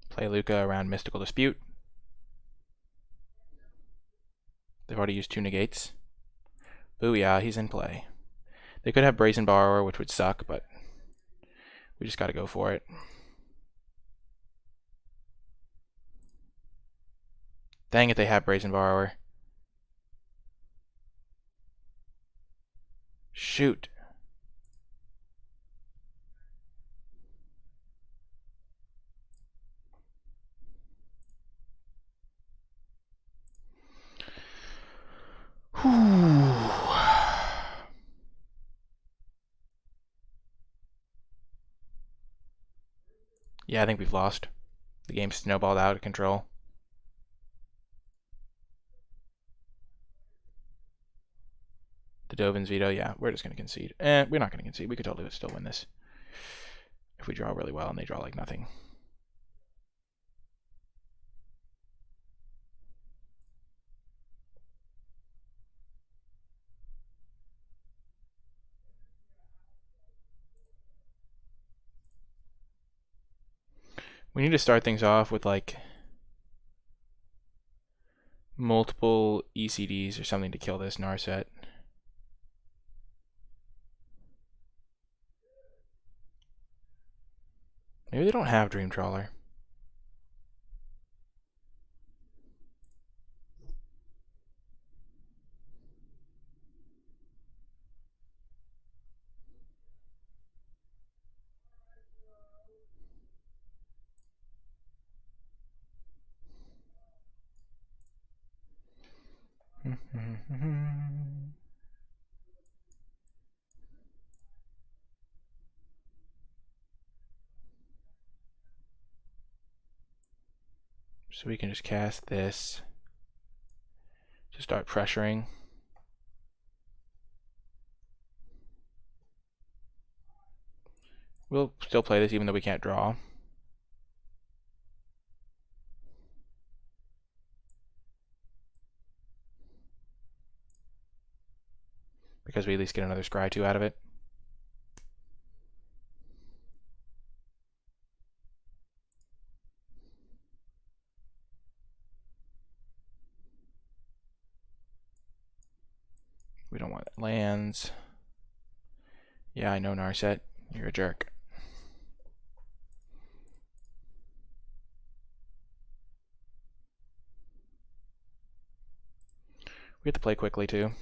Play Lukka around Mystical Dispute. They've already used 2 negates. Booyah, he's in play. They could have Brazen Borrower, which would suck, but we just gotta go for it. Dang it, they have Brazen Borrower. Shoot. Yeah, I think we've lost. The game snowballed out of control. The Dovin's Veto, yeah, we're just going to concede. We're not going to concede. We could totally still win this. If we draw really well and they draw like nothing. We need to start things off with like multiple ECDs or something to kill this Narset. Maybe they don't have Dream Trawler. So we can just cast this to start pressuring. We'll still play this even though we can't draw. Because we at least get another Scry 2 out of it. We don't want lands. Yeah, I know, Narset. You're a jerk. We have to play quickly, too.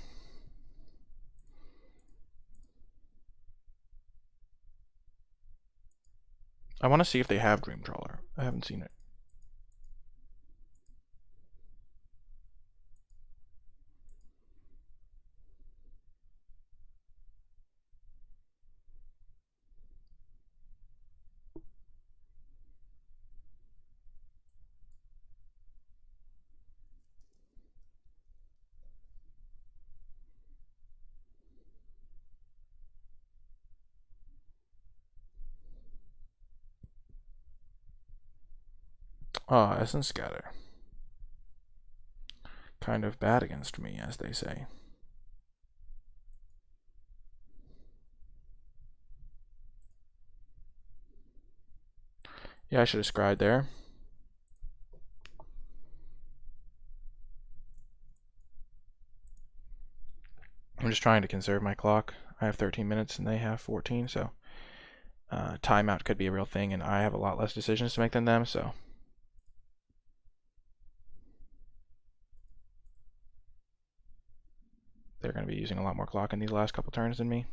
I want to see if they have Dream Trawler. I haven't seen it. Ah, Essence Scatter. Kind of bad against me, as they say. Yeah, I should have scried there. I'm just trying to conserve my clock. I have 13 minutes and they have 14, so timeout could be a real thing, and I have a lot less decisions to make than them, so. They're going to be using a lot more clock in these last couple turns than me.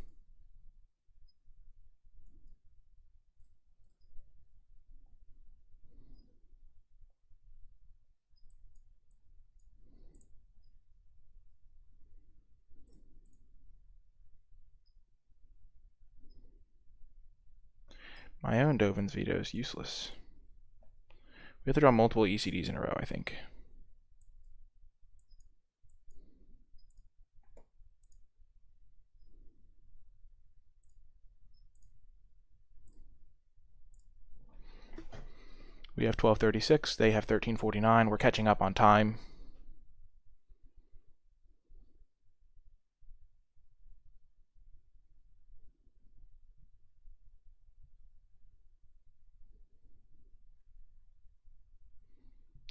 My own Dovin's veto is useless. We have to draw multiple ECDs in a row, I think. We have 12:36. They have 13:49. We're catching up on time.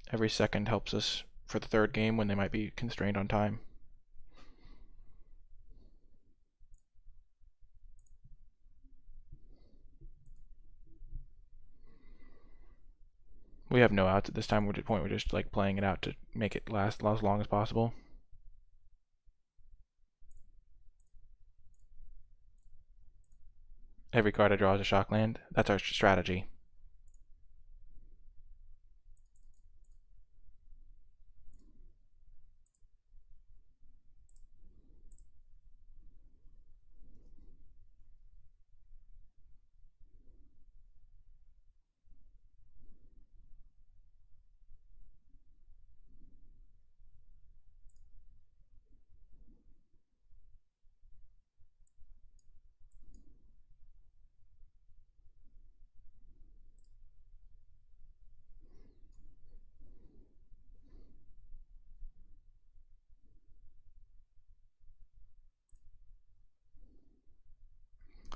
Every second helps us for the third game when they might be constrained on time. We have no outs at this time. We're at the point we're just like playing it out to make it last as long as possible. Every card I draw is a shock land. That's our strategy.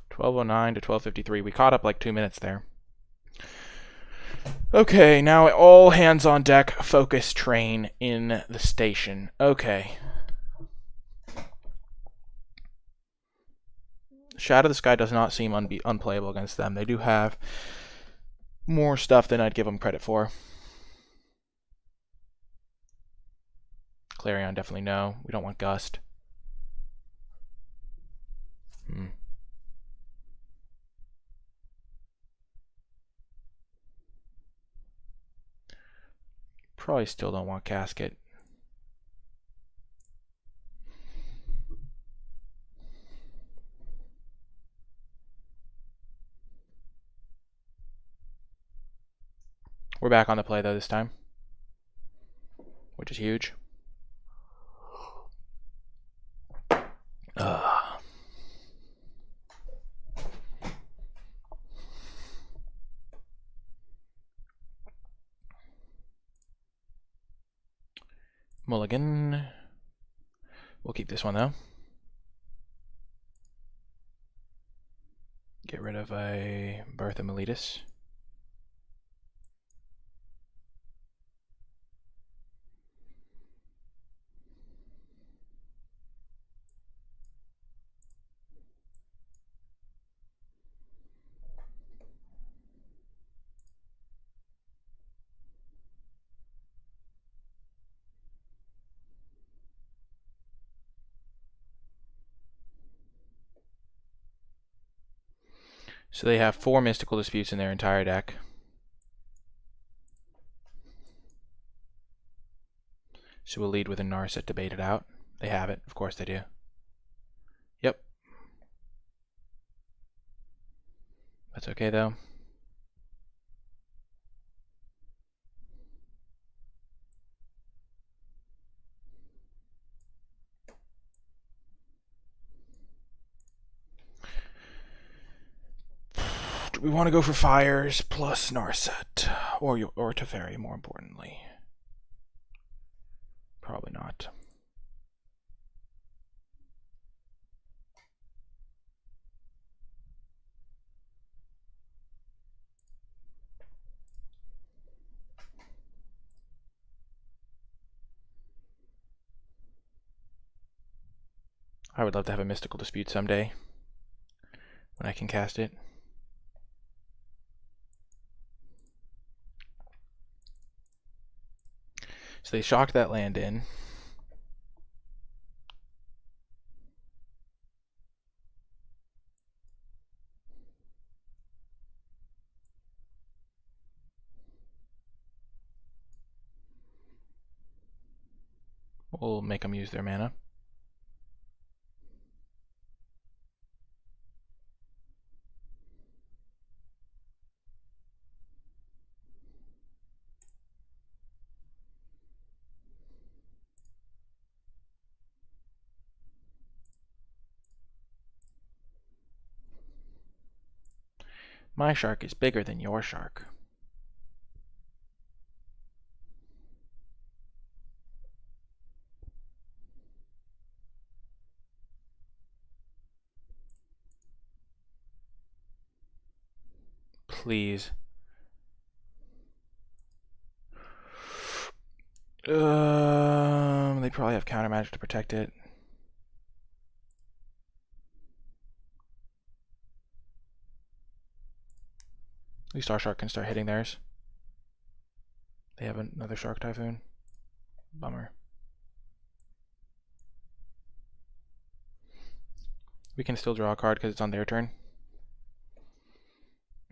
(12:09 to 12:53). We caught up like 2 minutes there. Okay, now all hands on deck, focus train in the station. Okay. Shadow of the Sky does not seem unplayable against them. They do have more stuff than I'd give them credit for. Clarion, definitely no. We don't want Gust. Probably still don't want Casket. We're back on the play though this time, which is huge. Mulligan. We'll keep this one though. Get rid of a Bertha Miletus. So they have 4 Mystical Disputes in their entire deck. So we'll lead with a Narset to bait it out. They have it. Of course they do. Yep. That's okay, though. Do we want to go for Fires plus Narset? Or Teferi, more importantly? Probably not. I would love to have a Mystical Dispute someday when I can cast it. So they shocked that land in. We'll make them use their mana. My shark is bigger than your shark. Please. They probably have counter magic to protect it. At least our shark can start hitting theirs. They have another Shark Typhoon. Bummer. We can still draw a card because it's on their turn.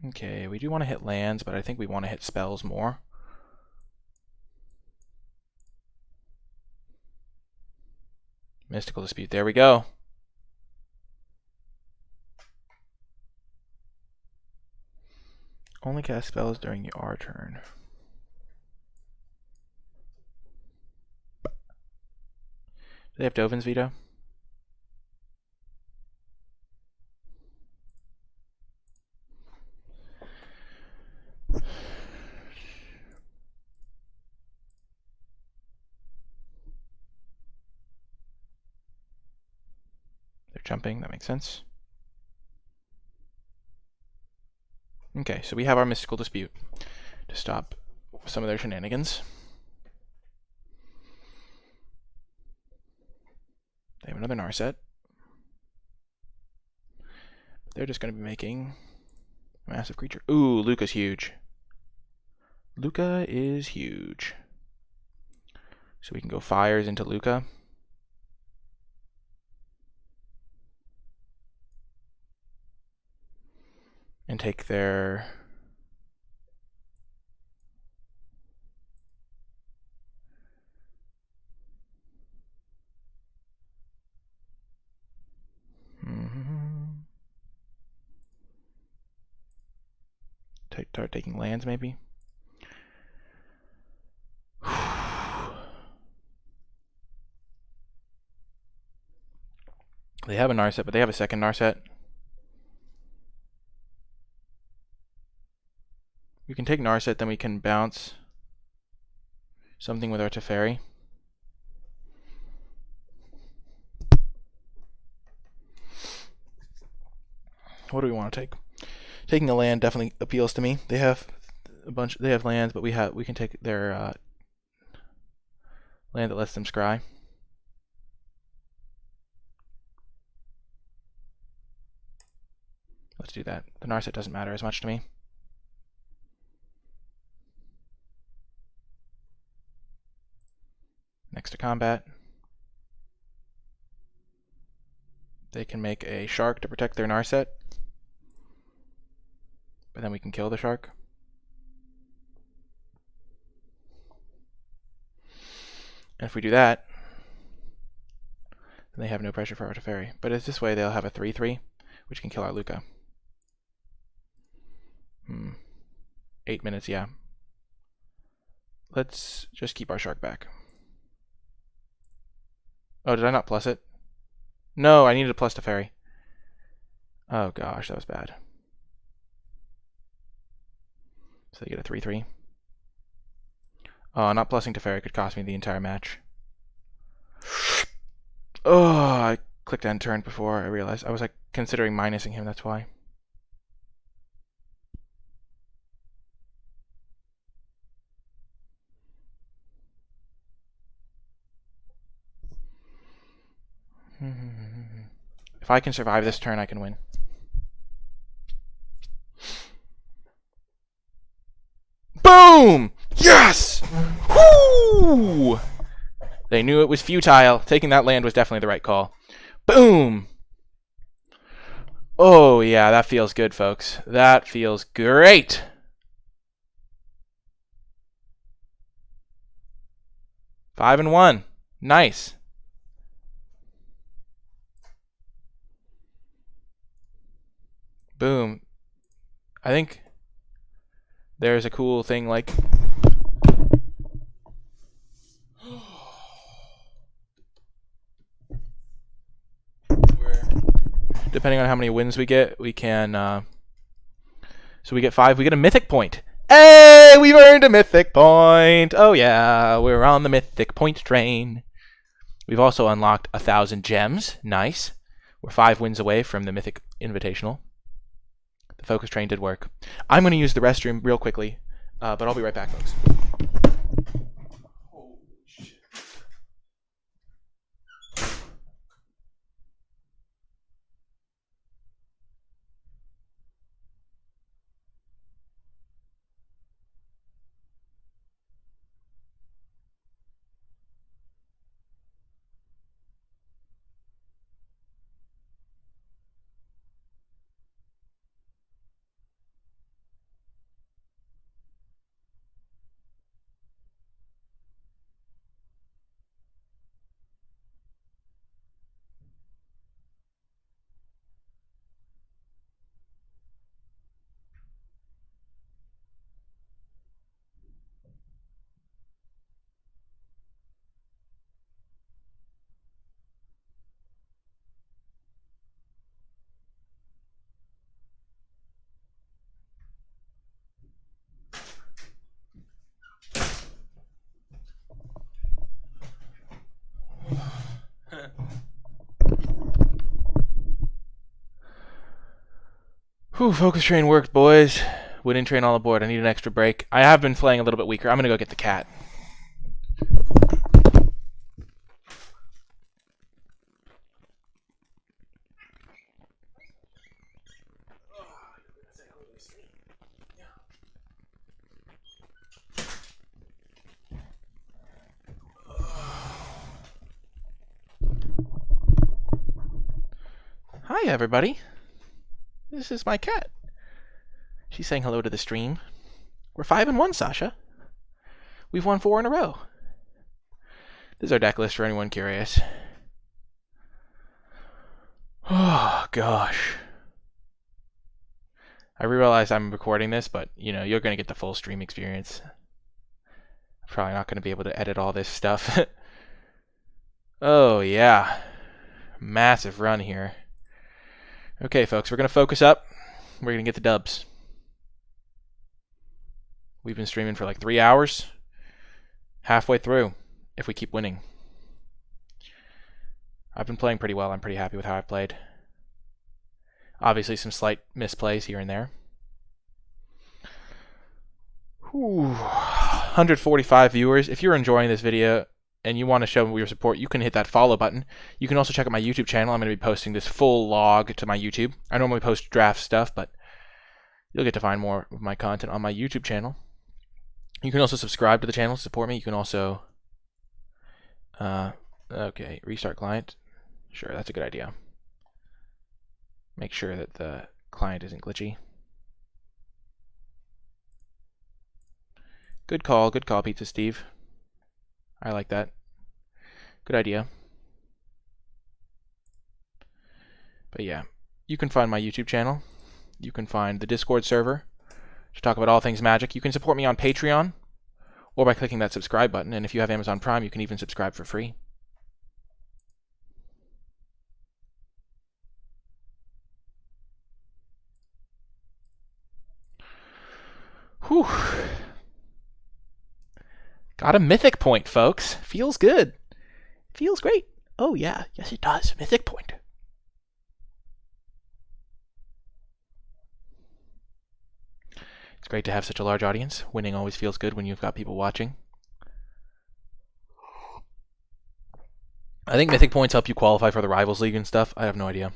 Okay, we do want to hit lands, but I think we want to hit spells more. Mystical Dispute, there we go. Only cast spells during your turn. Do they have Dovin's Veto? They're jumping, that makes sense. Okay, so we have our Mystical Dispute to stop some of their shenanigans. They have another Narset. They're just going to be making a massive creature. Ooh, Lukka's huge. Lukka is huge. So we can go Fires into Lukka. And take their... Start taking lands, maybe? They have a Narset, but they have a second Narset. We can take Narset, then we can bounce something with our Teferi. What do we want to take? Taking a land definitely appeals to me. They have a bunch. They have lands, but we can take their land that lets them scry. Let's do that. The Narset doesn't matter as much to me. Next to combat. They can make a shark to protect their Narset. and then we can kill the shark. And if we do that, then they have no pressure for our Teferi. But it's this way they'll have a 3/3, which can kill our Lukka. 8 minutes, yeah. Let's just keep our shark back. Oh, did I not plus it? No, I needed a plus Teferi. Oh gosh, that was bad. So they get a 3/3. Oh, not plussing Teferi could cost me the entire match. Oh, I clicked end turn before I realized. I was like considering minusing him, that's why. If I can survive this turn, I can win. Boom! Yes! Woo! They knew it was futile. Taking that land was definitely the right call. Boom! Oh, yeah, that feels good, folks. That feels great. Five and 1. Nice. Boom. I think there's a cool thing like... Depending on how many wins we get, we can... so we get 5. We get a mythic point. Hey! We've earned a mythic point! Oh yeah, we're on the mythic point train. We've also unlocked 1,000 gems. Nice. We're 5 wins away from the mythic invitational. The focus train did work. I'm going to use the restroom real quickly, but I'll be right back, folks. Holy shit. Whew, focus train worked, boys. Winning train all aboard. I need an extra break. I have been playing a little bit weaker. I'm going to go get the cat. Hi, everybody. This is my cat. She's saying hello to the stream. We're 5 and 1, Sasha. We've won 4 in a row. This is our deck list for anyone curious. Oh, gosh. I realize I'm recording this, but, you know, you're going to get the full stream experience. I'm probably not going to be able to edit all this stuff. Oh, yeah. Massive run here. Okay, folks, we're going to focus up. We're going to get the dubs. We've been streaming for like 3 hours. Halfway through, if we keep winning. I've been playing pretty well. I'm pretty happy with how I've played. Obviously, some slight misplays here and there. Whew. 145 viewers. If you're enjoying this video and you want to show me your support, you can hit that follow button. You can also check out my YouTube channel. I'm going to be posting this full log to my YouTube. I normally post draft stuff, but you'll get to find more of my content on my YouTube channel. You can also subscribe to the channel to support me. You can also... okay, restart client. Sure, that's a good idea. Make sure that the client isn't glitchy. Good call, Pizza Steve. I like that. Good idea. But yeah, you can find my YouTube channel. You can find the Discord server to talk about all things Magic. You can support me on Patreon or by clicking that subscribe button. And if you have Amazon Prime, you can even subscribe for free. Whew. Got a Mythic point, folks. Feels good. Feels great. Oh yeah, yes it does. Mythic point. It's great to have such a large audience. Winning always feels good when you've got people watching. I think Mythic points help you qualify for the Rivals League and stuff. I have no idea.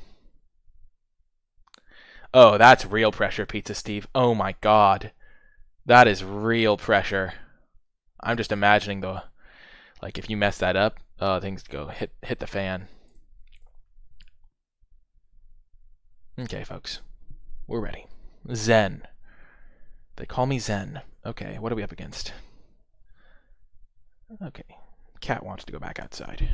Oh, that's real pressure, Pizza Steve. Oh my god. That is real pressure. I'm just imagining the, like, if you mess that up, things go hit the fan. Okay, folks. We're ready. Zen. They call me Zen. Okay, what are we up against? Okay. Cat wants to go back outside.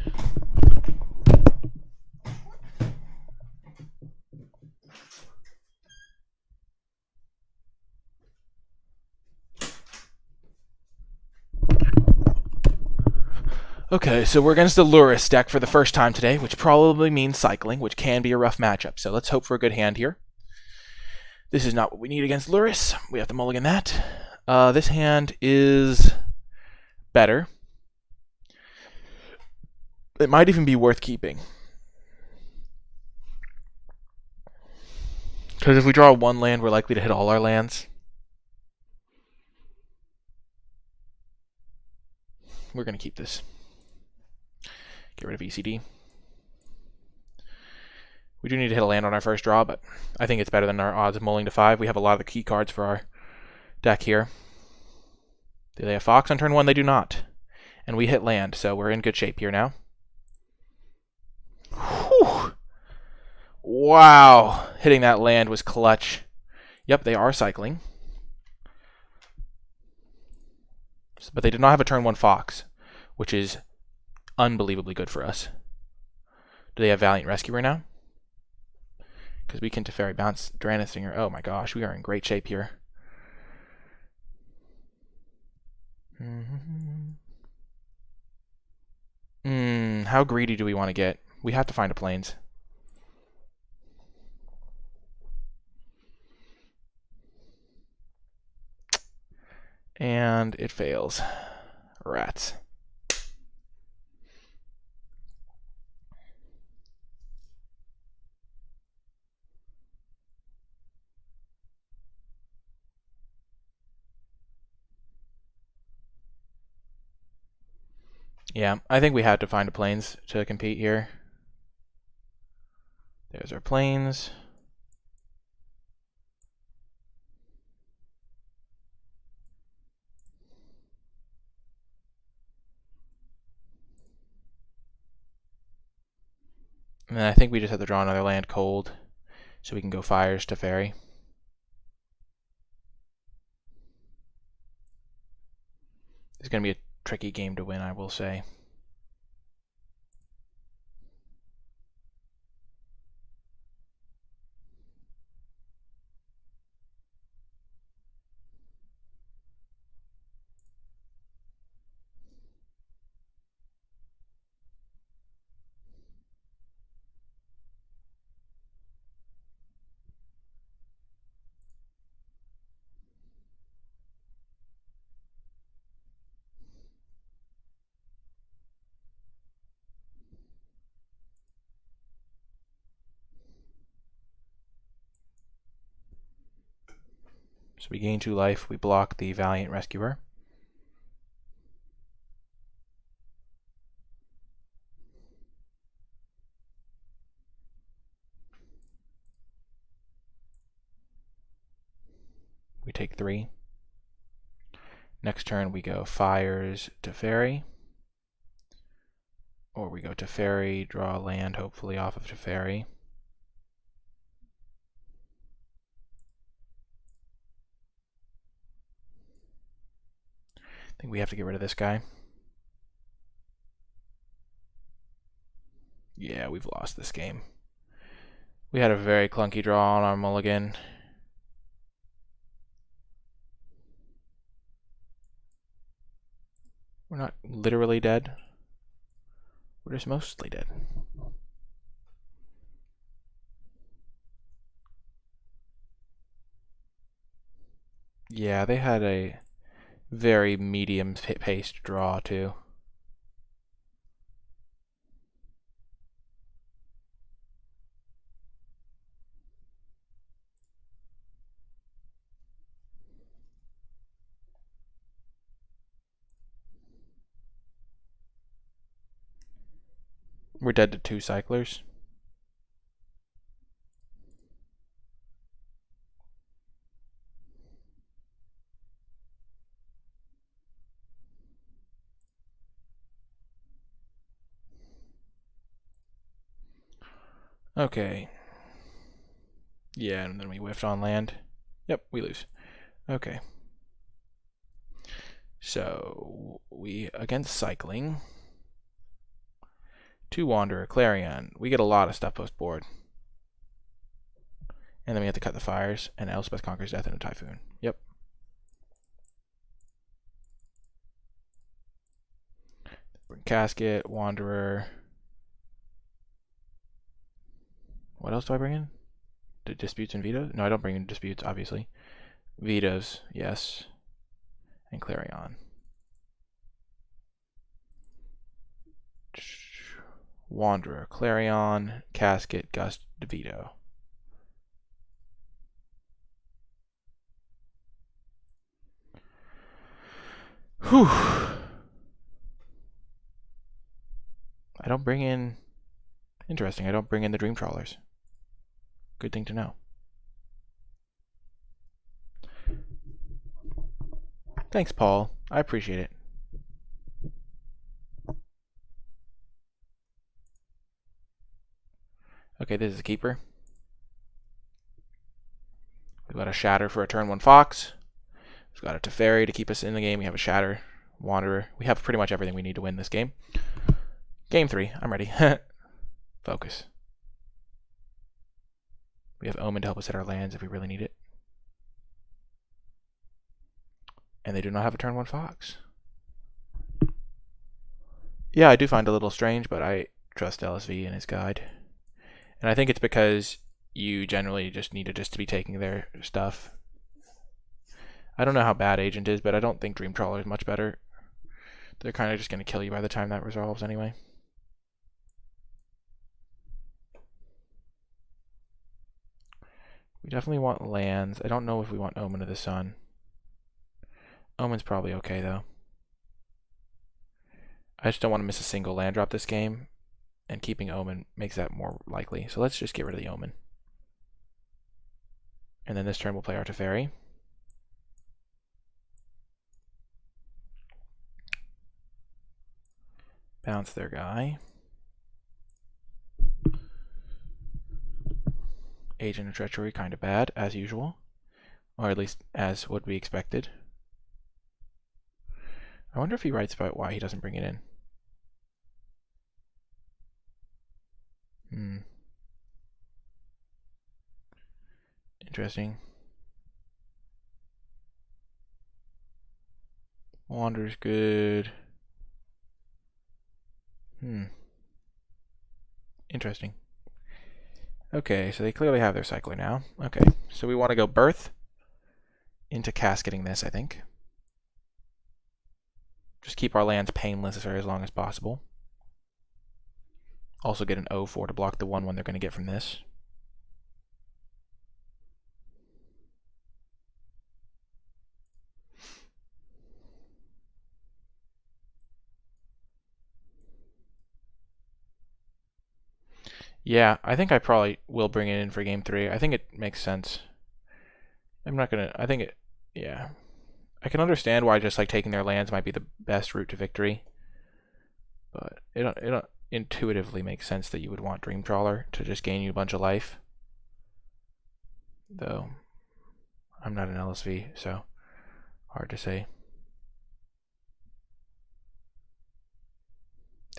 Okay, so we're against the Luris deck for the first time today, which probably means cycling, which can be a rough matchup. So let's hope for a good hand here. This is not what we need against Luris. We have to mulligan that. This hand is better. It might even be worth keeping. Because if we draw one land, we're likely to hit all our lands. We're going to keep this. Get rid of ECD. We do need to hit a land on our first draw, but I think it's better than our odds of mulling to 5. We have a lot of the key cards for our deck here. Do they have Fox on turn 1? They do not. And we hit land, so we're in good shape here now. Whew. Wow. Hitting that land was clutch. Yep, they are cycling. But they did not have a turn 1 Fox, which is unbelievably good for us. Do they have Valiant Rescuer now? Because we can Teferi bounce Dranistinger. Oh my gosh, we are in great shape here. How greedy do we want to get? We have to find a Plains. And it fails. Rats. Yeah, I think we had to find a Plains to compete here. There's our Plains. And then I think we just have to draw another land cold so we can go Fires to Teferi. It's going to be a tricky game to win, I will say. So we gain 2 life, we block the Valiant Rescuer. We take 3. Next turn we go Fires to Teferi. Or we go Teferi, draw a land hopefully off of Teferi. think we have to get rid of this guy. Yeah, we've lost this game. We had a very clunky draw on our mulligan. We're not literally dead. We're just mostly dead. Yeah, they had a very medium-paced draw, too. We're dead to 2 cyclers. Okay. Yeah, and then we whiffed on land. Yep, we lose. Okay. So, we, against cycling, 2 Wanderer, Clarion. We get a lot of stuff post-board. And then we have to cut the fires, and Elspeth conquers death in a typhoon. Yep. Bring Casket, Wanderer. What else do I bring in? Disputes and vetoes? No, I don't bring in disputes, obviously. Vetoes, yes. And Clarion. Wanderer, Clarion, Casket, Gust, veto. Whew. I don't bring in... Interesting, I don't bring in the Dream Trawlers. Good thing to know. Thanks, Paul. I appreciate it. Okay, this is a keeper. We've got a Shatter for a turn 1 Fox. We've got a Teferi to keep us in the game. We have a Shatter, Wanderer. We have pretty much everything we need to win this game. Game 3. I'm ready. Focus. We have Omen to help us hit our lands if we really need it. And they do not have a turn 1 Fox. Yeah, I do find it a little strange, but I trust LSV and his guide. And I think it's because you generally just need to be taking their stuff. I don't know how bad Agent is, but I don't think Dream Trawler is much better. They're kind of just going to kill you by the time that resolves anyway. We definitely want lands. I don't know if we want Omen of the Sun. Omen's probably okay, though. I just don't want to miss a single land drop this game, and keeping Omen makes that more likely. So let's just get rid of the Omen. And then this turn we'll play our Teferi. Bounce their guy. Agent of Treachery, kind of bad, as usual. Or at least as would be expected. I wonder if he writes about why he doesn't bring it in. Interesting. Wander's good. Interesting. Okay, so they clearly have their cycler now. Okay, so we want to go Birth into casketing this, I think. Just keep our lands painless for as long as possible. Also get an 0-4 to block the 1-1 they're going to get from this. Yeah, I think I probably will bring it in for game 3. I think it makes sense. I'm not gonna, I think it, yeah. I can understand why just like taking their lands might be the best route to victory. But it intuitively makes sense that you would want Dream Trawler to just gain you a bunch of life. Though, I'm not an LSV, so hard to say.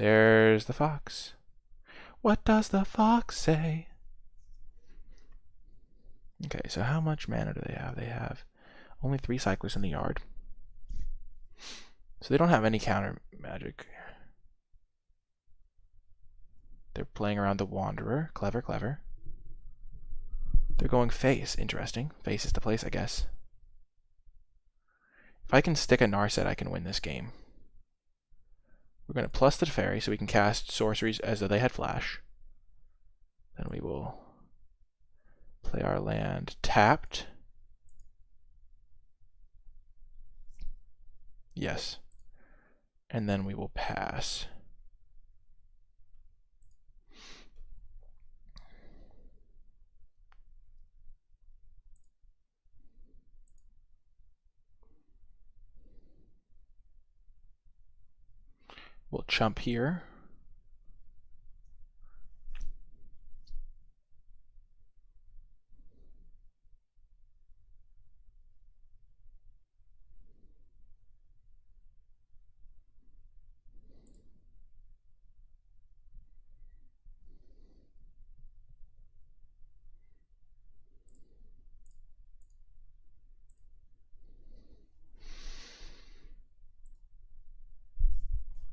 There's the fox. What does the fox say? Okay, so how much mana do they have? They have only 3 cyclists in the yard. So they don't have any counter magic. They're playing around the Wanderer. Clever, clever. They're going face. Interesting. Face is the place, I guess. If I can stick a Narset, I can win this game. We're going to plus the Teferi so we can cast sorceries as though they had flash. Then we will play our land tapped. Yes. And then we will pass. We'll chump here.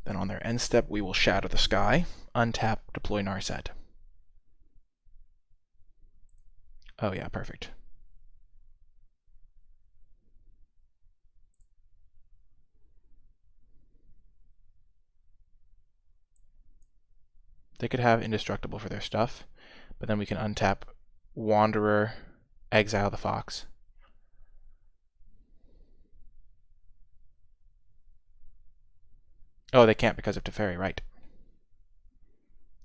Then on their end step, we will Shadow the Sky, untap, deploy Narset. Oh yeah, perfect. They could have Indestructible for their stuff, but then we can untap Wanderer, exile the Fox. Oh, they can't because of Teferi, right.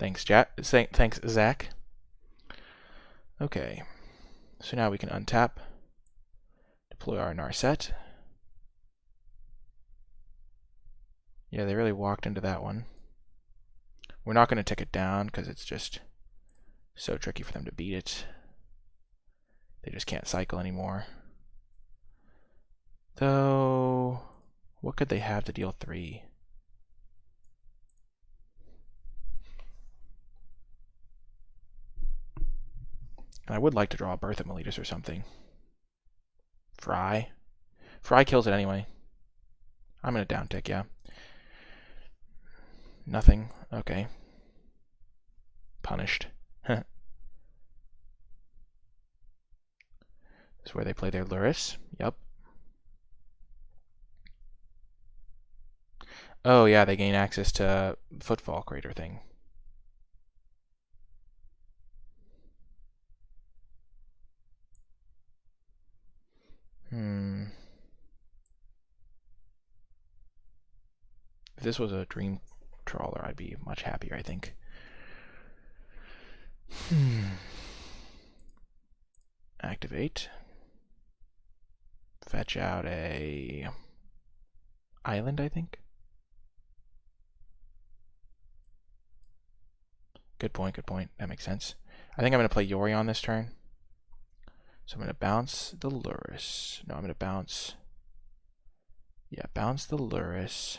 Thanks, Thanks, Zach. Okay, so now we can untap, deploy our Narset. Yeah, they really walked into that one. We're not going to tick it down because it's just so tricky for them to beat it. They just can't cycle anymore. Though, what could they have to deal 3? And I would like to draw a Birth of Meletus or something. Fry. Fry kills it anyway. I'm going to down tick, yeah. Nothing. Okay. Punished. This is where they play their Luris. Yep. Oh yeah, they gain access to Footfall Crater thing. If this was a Dream Trawler, I'd be much happier, I think. Activate. Fetch out a island, I think. Good point, good point. That makes sense. I think I'm going to play Yori on this turn. So I'm going to bounce the Luris. No, I'm going to bounce... Yeah, bounce the Luris.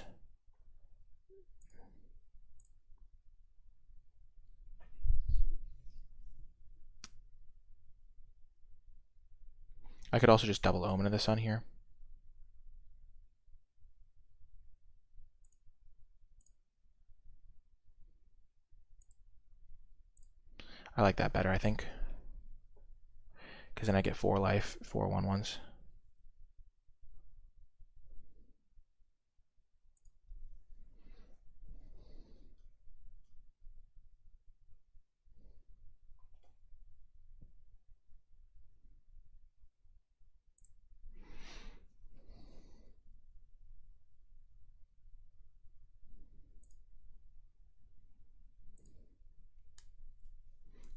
I could also just double Omen of the Sun here. I like that better, I think. Because then I get 4 life, 4 1/1s.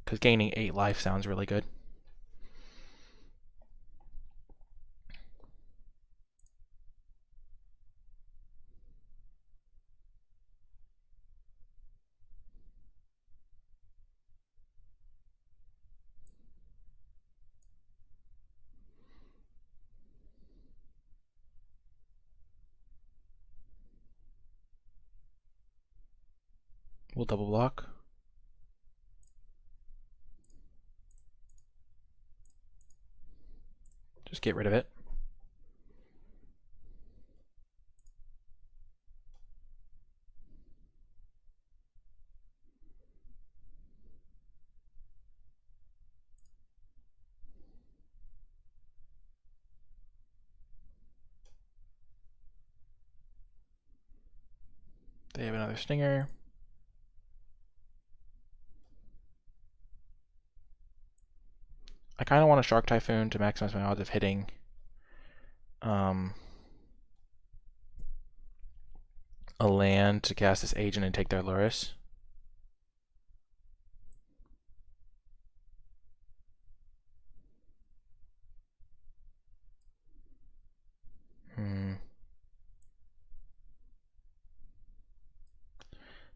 Because gaining 8 life sounds really good. We'll double block. Just get rid of it. They have another stinger. I kind of want a Shark Typhoon to maximize my odds of hitting a land to cast this agent and take their Lurrus.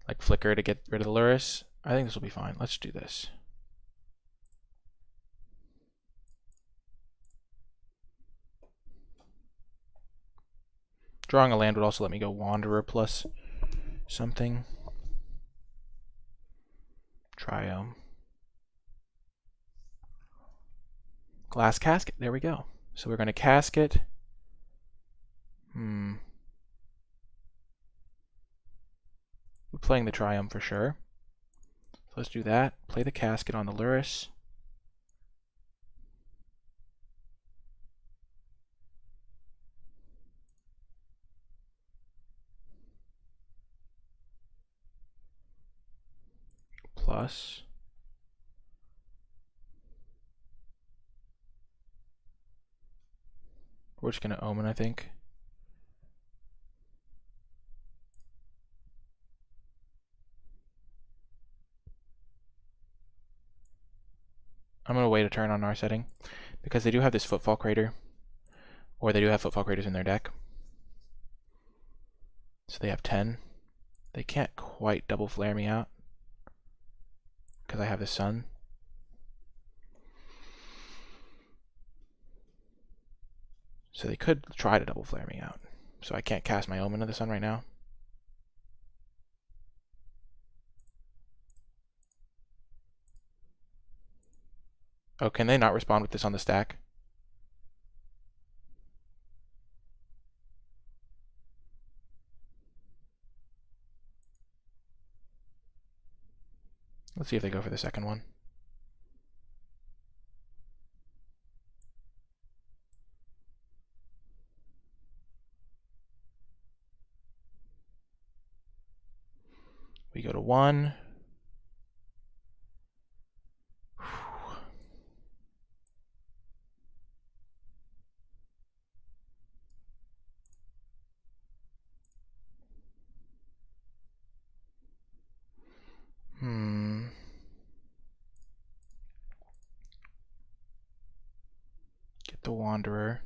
Like Flicker to get rid of the Lurrus. I think this will be fine. Let's do this. Drawing a land would also let me go Wanderer plus something. Triome. Glass Casket. There we go. So we're going to casket. We're playing the Triumph for sure. So let's do that. Play the Casket on the Lurrus. Plus. We're just going to Omen, I think. I'm going to wait a turn on our setting because they do have this Footfall Crater, or they do have Footfall Craters in their deck. So they have 10. They can't quite double flare me out because I have the Sun. So they could try to double flare me out. So I can't cast my Omen of the Sun right now. Oh, can they not respond with this on the stack? Let's see if they go for the second one. We go to 1. Get the Wanderer.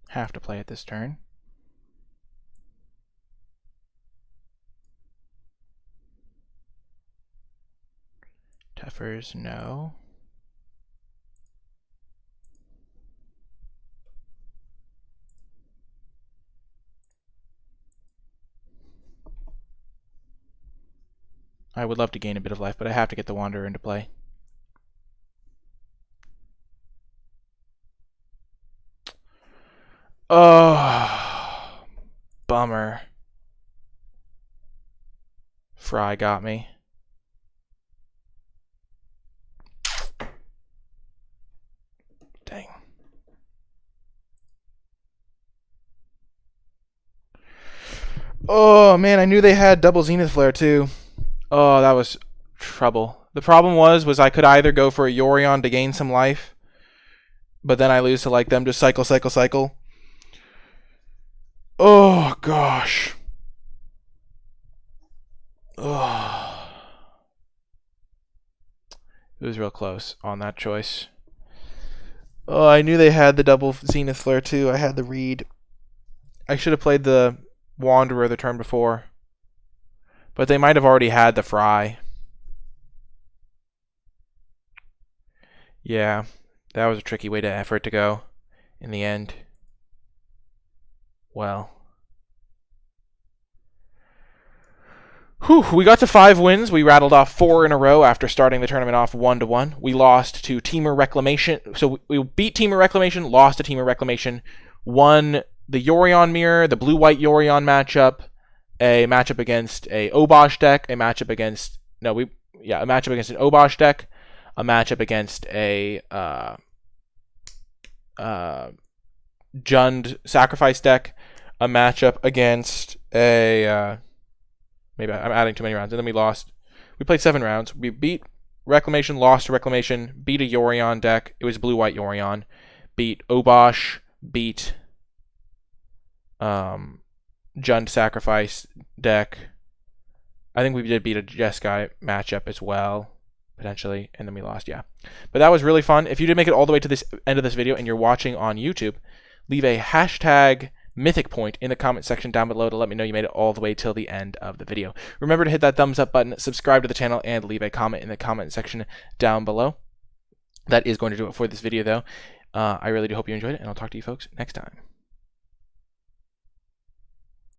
Have to play it this turn. Teffers, no. I would love to gain a bit of life, but I have to get the Wanderer into play. Oh, bummer. Fry got me. Dang. Oh, man, I knew they had double Zenith Flare, too. Oh, that was trouble. The problem was I could either go for a Yorion to gain some life, but then I lose to, like, them just cycle, cycle, cycle. Oh, gosh. Oh. It was real close on that choice. Oh, I knew they had the double Zenith Flare, too. I had the read. I should have played the Wanderer the turn before. But they might have already had the Fry. Yeah, that was a tricky way for it to go in the end. Well. Whew, we got to 5 wins. We rattled off 4 in a row after starting the tournament off 1-1. We lost to Teamer Reclamation. So we beat Teamer Reclamation, lost to Teamer Reclamation, won the Yorion Mirror, the blue-white Yorion matchup, a matchup against a Obosh deck, a matchup against a matchup against an Obosh deck, a matchup against a Jund Sacrifice deck, a matchup against a maybe I'm adding too many rounds. And then we lost. We played 7 rounds. We beat Reclamation, lost to Reclamation, beat a Yorion deck. It was blue-white Yorion. Beat Obosh, beat Jund Sacrifice deck. I think we did beat a Jeskai matchup as well, potentially, and then we lost, yeah. But that was really fun. If you did make it all the way to this end of this video and you're watching on YouTube, leave a hashtag Mythic point in the comment section down below to let me know you made it all the way till the end of the video. Remember to hit that thumbs up button, subscribe to the channel, and leave a comment in the comment section down below. That is going to do it for this video, though. I really do hope you enjoyed it, and I'll talk to you folks next time.